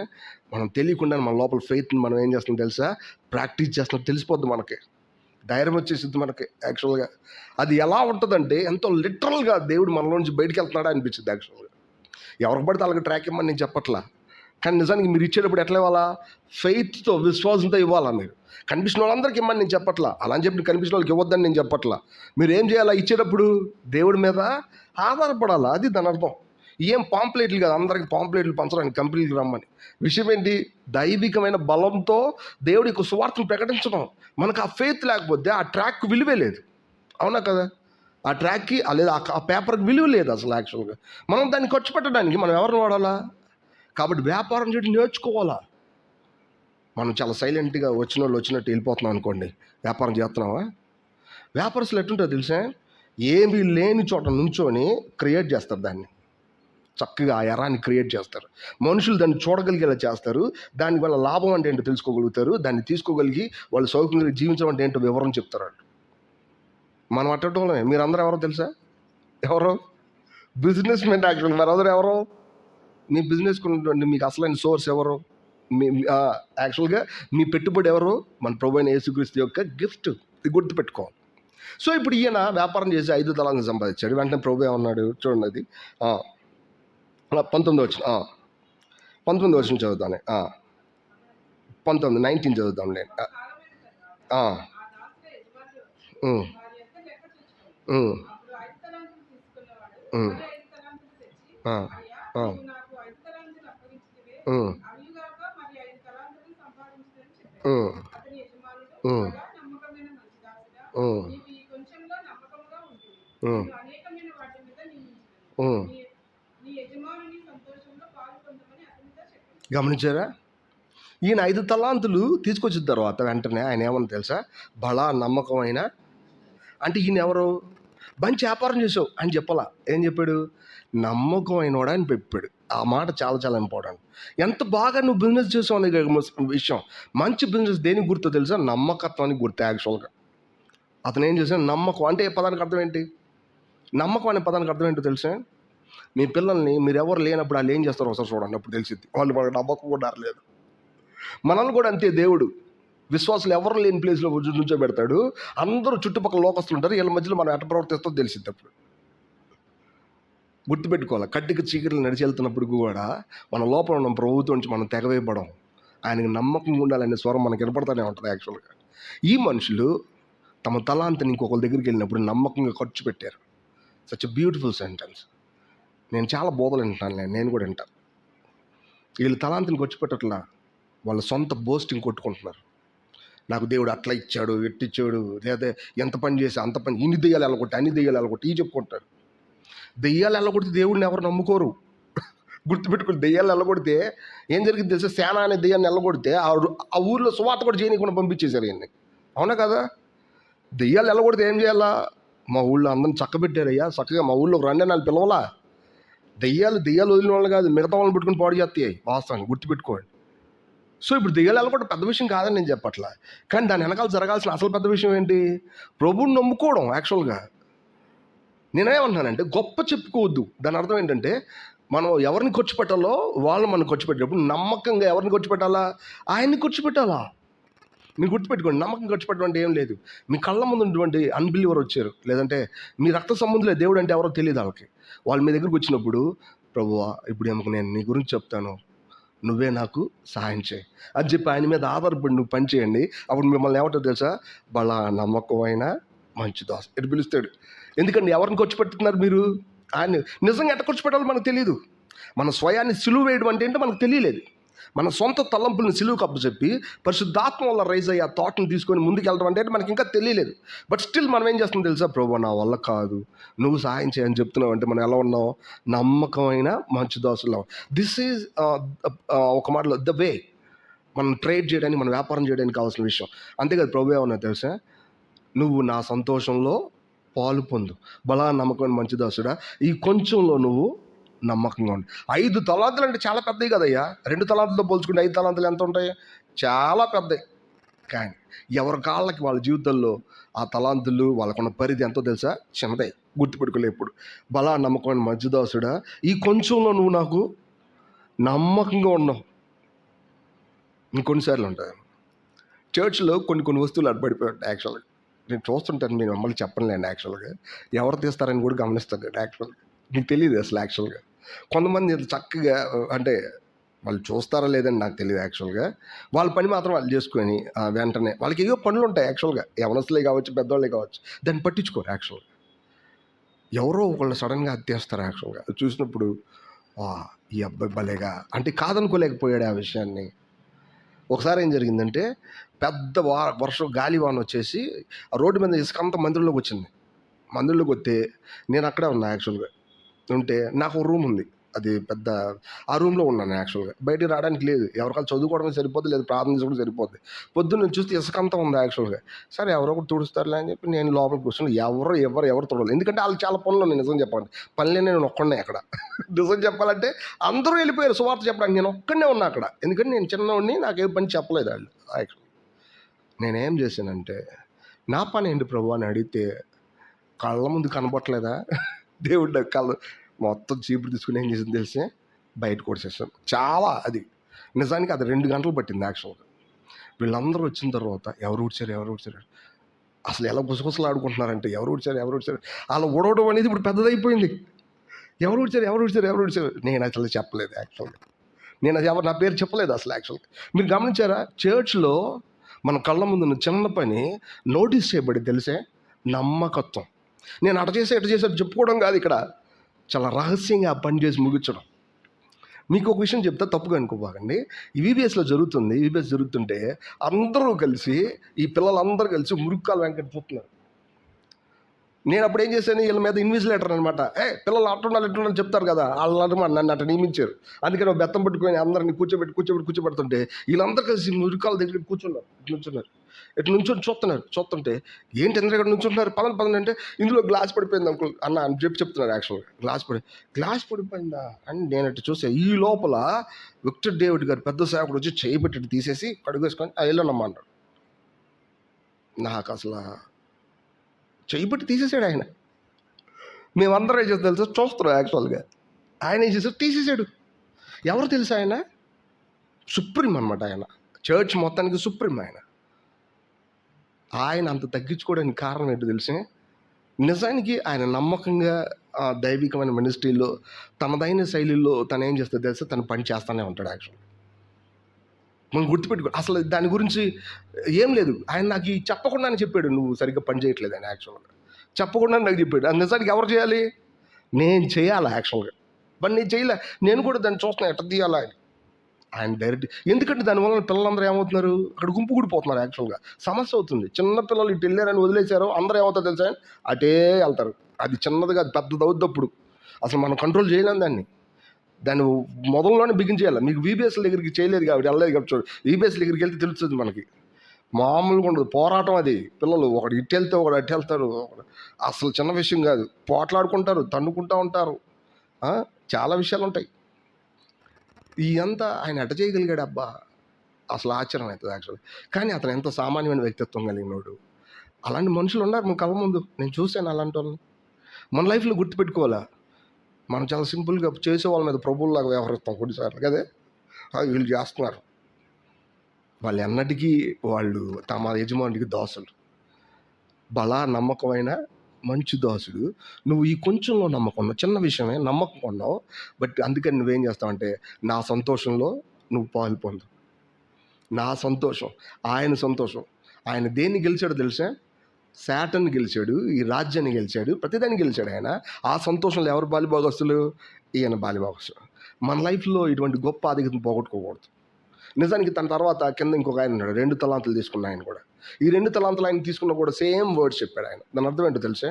మనం తెలియకుండా మన లోపల ఫెయిత్ని మనం ఏం చేస్తాం తెలుసా? ప్రాక్టీస్ చేస్తున్నాం, తెలిసిపోద్ది మనకి, ధైర్యం వచ్చేసిద్ది మనకి. యాక్చువల్గా అది ఎలా ఉంటుందంటే, ఎంతో లిటరల్గా దేవుడు మనలో నుంచి బయటికి వెళ్తున్నాడా అనిపించింది. యాక్చువల్గా ఎవరికి పడితే అలాగే ట్రాక్ ఇవ్వమని నేను చెప్పట్లా, కానీ నిజానికి మీరు ఇచ్చేటప్పుడు ఎట్లా ఇవ్వాలా? ఫెయిత్తో, విశ్వాసంతో ఇవ్వాలా. మీరు కనిపించిన వాళ్ళందరికీ ఇమ్మని నేను చెప్పట్లా, అలా అని చెప్పి కనిపించిన వాళ్ళకి ఇవ్వద్దని నేను చెప్పట్లా. మీరు ఏం చేయాలా? ఇచ్చేటప్పుడు దేవుడి మీద ఆధారపడాలా, అది దాని అర్థం. ఏం పాంప్లెట్లు కాదు, అందరికి పాంప్లెట్లు పంచడానికి కంపెనీకి రమ్మని. విషయం ఏంటి? దైవికమైన బలంతో దేవుడి యొక్క సువార్తను ప్రకటించడం. మనకు ఆ ఫెయిత్ లేకపోతే ఆ ట్రాక్ విలువే లేదు. అవునా కదా? ఆ ట్రాక్కి లేదా ఆ పేపర్కి విలువ లేదు అసలు. యాక్చువల్గా మనం దాన్ని ఖర్చు పెట్టడానికి మనం ఎవరిని వాడాలా? కాబట్టి వ్యాపారం చేయడం నేర్చుకోవాలా. మనం చాలా సైలెంట్గా వచ్చిన వాళ్ళు వచ్చినట్టు వెళ్ళిపోతున్నాం అనుకోండి, వ్యాపారం చేస్తున్నావా? వ్యాపారస్తులు ఎట్టుంటుందో తెలుసా? ఏమీ లేని చోట నుంచొని క్రియేట్ చేస్తారు, దాన్ని చక్కగా ఆ ఎరాన్ని క్రియేట్ చేస్తారు. మనుషులు దాన్ని చూడగలిగేలా చేస్తారు. దానివల్ల లాభం అంటే ఏంటో తెలుసుకోగలుగుతారు. దాన్ని తీసుకోగలిగి వాళ్ళు సౌకర్యంగా జీవించడం అంటే ఏంటో వివరం చెప్తారు వాళ్ళు. మనం అట్టడంలోనే మీరందరూ ఎవరో తెలుసా? ఎవరో బిజినెస్ మెన్. యాక్చువల్గా మరందరూ ఎవరో? మీ బిజినెస్కి ఉన్నటువంటి మీకు అసలైన సోర్స్ ఎవరు? మీ యాక్చువల్గా మీ పెట్టుబడి ఎవరు? మన ప్రభువైన యేసుక్రీస్తు యొక్క గిఫ్ట్. ఇది గుర్తుపెట్టుకోవాలి. సో ఇప్పుడు ఈయన వ్యాపారం చేసి 5 తలాలను సంపాదించాడు. వెంటనే ప్రభు ఏమన్నాడు చూడండి, అది 19 వచ్చిన 19 వచ్చిన చదువుతానే, 19 చదువుతాం నేను. గమనించారా? ఈయన 5 తలాంతులు తీసుకొచ్చిన తర్వాత వెంటనే ఆయన ఏమన్నా తెలుసా? బలా నమ్మకమైన, అంటే ఈయన ఎవరు? మంచి వ్యాపారం చేసావు అని చెప్పాలా. ఏం చెప్పాడు? నమ్మకమైనవాడు అని చెప్పాడు. ఆ మాట చాలా చాలా ఇంపార్టెంట్. ఎంత బాగా నువ్వు బిజినెస్ చేసావు అనే విషయం. మంచి బిజినెస్ దేనికి గుర్తో తెలుసా? నమ్మకత్వానికి గుర్తు. యాక్చువల్గా అతను ఏం చేశాడు? నమ్మకం అంటే పదానికి అర్థం ఏంటి? నమ్మకం అనే పదానికి అర్థం ఏంటో తెలుసా? మీ పిల్లల్ని మీరు ఎవరు లేనప్పుడు వాళ్ళు ఏం చేస్తారో ఒకసారి చూడండి, అప్పుడు తెలిసింది వాళ్ళు మనకు నమ్మకం కూడా లేదు. మనల్ని కూడా అంతే. దేవుడు విశ్వాసులు ఎవరు లేని ప్లేస్లో నుంచోబెడతాడు. అందరూ చుట్టుపక్కల లోకస్తులు ఉంటారు, వీళ్ళ మధ్యలో మనం ఎట్ట ప్రవర్తిస్తో తెలిసింది. అప్పుడు గుర్తుపెట్టుకోవాలి, కట్టికి చీకట్లు నడిచి వెళ్తున్నప్పుడు కూడా మన లోపల ఉన్న ప్రభుత్వం నుంచి మనం తెగవేయబడం, ఆయనకి నమ్మకంగా ఉండాలనే స్వరం మనకి వినపడతానే ఉంటుంది. యాక్చువల్గా ఈ మనుషులు తమ తలాంతిని ఇంకొకరి దగ్గరికి వెళ్ళినప్పుడు నమ్మకంగా ఖర్చు పెట్టారు. Such a beautiful sentence. నేను చాలా బోధలు వింటాను, నేను కూడా వింటాను. వీళ్ళు తలాంతిని ఖర్చు పెట్టట్లా, వాళ్ళ సొంత బోస్టింగ్ కొట్టుకుంటున్నారు. నాకు దేవుడు అట్లా ఇచ్చాడు, ఎట్టిచ్చాడు, లేదా ఎంత పని చేసి అంత పని, ఇన్ని దెయ్యాలు వెళ్ళగొట్టి అన్ని దెయ్యాలు వెళ్ళగొట్టి ఇవి చెప్పుకుంటారు. దెయ్యాలు వెళ్ళగొడితే దేవుడిని ఎవరు నమ్ముకోరు. గుర్తుపెట్టుకుని, దెయ్యాలు వెళ్ళగొడితే ఏం జరిగింది తెలుసా? సేన అనే దెయ్యాన్ని వెళ్ళగొడితే ఆ ఊర్లో సువార్త కూడా చేయనీయకుండా పంపించేశారు ఈయన్ని. అవునా కదా? దెయ్యాలు వెళ్ళగొడితే ఏం చేయాలా? మా ఊళ్ళో అందరిని చక్కబెట్టారయ్యా, చక్కగా మా ఊళ్ళో రండి అని పిలవలా. దెయ్యాలు వదిలిన వాళ్ళు కాదు, మిగతా వాళ్ళని పెట్టుకుని పాడు చేస్తాయి. వాస్తవాన్ని గుర్తుపెట్టుకోండి. సో ఇప్పుడు దెయ్యాలు వెళ్ళగొట్టడం పెద్ద విషయం కాదని నేను చెప్పట్లా, కానీ దాని వెనకాల జరగాల్సిన అసలు పెద్ద విషయం ఏంటి? ప్రభువుని నమ్ముకోవడం. యాక్చువల్గా నేనేమంటున్నానంటే, గొప్ప చెప్పుకోవద్దు. దాని అర్థం ఏంటంటే, మనం ఎవరిని ఖర్చు పెట్టాలో వాళ్ళు మనం ఖర్చు పెట్టేటప్పుడు నమ్మకంగా ఎవరిని ఖర్చు పెట్టాలా? ఆయన్ని ఖర్చు పెట్టాలా. మీరు గుర్తుపెట్టుకోండి, నమ్మకం ఖర్చు అంటే ఏం లేదు. మీ కళ్ళ ముందు ఉన్నటువంటి అన్బిలీవర్ వచ్చారు, లేదంటే మీ రక్త సంబంధులే, దేవుడు అంటే ఎవరో తెలియదు వాళ్ళకి. వాళ్ళు మీ దగ్గరికి వచ్చినప్పుడు, ప్రభువా ఇప్పుడు ఏమో నేను నీ గురించి చెప్తాను, నువ్వే నాకు సహాయం చేయి అని చెప్పి ఆయన మీద ఆధారపడి నువ్వు పని చేయండి. అప్పుడు మిమ్మల్ని ఏమంటారు తెలుసా? బలా నమ్మకమైన మంచి దాస్ ఎటు పిలుస్తాడు. ఎందుకంటే ఎవరిని ఖర్చు పెడుతున్నారు మీరు? ఆయన నిజంగా ఎట్ట ఖర్చు పెట్టాలో మనకు తెలియదు. మన స్వయాన్ని సిలువ వేయడం అంటే ఏంటో మనకు తెలియలేదు. మన సొంత తలంపులను సిలువకు అప్పచెప్పి పరిశుద్ధాత్మ వల్ల రైజ్ అయ్యి ఆ థాట్ని తీసుకొని ముందుకు వెళ్ళడం అంటే మనకి ఇంకా తెలియలేదు. బట్ స్టిల్ మనం ఏం చేస్తాం తెలుసా? ప్రభు నా వల్ల కాదు, నువ్వు సహాయం చేయని చెప్తున్నావు అంటే మనం ఎలా ఉన్నావు? నమ్మకమైన మంచి దాసులం. దిస్ ఈజ్ ఒక మాటలో ద వే మనం ట్రేడ్ చేయడానికి, మన వ్యాపారం చేయడానికి కావాల్సిన విషయం. అంతేకాదు ప్రభు ఏమన్నా తెలుసా? నువ్వు నా సంతోషంలో పాలు పొందు, బలా నమ్మకమైన మంచి దాసుడా, ఈ కొంచెంలో నువ్వు నమ్మకంగా ఉండు. 5 తలాంతులు అంటే చాలా పెద్దవి కదయ్యా. 2 తలాంతులతో పోల్చుకుంటే 5 తలాంతులు ఎంత ఉంటాయి? చాలా పెద్దవి. కానీ ఎవరి కాళ్ళకి వాళ్ళ జీవితంలో ఆ తలాంతులు వాళ్ళకున్న పరిధి ఎంతో తెలుసా? చిన్నదే. గుర్తుపెట్టుకోలే ఎప్పుడు. బలా నమ్మకమైన మంచి దాసుడా, ఈ కొంచెంలో నువ్వు నాకు నమ్మకంగా ఉన్నావు. ఇంకొన్నిసార్లు ఉంటాయి చర్చ్లో కొన్ని వస్తువులు అడ్డుపడిపోయి ఉంటాయి. యాక్చువల్గా నేను చూస్తుంటాను, మీరు మమ్మల్ని చెప్పలేండి. యాక్చువల్గా ఎవరు తీస్తారని కూడా గమనిస్తాను నేను. యాక్చువల్గా మీకు తెలియదు అసలు. యాక్చువల్గా కొంతమంది చక్కగా, అంటే వాళ్ళు చూస్తారా లేదని నాకు తెలియదు. యాక్చువల్గా వాళ్ళ పని మాత్రం వాళ్ళు చేసుకొని వెంటనే వాళ్ళకి ఏవో పనులు ఉంటాయి. యాక్చువల్గా యవనస్తులే కావచ్చు, పెద్దవాళ్ళే కావచ్చు, దాన్ని పట్టించుకోరు. యాక్చువల్గా ఎవరో ఒకళ్ళు సడన్గా అది తీస్తారు. యాక్చువల్గా చూసినప్పుడు ఈ అబ్బాయి భలేగా, అంటే కాదనుకోలేకపోయాడు ఆ విషయాన్ని. ఒకసారి ఏం జరిగిందంటే, పెద్ద వర్షం గాలివాన వచ్చేసి ఆ రోడ్డు మీద ఇసుక అంతా మందిరంలోకి వచ్చింది. మందిరంలోకి వస్తే నేను అక్కడే ఉన్నా. యాక్చువల్గా ఉంటే నాకు ఒక రూమ్ ఉంది, అది పెద్ద, ఆ రూమ్లో ఉన్నాను. యాక్చువల్గా బయటికి రావడానికి లేదు. ఎవరికాలు చదువుకోవడం సరిపోద్ది, లేదు ప్రార్థించడం సరిపోద్ది. పొద్దున్న చూస్తే ఇసుక అంతా ఉంది. యాక్చువల్గా సరే ఎవరో ఒకటి తుడుస్తారులే అని చెప్పి నేను లోపలికి కూర్చొని ఎవరు తుడవాలి, ఎందుకంటే వాళ్ళు చాలా పనులు ఉన్నాయి. నిజం చెప్పాలంటే పనులే, నేను ఒక్కడే అక్కడ. నిజం చెప్పాలంటే అందరూ వెళ్ళిపోయారు సువార్త చెప్పడానికి, నేను ఒక్కడే ఉన్నా అక్కడ. ఎందుకంటే నేను చిన్నవాడిని, నాకేం పని చెప్పలేదు వాళ్ళు. యాక్చువల్గా నేనేం చేశానంటే, నా పని ఏంటి ప్రభు అని అడిగితే, కళ్ళ ముందు కనబట్టలేదా దేవుడు కళ్ళు మొత్తం చీపురు తీసుకుని ఏం చేసింది తెలిసి బయట కొట్టేసాను. చాలా అది నిజానికి అది 2 గంటలు పట్టింది. యాక్చువల్గా వీళ్ళందరూ వచ్చిన తర్వాత ఎవరు ఊడ్చారు అసలు ఎలా గుసగుసలు ఆడుకుంటున్నారంటే, ఎవరు ఊడ్చారు అలా ఊడవడం అనేది ఇప్పుడు పెద్దదైపోయింది. ఎవరు ఊడ్చారు నేను అసలు చెప్పలేదు. యాక్చువల్గా నేను అది నా పేరు చెప్పలేదు అసలు. యాక్చువల్గా మీరు గమనించారా? చర్చ్లో మన కళ్ళ ముందున్న చిన్న పని నోటీస్ చేయబడి తెలిసే నమ్మకత్వం. నేను అట చేశాడు చెప్పుకోవడం కాదు, ఇక్కడ చాలా రహస్యంగా ఆ పని చేసి ముగించడం. మీకు ఒక విషయం చెప్తా, తప్పుగా అనుకోబాకండి. ఈ వీబీఎస్లో జరుగుతుంది. వీబీఎస్ జరుగుతుంటే అందరూ కలిసి, ఈ పిల్లలందరూ కలిసి మురుక్కాల వెంకట చూస్తున్నారు. నేను అప్పుడు ఏం చేశాను, వీళ్ళ మీద ఇన్విజిలేటర్ అనమాట. పిల్లలు అట్టుండాలి చెప్తారు కదా, వాళ్ళందరూ నన్ను అట్ట నియమించారు. అందుకని బెత్తం పట్టుకొని అందరిని కూర్చోబెడుతుంటే వీళ్ళందరూ కలిసి మురుకాల దగ్గర కూర్చున్నారు. ఇట్లా నుంచొని చూస్తుంటే ఏంటి అందరూ ఇక్కడ నుంచుంటున్నారు, పదండి అంటే, ఇందులో గ్లాస్ పడిపోయింది అంకుల్ అన్న అని చెప్తున్నారు. యాక్చువల్గా గ్లాస్ పడిపోయిందా అని నేను అట్టు చూసా. ఈ లోపల విక్టర్ డేవిడ్ గారు పెద్ద సేవకుడు వచ్చి చేయబెట్టి తీసేసి కడుగేసుకొని వెళ్ళనమ్మా అన్నాడు. నాకు అసలు చేయబట్టి తీసేసాడు ఆయన. మేమందరం ఏం చేస్తాం తెలుసా, చూస్తున్నాం. యాక్చువల్గా ఆయన ఏం చేశాడు, తీసేసాడు. ఎవరు తెలుసా? ఆయన సుప్రీం అనమాట. ఆయన చర్చ్ మొత్తానికి సుప్రీం. ఆయన అంత తగ్గించుకోవడానికి కారణం ఏంటో తెలిసి, నిజానికి ఆయన నమ్మకంగా దైవికమైన మినిస్ట్రీలో తనదైన శైలిలో తను ఏం చేస్తుంది తెలుసా, తను పని చేస్తూనే ఉంటాడు. యాక్చువల్గా మనం గుర్తుపెట్టుకో, అసలు దాని గురించి ఏం లేదు. ఆయన నాకు చెప్పకుండానే చెప్పాడు, నువ్వు సరిగ్గా పని చేయట్లేదు అని. యాక్చువల్గా చెప్పకుండా నాకు చెప్పాడు. అది నిజానికి ఎవరు చేయాలి? నేను చేయాలా? యాక్చువల్గా బట్ నేను చేయలే. నేను కూడా దాన్ని చూస్తున్నా ఎట్ట తీయాలా అని. ఆయన డైరెక్ట్, ఎందుకంటే దానివల్ల పిల్లలందరూ ఏమవుతున్నారు, అక్కడ గుంపు కూడిపోతున్నారు. యాక్చువల్గా సమస్య అవుతుంది. చిన్న పిల్లలు ఇటు వెళ్ళారని వదిలేశారు, అందరూ ఏమవుతారు తెలుసా, అటే వెళ్తారు. అది చిన్నదిగా అది పెద్దది అవుద్దప్పుడు అసలు మనం కంట్రోల్ చేయలేం దాన్ని మొదల్లోనే బిగించేయాలి. మీకు వీబీఎస్ దగ్గరికి చేయలేదు కాబట్టి, వెళ్ళలేదు కాబట్టి. చూడు, వీబీఎస్ దగ్గరికి వెళ్తే తెలుస్తుంది మనకి, మామూలుగా ఉండదు పోరాటం. అది పిల్లలు ఒకటి ఇటు వెళ్తే ఒకటి అటు వెళ్తారు. అసలు చిన్న విషయం కాదు, పోట్లాడుకుంటారు, తన్నుకుంటూ ఉంటారు, చాలా విషయాలు ఉంటాయి. ఇదంతా ఆయన ఎట చేయగలిగాడు అబ్బా, అసలు ఆశ్చర్యం అవుతుంది. యాక్చువల్లీ కానీ అతను ఎంత సామాన్యమైన వ్యక్తిత్వం కలిగినోడు. అలాంటి మనుషులు ఉన్నారు మన కళ్ళ ముందు, నేను చూశాను అలాంటి వాళ్ళని. మన లైఫ్లో గుర్తుపెట్టుకోవాలా, మనం చాలా సింపుల్గా చేసే వాళ్ళ మీద ప్రభువులాగా వ్యవహరిస్తాం కొన్నిసార్లు కదే. వీళ్ళు చేస్తున్నారు, వాళ్ళు ఎన్నటికీ వాళ్ళు తమ యజమానికి దాసులు. బలా నమ్మకమైన మంచి దాసుడు. నువ్వు ఈ కొంచెంలో నమ్మకం ఉన్నావు, చిన్న విషయమే నమ్మకం ఉన్నావు. బట్ అందుకని నువ్వేం చేస్తావంటే, నా సంతోషంలో నువ్వు పాలు పొందు. నా సంతోషం, ఆయన సంతోషం. ఆయన దేన్ని గెలిచాడో తెలుసా? శాటన్ గెలిచాడు, ఈ రాజ్యాన్ని గెలిచాడు, ప్రతిదాన్ని గెలిచాడు ఆయన. ఆ సంతోషంలో ఎవరు బాలిభాగస్తులు? ఈయన బాలిభాగస్తులు. మన లైఫ్లో ఇటువంటి గొప్ప ఆధిక్యతను పోగొట్టుకోకూడదు. నిజానికి తన తర్వాత కింద ఇంకొక ఆయన ఉన్నాడు, 2 తలాంతులు తీసుకున్న ఆయన కూడా. ఈ 2 తలాంతులు ఆయన తీసుకున్న కూడా సేమ్ వర్డ్స్ చెప్పాడు ఆయన. దాని అర్థం ఏంటో తెలుసా?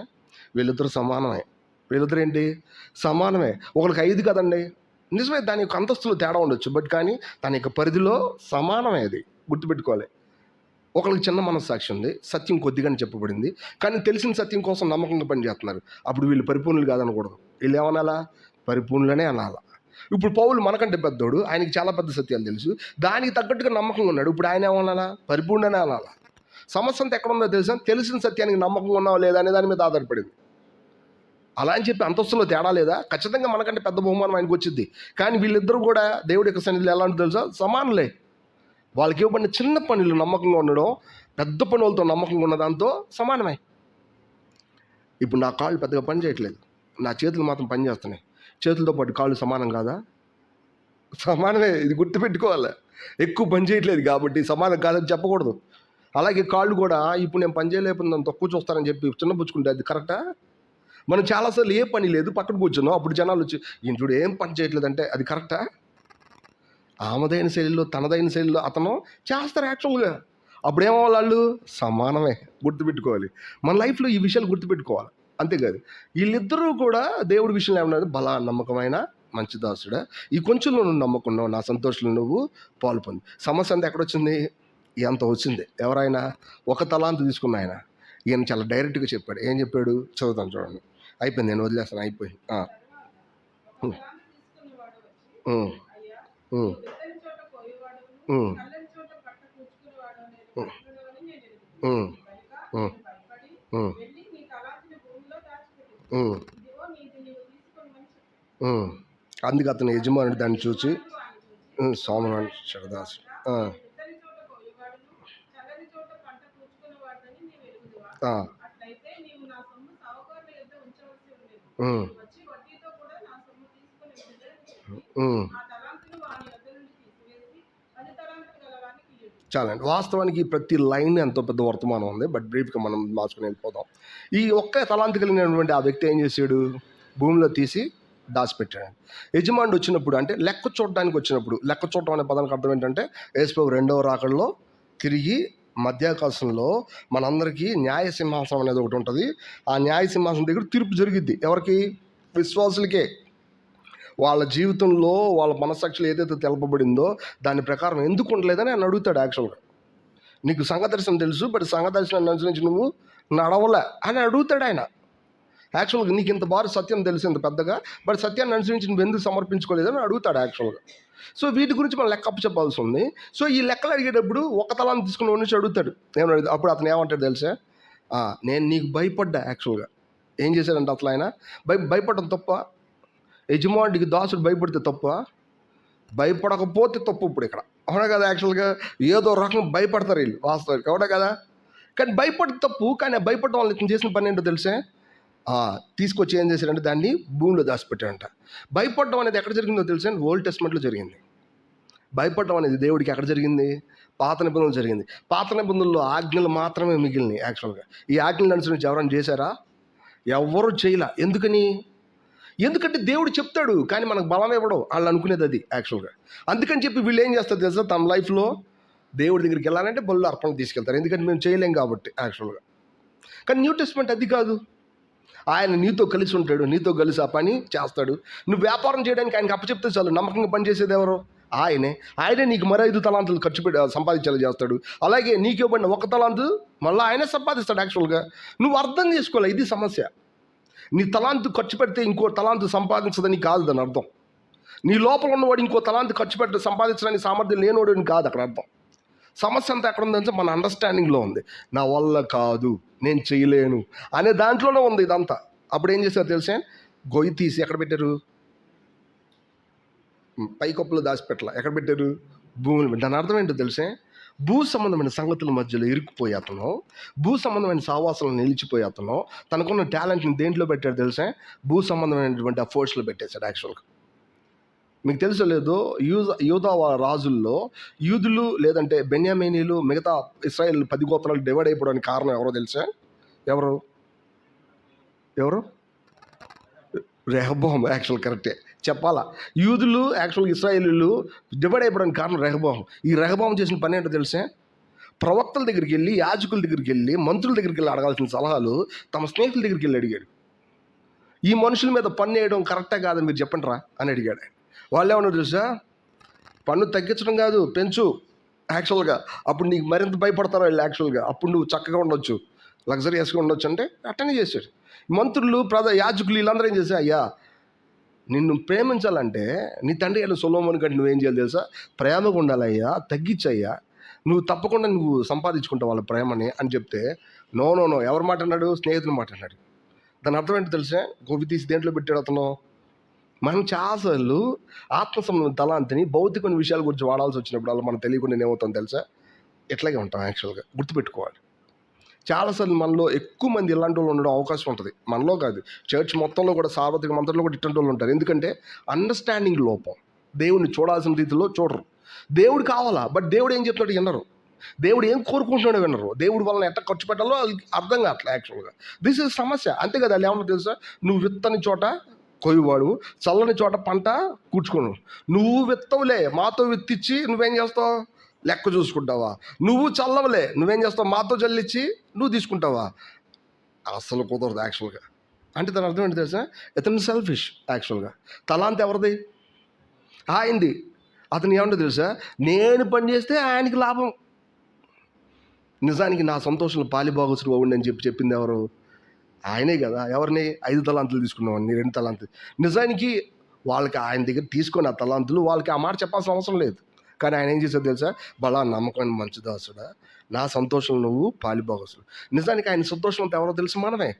వీళ్ళిద్దరు సమానమే. వీళ్ళిద్దరు ఏంటి? సమానమే. ఒకరికి 5 కదండి, నిజమే, దాని యొక్క అంతస్తులో తేడా ఉండొచ్చు, బట్ కానీ తన యొక్క పరిధిలో సమానమే. అది గుర్తుపెట్టుకోవాలి. ఒకరికి చిన్న మనస్సాక్షి ఉంది, సత్యం కొద్దిగానే చెప్పబడింది, కానీ తెలిసిన సత్యం కోసం నమ్మకంగా పనిచేస్తున్నారు. అప్పుడు వీళ్ళు పరిపూర్ణులు కాదనకూడదు. వీళ్ళు ఏమనాలా? పరిపూర్ణులనే అనాలా. ఇప్పుడు పౌలు మనకంటే పెద్దోడు, ఆయనకి చాలా పెద్ద సత్యాలు తెలుసు, దానికి తగ్గట్టుగా నమ్మకంగా ఉన్నాడు. ఇప్పుడు ఆయన ఏమనాలా? పరిపూర్ణనే అనాలా. సమస్య అంతా ఎక్కడ ఉందో తెలుసా? తెలిసిన సత్యానికి నమ్మకంగా ఉన్నావా లేదా అనే దాని మీద ఆధారపడింది. అలా అని చెప్పి అంతస్తులో తేడా లేదా? ఖచ్చితంగా మనకంటే పెద్ద బహుమానం ఆయనకు వచ్చింది. కానీ వీళ్ళిద్దరూ కూడా దేవుడి యొక్క సన్నిధిలో ఎలా ఉంటుందో తెలుసా? సమానులే. వాళ్ళకి ఇవ్వబడిన చిన్న పనులు నమ్మకంగా ఉండడం, పెద్ద పనులతో నమ్మకంగా ఉన్న దాంతో సమానమే. ఇప్పుడు నా కాళ్ళు పెద్దగా పని చేయట్లేదు, నా చేతులు మాత్రం పని చేస్తున్నాయి. చేతులతో పాటు కాళ్ళు సమానం కాదా? సమానమే. ఇది గుర్తుపెట్టుకోవాలి. ఎక్కువ పని చేయట్లేదు కాబట్టి సమానం కాదని చెప్పకూడదు. అలాగే కాళ్ళు కూడా ఇప్పుడు నేను పని చేయలేకపోతే నన్ను తక్కువ చూస్తానని చెప్పి చిన్నపుచ్చుకుంటే అది కరెక్టా? మనం చాలాసార్లు ఏ పని లేదు పక్కన కూర్చున్నాం, అప్పుడు జనాలు వచ్చి ఇంట్లో ఏం పని చేయట్లేదు అంటే అది కరెక్టా? ఆమెదైన శైలిలో తనదైన శైలిలో అతను చేస్తారు యాక్చువల్గా. అప్పుడేమో వాళ్ళు సమానమే. గుర్తుపెట్టుకోవాలి. మన లైఫ్లో ఈ విషయాలు గుర్తుపెట్టుకోవాలి. అంతేకాదు, వీళ్ళిద్దరూ కూడా దేవుడి విషయంలో ఏమన్నారు? బలా నమ్మకమైన మంచి దాసుడా, ఈ కొంచెంలో నువ్వు నమ్మకున్నావు, నా సంతోషంలో నువ్వు పాలు పొంది. సమస్య అంతా ఎక్కడొచ్చింది? ఎంత వచ్చింది? ఎవరైనా 1 తలాంతు తీసుకున్న ఆయన. ఈయన చాలా డైరెక్ట్గా చెప్పాడు. ఏం చెప్పాడు? చదువుతాను చూడండి. అయిపోయింది, నేను వదిలేస్తాను, అయిపోయింది. ఉమ్, ఉమ్, ఉమ్, ఉమ్, ఉమ్, ఉమ్, అందుకు అతను యజమానుడు దాన్ని చూసి సోమనాన్ని శరదాసు చాలండి. వాస్తవానికి ప్రతి లైన్ ఎంతో పెద్ద వర్తమానం ఉంది, బట్ బ్రీఫ్గా మనం మార్చుకుని వెళ్ళిపోదాం. ఈ ఒక్క తలాంతు కలిగినటువంటి ఆ వ్యక్తి ఏం చేశాడు? భూమిలో తీసి దాచిపెట్టాడు. యజమానుడు వచ్చినప్పుడు, అంటే లెక్క చూడడానికి వచ్చినప్పుడు, లెక్క చూడటం అనే పదానికి అర్థం ఏంటంటే యేసుప్రభు 2వ రాకడలో తిరిగి మధ్యాకాశంలో మనందరికీ న్యాయ సింహాసనం అనేది ఒకటి ఉంటుంది. ఆ న్యాయ సింహాసనం దగ్గర తీర్పు జరిగిద్ది. ఎవరికి? విశ్వాసులకే. వాళ్ళ జీవితంలో వాళ్ళ మనస్సాక్షిలో ఏదైతే తెలపబడిందో దాని ప్రకారం ఎందుకు ఉండలేదని ఆయన అడుగుతాడు. యాక్చువల్గా నీకు సంఘదర్శనం తెలుసు, బట్ సంఘదర్శనాన్ని అనుసరించి నువ్వు నడవలే అని అడుగుతాడు ఆయన. యాక్చువల్గా నీకు ఇంత బారు సత్యం తెలుసు ఇంత పెద్దగా, బట్ సత్యాన్ని అనుసరించి నువ్వు ఎందుకు సమర్పించుకోలేదని అడుగుతాడు యాక్చువల్గా. సో వీటి గురించి మనం లెక్క చెప్పాల్సి ఉంది. సో ఈ లెక్కలు అడిగేటప్పుడు 1 తలాన్ని తీసుకుని నుంచి అడుగుతాడు. ఏమన్నా అప్పుడు అతను ఏమంటాడు తెలుసా? నేను నీకు భయపడ్డా. యాక్చువల్గా ఏం చేశాడంటే అసలు ఆయన భయపడడం తప్ప? యజమానుడికి దాసుడు భయపడితే తప్ప? భయపడకపోతే తప్పు. ఇప్పుడు ఇక్కడ అవునా కదా? యాక్చువల్గా ఏదో రకం భయపడతారు వీళ్ళు వాస్తవానికి, అవునా కదా? కానీ భయపడితే తప్పు. కానీ ఆ భయపడడం వల్ల ఇతను చేసిన పని ఏంటో తెలుసా? తీసుకొచ్చి ఏం చేశాడంటే దాన్ని భూమిలో దాచిపెట్టాడంట. భయపడడం అనేది ఎక్కడ జరిగిందో తెలుసా? ఓల్డ్ టెస్ట్మెంట్లో జరిగింది. భయపడడం అనేది దేవుడికి ఎక్కడ జరిగింది? పాత నిబంధనలు జరిగింది. పాత నిబంధనల్లో ఆజ్ఞలు మాత్రమే మిగిలినాయి. యాక్చువల్గా ఈ ఆజ్ఞలను అనుసరించి ఎవరైనా చేశారా? ఎవరు చేయలే. ఎందుకంటే దేవుడు చెప్తాడు, కానీ మనకు బలం ఇవ్వడం వాళ్ళు అనుకునేది అది యాక్చువల్గా. అందుకని చెప్పి వీళ్ళు ఏం చేస్తారు తెలుసా? తమ లైఫ్లో దేవుడి దగ్గరికి వెళ్ళాలంటే బళ్ళు అర్పణ తీసుకెళ్తారు, ఎందుకంటే మేము చేయలేం కాబట్టి యాక్చువల్గా. కానీ న్యూ టెస్ట్మెంట్ అది కాదు. ఆయన నీతో కలిసి ఉంటాడు, నీతో కలిసి ఆ పని చేస్తాడు. నువ్వు వ్యాపారం చేయడానికి ఆయనకి అప్పచెప్తే చాలు. నమ్మకంగా పనిచేసేది ఎవరు? ఆయనే నీకు మరో 5 తలాంతులు ఖర్చు పెట్టి సంపాదించేలా చేస్తాడు. అలాగే నీకు ఇవ్వబడిన 1 తలాంతు మళ్ళీ ఆయనే సంపాదిస్తాడు. యాక్చువల్గా నువ్వు అర్థం చేసుకోవాలి, ఇది సమస్య. నీ తలాంతు ఖర్చు పెడితే ఇంకో తలాంతు సంపాదించదని కాదు దాని అర్థం. నీ లోపల ఉన్నవాడు ఇంకో తలాంతు ఖర్చు పెట్టి సంపాదించడానికి సామర్థ్యం లేనివాడు అని కాదు అక్కడ అర్థం. సమస్య అంతా ఎక్కడ ఉందంటే మన అండర్స్టాండింగ్లో ఉంది. నా వల్ల కాదు, నేను చేయలేను అనే దాంట్లోనే ఉంది ఇదంతా. అప్పుడు ఏం చేశారు తెలిసే? గొయ్యి తీసి ఎక్కడ పెట్టారు? పైకప్పులో దాచిపెట్టలా. ఎక్కడ పెట్టారు? భూమిలో. దాని అర్థం ఏంటో తెలిసే? భూ సంబంధమైన సంగతుల మధ్యలో ఇరుక్కుపోయి అతను, భూ సంబంధమైన సావాసాలను నిలిచిపోయి అతను తనకున్న టాలెంట్ని దేంట్లో పెట్టాడు తెలుసా? భూ సంబంధమైనటువంటి ఆ ఫోర్స్లో పెట్టేశాడు. యాక్చువల్గా మీకు తెలుసో లేదో, యూదా రాజుల్లో యూదులు లేదంటే బెన్యామీనీలు మిగతా ఇశ్రాయేల్ 10 గోత్రాలు డివైడ్ అయిపోవడానికి కారణం ఎవరో తెలుసా? ఎవరు రెహబాము. యాక్చువల్ కరెక్టే చెప్పాలా. యూదులు యాక్చువల్గా ఇశ్రాయేలీలు డివైడ్ అయిపోవడానికి కారణం రెహబాము. ఈ రెహబాము చేసిన పని ఏంటో తెలుసా? ప్రవక్తల దగ్గరికి వెళ్ళి, యాజకుల దగ్గరికి వెళ్ళి, మంత్రుల దగ్గరికి వెళ్ళి అడగాల్సిన సలహాలు తమ స్నేహితుల దగ్గరికి వెళ్ళి అడిగాడు. ఈ మనుషుల మీద పన్ను వేయడం కరెక్టే కాదని మీరు చెప్పండి రా అని అడిగాడు. వాళ్ళు ఏమన్నా తెలుసా? పన్ను తగ్గించడం కాదు, పెంచు. యాక్చువల్గా అప్పుడు నీకు మరింత భయపడతారు వాళ్ళు. యాక్చువల్గా అప్పుడు నువ్వు చక్కగా ఉండొచ్చు, లగ్జరియస్గా ఉండొచ్చు అంటే అట్టనే చేశాడు. మంత్రులు, యాజకులు వీళ్ళందరూ ఏం చేశారు? అయ్యా, నిన్ను ప్రేమించాలంటే నీ తండ్రి అయిన సొలొమోను కంటే నువ్వేం చేయాలి తెలుసా? ప్రేమగా ఉండాలయ్యా, తగ్గించయ్యా, నువ్వు తప్పకుండా నువ్వు సంపాదించుకుంటావు వాళ్ళ ప్రేమని అని చెప్తే, నో, ఎవరు మాట అన్నాడు? స్నేహితుని మాట అన్నాడు. దాని అర్థం ఏంటో తెలుసా? గోపి తీసి దేంట్లో పెట్టాడు అతను? మనం చాలాసార్లు ఆత్మ సంబంధం తలాంతిని భౌతికమైన విషయాల గురించి వాడాల్సి వచ్చినప్పుడు అలా మనం తెలియకుండా ఏమవుతాం తెలుసా? ఇట్లాగే ఉంటాం. యాక్చువల్గా గుర్తుపెట్టుకోవాలి. చాలాసార్లు మనలో ఎక్కువ మంది ఇలాంటి వాళ్ళు ఉండడం అవకాశం ఉంటుంది. మనలో కాదు, చర్చ్ మొత్తంలో కూడా, సార్వత్రిక మంత్రులు కూడా ఇట్లాంటి వాళ్ళు ఉంటారు. ఎందుకంటే అండర్స్టాండింగ్ లోపం. దేవుడిని చూడాల్సిన రీతిలో చూడరు. దేవుడు కావాలా, బట్ దేవుడు ఏం చెప్తున్నాడు వినరు. దేవుడు ఏం కోరుకుంటున్నాడో వినరు. దేవుడి వలన ఎట్లా ఖర్చు పెట్టాలో అది అర్థం కావట్లేదు. యాక్చువల్గా దిస్ ఇస్ సమస్య. అంతే కదా. వాళ్ళు ఏమన్నా తెలుసా? నువ్వు విత్తని చోట కొయ్యవాడు, చల్లని చోట పంట కూర్చుకోను. నువ్వు విత్తవులే, మాతో విత్తిచ్చి నువ్వేం చేస్తావు? లెక్క చూసుకుంటావా? నువ్వు చల్లవలే, నువ్వేం చేస్తావు? మాతో చల్లిచ్చి నువ్వు తీసుకుంటావా? అస్సలు కుదరదు. యాక్చువల్గా అంటే దాని అర్థం ఏంటి తెలుసా? ఇతను సెల్ఫిష్. యాక్చువల్గా తలాంత ఎవరిది? ఆయనది. అతను ఏమంటే తెలుసా? నేను పని చేస్తే ఆయనకి లాభం. నిజానికి నా సంతోషంలో పాలిభాగస్తుడు అవ్వండి అని చెప్పింది ఎవరు? ఆయనే కదా. ఎవరిని? 5 తలాంతులు తీసుకున్నామని, 2 తలాంతులు. నిజానికి వాళ్ళకి ఆయన దగ్గర తీసుకొని ఆ తలాంతులు వాళ్ళకి ఆ మాట చెప్పాల్సిన అవసరం లేదు. కానీ ఆయన ఏం చేశాడు తెలుసా? బలా నమ్మకమైన మంచి దాసుడా, నా సంతోషంలో నువ్వు పాలిభాగస్తుడు. నిజానికి ఆయన సంతోషం అంతా ఎవరో తెలుసు? మనమే.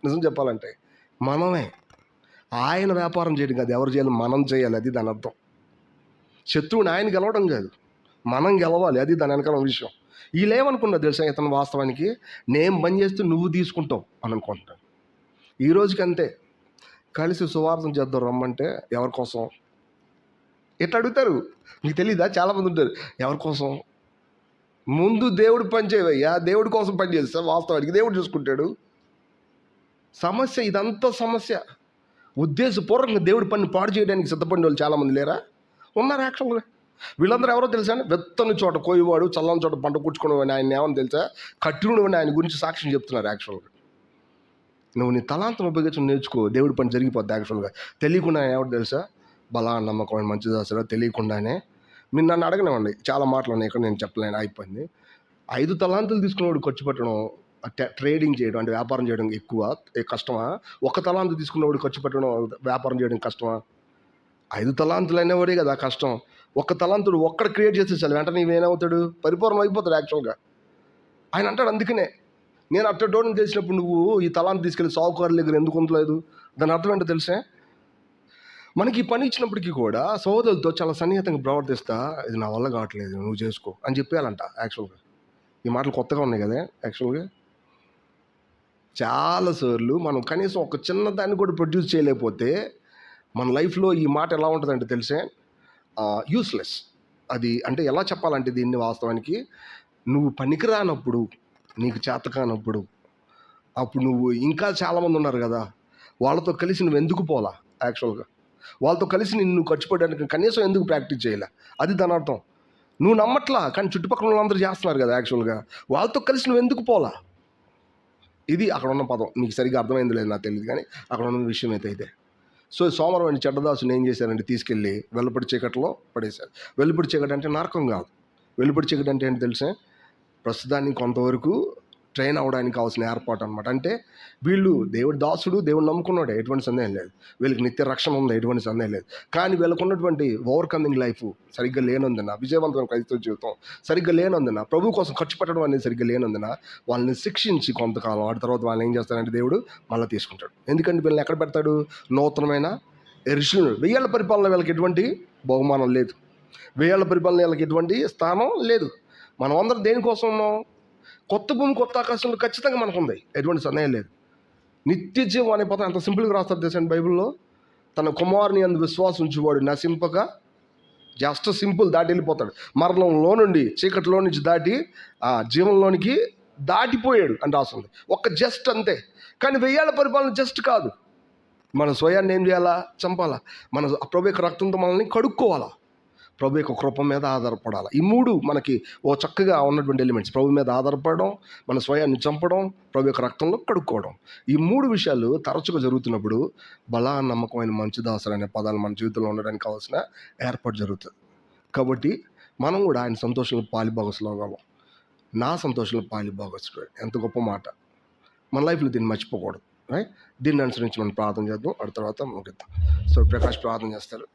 నిజం చెప్పాలంటే మనమే. ఆయన వ్యాపారం చేయడం కాదు, ఎవరు చేయాలి? మనం చేయాలి. అది దాని అర్థం. శత్రువుని ఆయన గెలవడం కాదు, మనం గెలవాలి. అది దాని వెనకాల విషయం. వీళ్ళేమనుకున్నా తెలుసా? ఇతను వాస్తవానికి నేను పని చేస్తే నువ్వు తీసుకుంటావు అని అనుకుంటాను. ఈ రోజుకి అంతే. కలిసి సువార్తం చేద్దాం రమ్మంటే ఎవరి కోసం? ఎట్లా అడుగుతారు? మీకు తెలీదా? చాలామంది ఉంటారు. ఎవరి కోసం? ముందు దేవుడు పని చేయవయ్యా, దేవుడి కోసం పని చేస్తా. వాస్తవానికి దేవుడు చూసుకుంటాడు. సమస్య ఇదంతా సమస్య. ఉద్దేశపూర్వకంగా దేవుడి పని పాడు చేయడానికి సిద్ధపడిన వాళ్ళు చాలామంది లేరా? ఉన్నారు. యాక్చువల్గా వీళ్ళందరూ ఎవరో తెలుసా? వెత్తని చోట కోయివాడు, చల్లని చోట పంట కూర్చుకునేవాడిని ఆయన ఏమని తెలుసా? కఠినుడు ఆయన గురించి సాక్ష్యం చెప్తున్నారు. యాక్చువల్గా నువ్వు నీ తలాంతం ఉపయోగించి నేర్చుకో, దేవుడి పని జరిగిపోద్ది. యాక్చువల్గా తెలియకుండా ఎవరు తెలుసా? బలా నమ్మకమైన మంచి దాసుడా, తెలియకుండానే మీరు నన్ను అడగనివ్వండి, చాలా మాటలు ఉన్నాయి ఇక్కడ, నేను చెప్పలేను, అయిపోయింది. 5 తలాంతులు తీసుకున్నవాడు ఖర్చు పెట్టడం, ట్రేడింగ్ చేయడం అంటే వ్యాపారం చేయడం ఎక్కువ కష్టమా? 1 తలాంతు తీసుకున్నవాడు ఖర్చు పెట్టడం, వ్యాపారం చేయడం కష్టమా? 5 తలాంతులు అనేవాడే కదా కష్టం. 1 తలాంతుడు ఒక్కడ క్రియేట్ చేసేసాడు, వెంటనే ఏమవుతాడు? పరిపూర్ణం అయిపోతాడు. యాక్చువల్గా ఆయన అంటాడు, అందుకనే నేను అట్టడోని తెలిసినప్పుడు నువ్వు ఈ తలాంతు తీసుకెళ్ళి సావుకారుల దగ్గర ఎందుకు ఉండలేదు? దాని అర్థం ఏంటో తెలుసా? మనకి ఈ పని ఇచ్చినప్పటికీ కూడా సోదరులతో చాలా సన్నిహితంగా ప్రవర్తిస్తా, ఇది నా వల్ల కావట్లేదు, నువ్వు చేసుకో అని చెప్పేయాలంట. యాక్చువల్గా ఈ మాటలు కొత్తగా ఉన్నాయి కదా. యాక్చువల్గా చాలాసార్లు మనం కనీసం ఒక చిన్న దాన్ని కూడా ప్రొడ్యూస్ చేయలేకపోతే మన లైఫ్లో ఈ మాట ఎలా ఉంటుందంటే తెలిసే, యూస్లెస్. అది అంటే ఎలా చెప్పాలంటే దీన్ని వాస్తవానికి, నువ్వు పనికిరానప్పుడు, నీకు చేత కానప్పుడు, అప్పుడు నువ్వు ఇంకా చాలామంది ఉన్నారు కదా, వాళ్ళతో కలిసి నువ్వు ఎందుకు పోలా? యాక్చువల్గా వాళ్ళతో కలిసి నిన్ను ఖర్చు పెట్టడానికి కనీసం ఎందుకు ప్రాక్టీస్ చేయాల? అది దాని అర్థం. నువ్వు నమ్మట్లా, కానీ చుట్టుపక్కల వాళ్ళందరూ చేస్తున్నారు కదా. యాక్చువల్గా వాళ్ళతో కలిసి నువ్వు ఎందుకు పోలా? ఇది అక్కడ ఉన్న పదం. మీకు సరిగ్గా అర్థమైంది లేదు నాకు తెలియదు, కానీ అక్కడ ఉన్న విషయం అయితే సో సోమవారం చెడ్డదాసుని ఏం చేశారంటే తీసుకెళ్ళి వెలుపడి చీకట్లో పడేశారు. వెలుపడి చీకటి అంటే నరకం కాదు. వెలుపడి చీకటి అంటే ఏంటి తెలుసా? ప్రస్తుతానికి కొంతవరకు ట్రైన్ అవ్వడానికి కావాల్సిన ఏర్పాటు అనమాట. అంటే వీళ్ళు దేవుడి దాసుడు, దేవుడు నమ్ముకున్నాడే, ఎటువంటి సందేహం లేదు. వీళ్ళకి నిత్య రక్షణ ఉంది, ఎటువంటి సందేహం లేదు. కానీ వీళ్ళకు ఉన్నటువంటి ఓవర్కమింగ్ లైఫ్ సరిగ్గా లేనందున, విజయవంతమైన క్రైస్తవ జీవితం సరిగ్గా లేనందున, ప్రభు కోసం ఖర్చు పెట్టడం అనేది సరిగ్గా లేనందున వాళ్ళని శిక్షించి కొంతకాలం ఆడి తర్వాత వాళ్ళని ఏం చేస్తారంటే దేవుడు మళ్ళీ తీసుకుంటాడు. ఎందుకంటే వీళ్ళని ఎక్కడ పెడతాడు? నూతనమైన ఎరుషలేము. 1000 ఏళ్ల పరిపాలన వీళ్ళకి ఎటువంటి బహుమానం లేదు. 1000 ఏళ్ల పరిపాలన వీళ్ళకి ఎటువంటి స్థానం లేదు. మనం అందరం దేనికోసం ఉన్నాం? కొత్త భూమి కొత్త ఆకాశంలో ఖచ్చితంగా మనకు ఉంది, ఎటువంటి సందేహం లేదు. నిత్య జీవం అనే పదం ఎంత సింపుల్గా రాస్తారు తెలుసండి బైబిల్లో. తన కుమారుని అందు విశ్వాసం ఉంచేవాడు నశింపక, జస్ట్ సింపుల్ దాటి వెళ్ళిపోతాడు. మరణంలో నుండి, చీకటిలో నుంచి దాటి ఆ జీవంలోనికి దాటిపోయాడు అని రాస్తుంది. ఒక్క జస్ట్ అంతే. కానీ 1000 ఏళ్ల పరిపాలన జస్ట్ కాదు. మన స్వయాన్ని ఏం చేయాలా? చంపాలా. మన ప్రభు యొక్క రక్తంతో మనల్ని కడుక్కోవాలా, ప్రభు యొక్క కృప మీద ఆధారపడాలి. ఈ 3 మనకి ఓ చక్కగా ఉన్నటువంటి ఎలిమెంట్స్. ప్రభు మీద ఆధారపడడం, మన స్వయాన్ని చంపడం, ప్రభు యొక్క రక్తంలో కడుక్కోవడం. ఈ 3 విషయాలు తరచుగా జరుగుతున్నప్పుడు బలా నమ్మకమైన మంచి దాసులు అనే పదాలు మన జీవితంలో ఉండడానికి కావాల్సిన ఏర్పాటు జరుగుతుంది. కాబట్టి మనం కూడా ఆయన సంతోషంలో పాలిభాగస్తులు అవ్వాలి. నా సంతోషంలో పాలిభాగస్తుడు ఎంత గొప్ప మాట. మన లైఫ్లో దీన్ని మర్చిపోకూడదు. రైట్? దీన్ని అనుసరించి మనం ప్రార్థన చేద్దాం. ఆ తర్వాత ముగిద్దాం. సో ప్రకాష్ ప్రార్థన చేస్తారు.